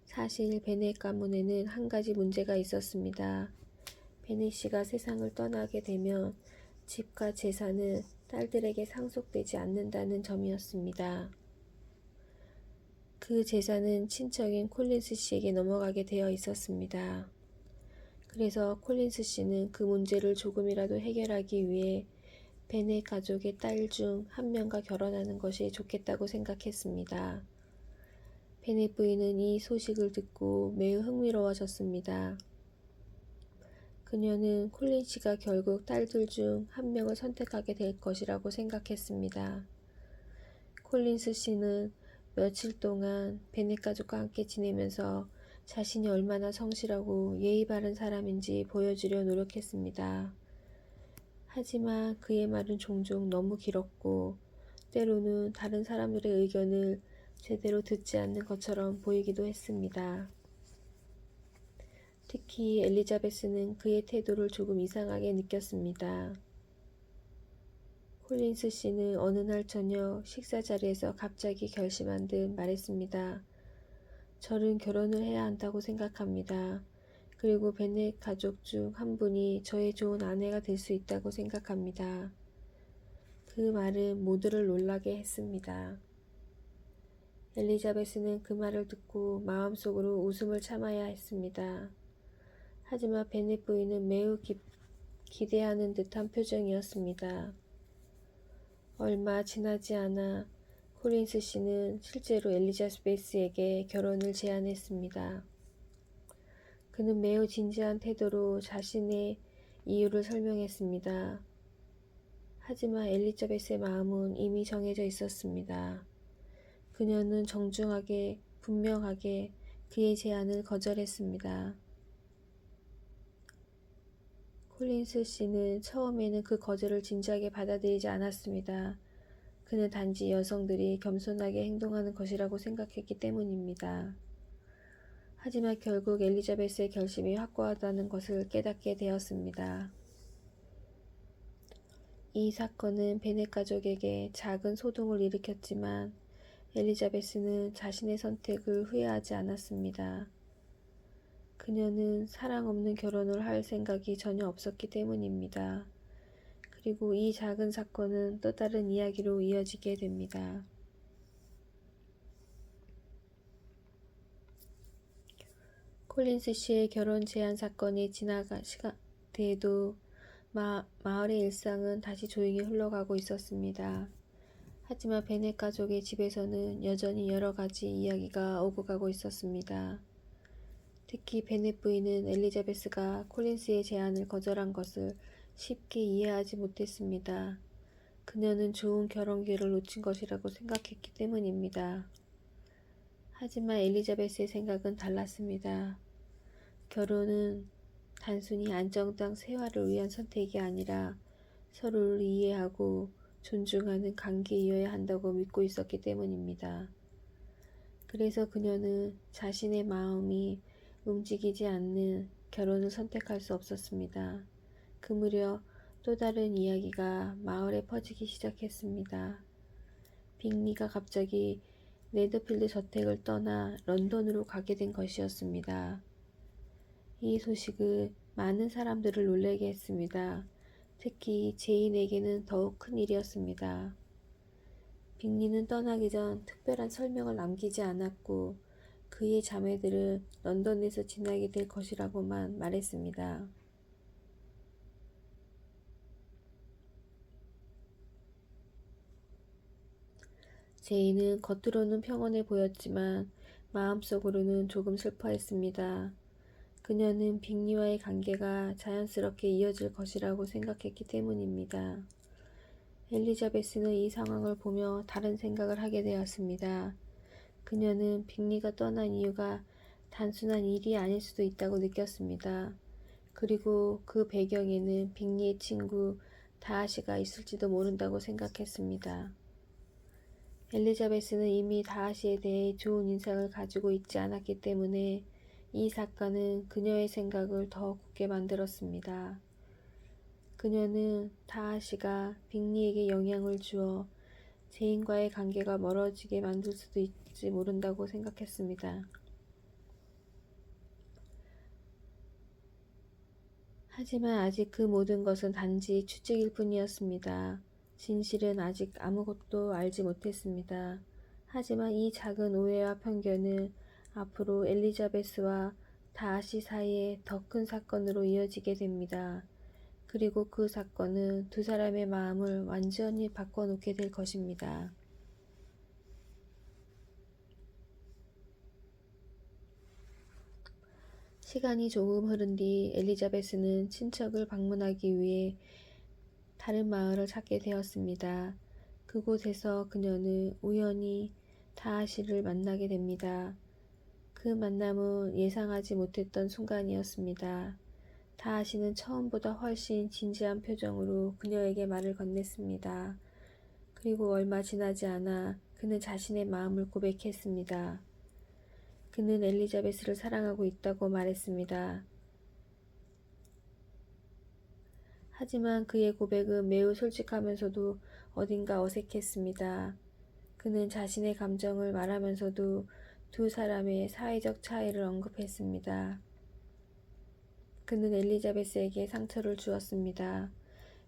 사실 베넷 가문에는 한 가지 문제가 있었습니다. 베넷 씨가 세상을 떠나게 되면 집과 재산은 딸들에게 상속되지 않는다는 점이었습니다. 그 재산은 친척인 콜린스 씨에게 넘어가게 되어 있었습니다. 그래서 콜린스 씨는 그 문제를 조금이라도 해결하기 위해 베넷 가족의 딸 중 한 명과 결혼하는 것이 좋겠다고 생각했습니다. 베넷 부인은 이 소식을 듣고 매우 흥미로워졌습니다. 그녀는 콜린 씨가 결국 딸들 중 한 명을 선택하게 될 것이라고 생각했습니다. 콜린스 씨는 며칠 동안 베넷 가족과 함께 지내면서 자신이 얼마나 성실하고 예의 바른 사람인지 보여주려 노력했습니다. 하지만 그의 말은 종종 너무 길었고 때로는 다른 사람들의 의견을 제대로 듣지 않는 것처럼 보이기도 했습니다. 특히 엘리자베스는 그의 태도를 조금 이상하게 느꼈습니다. 콜린스 씨는 어느 날 저녁 식사 자리에서 갑자기 결심한 듯 말했습니다. 저는 결혼을 해야 한다고 생각합니다. 그리고 베넷 가족 중 한 분이 저의 좋은 아내가 될 수 있다고 생각합니다. 그 말은 모두를 놀라게 했습니다. 엘리자베스는 그 말을 듣고 마음속으로 웃음을 참아야 했습니다. 하지만 베넷 부인은 매우 기대하는 듯한 표정이었습니다. 얼마 지나지 않아 콜린스 씨는 실제로 엘리자베스에게 결혼을 제안했습니다. 그는 매우 진지한 태도로 자신의 이유를 설명했습니다. 하지만 엘리자베스의 마음은 이미 정해져 있었습니다. 그녀는 정중하게 분명하게 그의 제안을 거절했습니다. 콜린스 씨는 처음에는 그 거절을 진지하게 받아들이지 않았습니다. 그는 단지 여성들이 겸손하게 행동하는 것이라고 생각했기 때문입니다. 하지만 결국 엘리자베스의 결심이 확고하다는 것을 깨닫게 되었습니다. 이 사건은 베넷 가족에게 작은 소동을 일으켰지만 엘리자베스는 자신의 선택을 후회하지 않았습니다. 그녀는 사랑 없는 결혼을 할 생각이 전혀 없었기 때문입니다. 그리고 이 작은 사건은 또 다른 이야기로 이어지게 됩니다. 콜린스 씨의 결혼 제한 사건이 지나간 시간 뒤에도 마을의 일상은 다시 조용히 흘러가고 있었습니다. 하지만 베넷 가족의 집에서는 여전히 여러 가지 이야기가 오고 가고 있었습니다. 특히 베넷 부인은 엘리자베스가 콜린스의 제안을 거절한 것을 쉽게 이해하지 못했습니다. 그녀는 좋은 결혼 기회를 놓친 것이라고 생각했기 때문입니다. 하지만 엘리자베스의 생각은 달랐습니다. 결혼은 단순히 안정당 생활을 위한 선택이 아니라 서로를 이해하고 존중하는 관계이어야 한다고 믿고 있었기 때문입니다. 그래서 그녀는 자신의 마음이 움직이지 않는 결혼을 선택할 수 없었습니다. 그 무렵 또 다른 이야기가 마을에 퍼지기 시작했습니다. 빅리가 갑자기 네더필드 저택을 떠나 런던으로 가게 된 것이었습니다. 이 소식은 많은 사람들을 놀라게 했습니다. 특히 제인에게는 더욱 큰 일이었습니다. 빅리는 떠나기 전 특별한 설명을 남기지 않았고 그의 자매들은 런던에서 지내게 될 것이라고만 말했습니다. 제인은 겉으로는 평온해 보였지만 마음속으로는 조금 슬퍼했습니다. 그녀는 빅리와의 관계가 자연스럽게 이어질 것이라고 생각했기 때문입니다. 엘리자베스는 이 상황을 보며 다른 생각을 하게 되었습니다. 그녀는 빅리가 떠난 이유가 단순한 일이 아닐 수도 있다고 느꼈습니다. 그리고 그 배경에는 빅리의 친구 다하시가 있을지도 모른다고 생각했습니다. 엘리자베스는 이미 다하시에 대해 좋은 인상을 가지고 있지 않았기 때문에 이 사건은 그녀의 생각을 더 굳게 만들었습니다. 그녀는 다하시가 빅리에게 영향을 주어 제인과의 관계가 멀어지게 만들 수도 있지 모른다고 생각했습니다. 하지만 아직 그 모든 것은 단지 추측일 뿐이었습니다. 진실은 아직 아무것도 알지 못했습니다. 하지만 이 작은 오해와 편견은 앞으로 엘리자베스와 다하시 사이에 더 큰 사건으로 이어지게 됩니다. 그리고 그 사건은 두 사람의 마음을 완전히 바꿔놓게 될 것입니다. 시간이 조금 흐른 뒤 엘리자베스는 친척을 방문하기 위해 다른 마을을 찾게 되었습니다. 그곳에서 그녀는 우연히 다하시를 만나게 됩니다. 그 만남은 예상하지 못했던 순간이었습니다. 다하시는 처음보다 훨씬 진지한 표정으로 그녀에게 말을 건넸습니다. 그리고 얼마 지나지 않아 그는 자신의 마음을 고백했습니다. 그는 엘리자베스를 사랑하고 있다고 말했습니다. 하지만 그의 고백은 매우 솔직하면서도 어딘가 어색했습니다. 그는 자신의 감정을 말하면서도 두 사람의 사회적 차이를 언급했습니다. 그는 엘리자베스에게 상처를 주었습니다.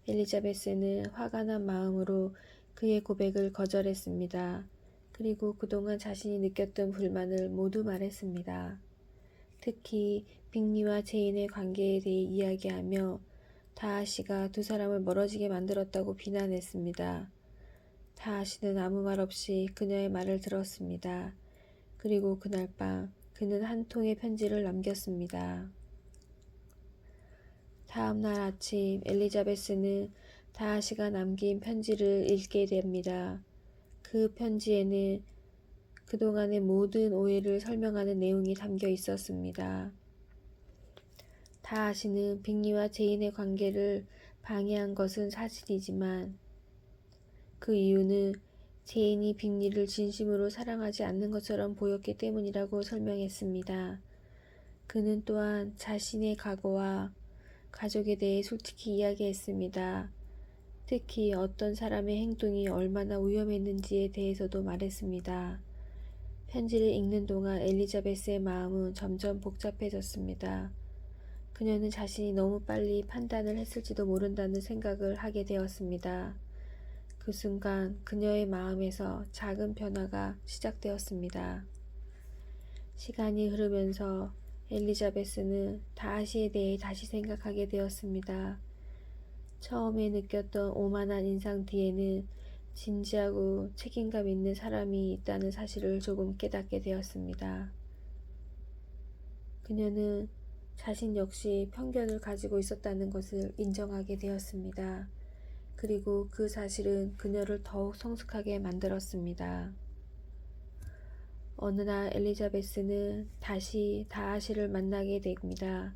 엘리자베스는 화가 난 마음으로 그의 고백을 거절했습니다. 그리고 그동안 자신이 느꼈던 불만을 모두 말했습니다. 특히 빅리와 제인의 관계에 대해 이야기하며 다하시가 두 사람을 멀어지게 만들었다고 비난했습니다. 다하시는 아무 말 없이 그녀의 말을 들었습니다. 그리고 그날 밤 그는 한 통의 편지를 남겼습니다. 다음 날 아침 엘리자베스는 다하시가 남긴 편지를 읽게 됩니다. 그 편지에는 그동안의 모든 오해를 설명하는 내용이 담겨 있었습니다. 다하시는 빅리와 제인의 관계를 방해한 것은 사실이지만 그 이유는 제인이 빅리를 진심으로 사랑하지 않는 것처럼 보였기 때문이라고 설명했습니다. 그는 또한 자신의 과거와 가족에 대해 솔직히 이야기했습니다. 특히 어떤 사람의 행동이 얼마나 위험했는지에 대해서도 말했습니다. 편지를 읽는 동안 엘리자베스의 마음은 점점 복잡해졌습니다. 그녀는 자신이 너무 빨리 판단을 했을지도 모른다는 생각을 하게 되었습니다. 그 순간 그녀의 마음에서 작은 변화가 시작되었습니다. 시간이 흐르면서 엘리자베스는 다하시에 대해 다시 생각하게 되었습니다. 처음에 느꼈던 오만한 인상 뒤에는 진지하고 책임감 있는 사람이 있다는 사실을 조금 깨닫게 되었습니다. 그녀는 자신 역시 편견을 가지고 있었다는 것을 인정하게 되었습니다. 그리고 그 사실은 그녀를 더욱 성숙하게 만들었습니다. 어느 날 엘리자베스는 다시 다하시를 만나게 됩니다.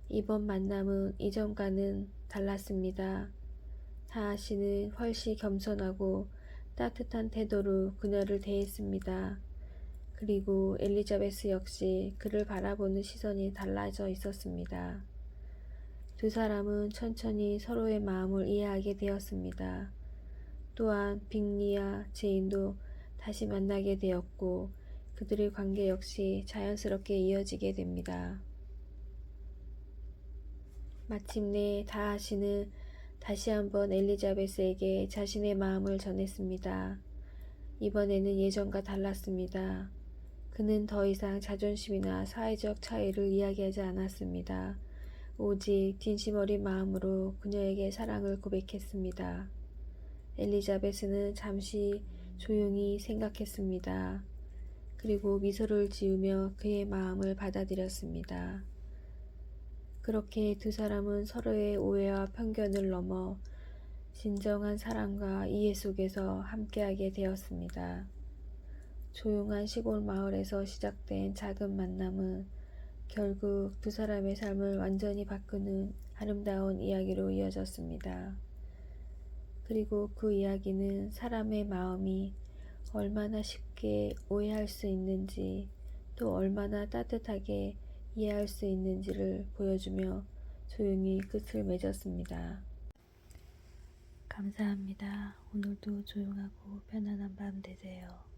이번 만남은 이전과는 달랐습니다. 다하시는 훨씬 겸손하고 따뜻한 태도로 그녀를 대했습니다. 그리고 엘리자베스 역시 그를 바라보는 시선이 달라져 있었습니다. 두 사람은 천천히 서로의 마음을 이해하게 되었습니다. 또한 빅리와 제인도 다시 만나게 되었고 그들의 관계 역시 자연스럽게 이어지게 됩니다. 마침내 다하시는 다시 한번 엘리자베스에게 자신의 마음을 전했습니다. 이번에는 예전과 달랐습니다. 그는 더 이상 자존심이나 사회적 차이를 이야기하지 않았습니다. 오직 진심 어린 마음으로 그녀에게 사랑을 고백했습니다. 엘리자베스는 잠시 조용히 생각했습니다. 그리고 미소를 지으며 그의 마음을 받아들였습니다. 그렇게 두 사람은 서로의 오해와 편견을 넘어 진정한 사랑과 이해 속에서 함께하게 되었습니다. 조용한 시골 마을에서 시작된 작은 만남은 결국 두 사람의 삶을 완전히 바꾸는 아름다운 이야기로 이어졌습니다. 그리고 그 이야기는 사람의 마음이 얼마나 쉽게 오해할 수 있는지 또 얼마나 따뜻하게 이해할 수 있는지를 보여주며 조용히 끝을 맺었습니다. 감사합니다. 오늘도 조용하고 편안한 밤 되세요.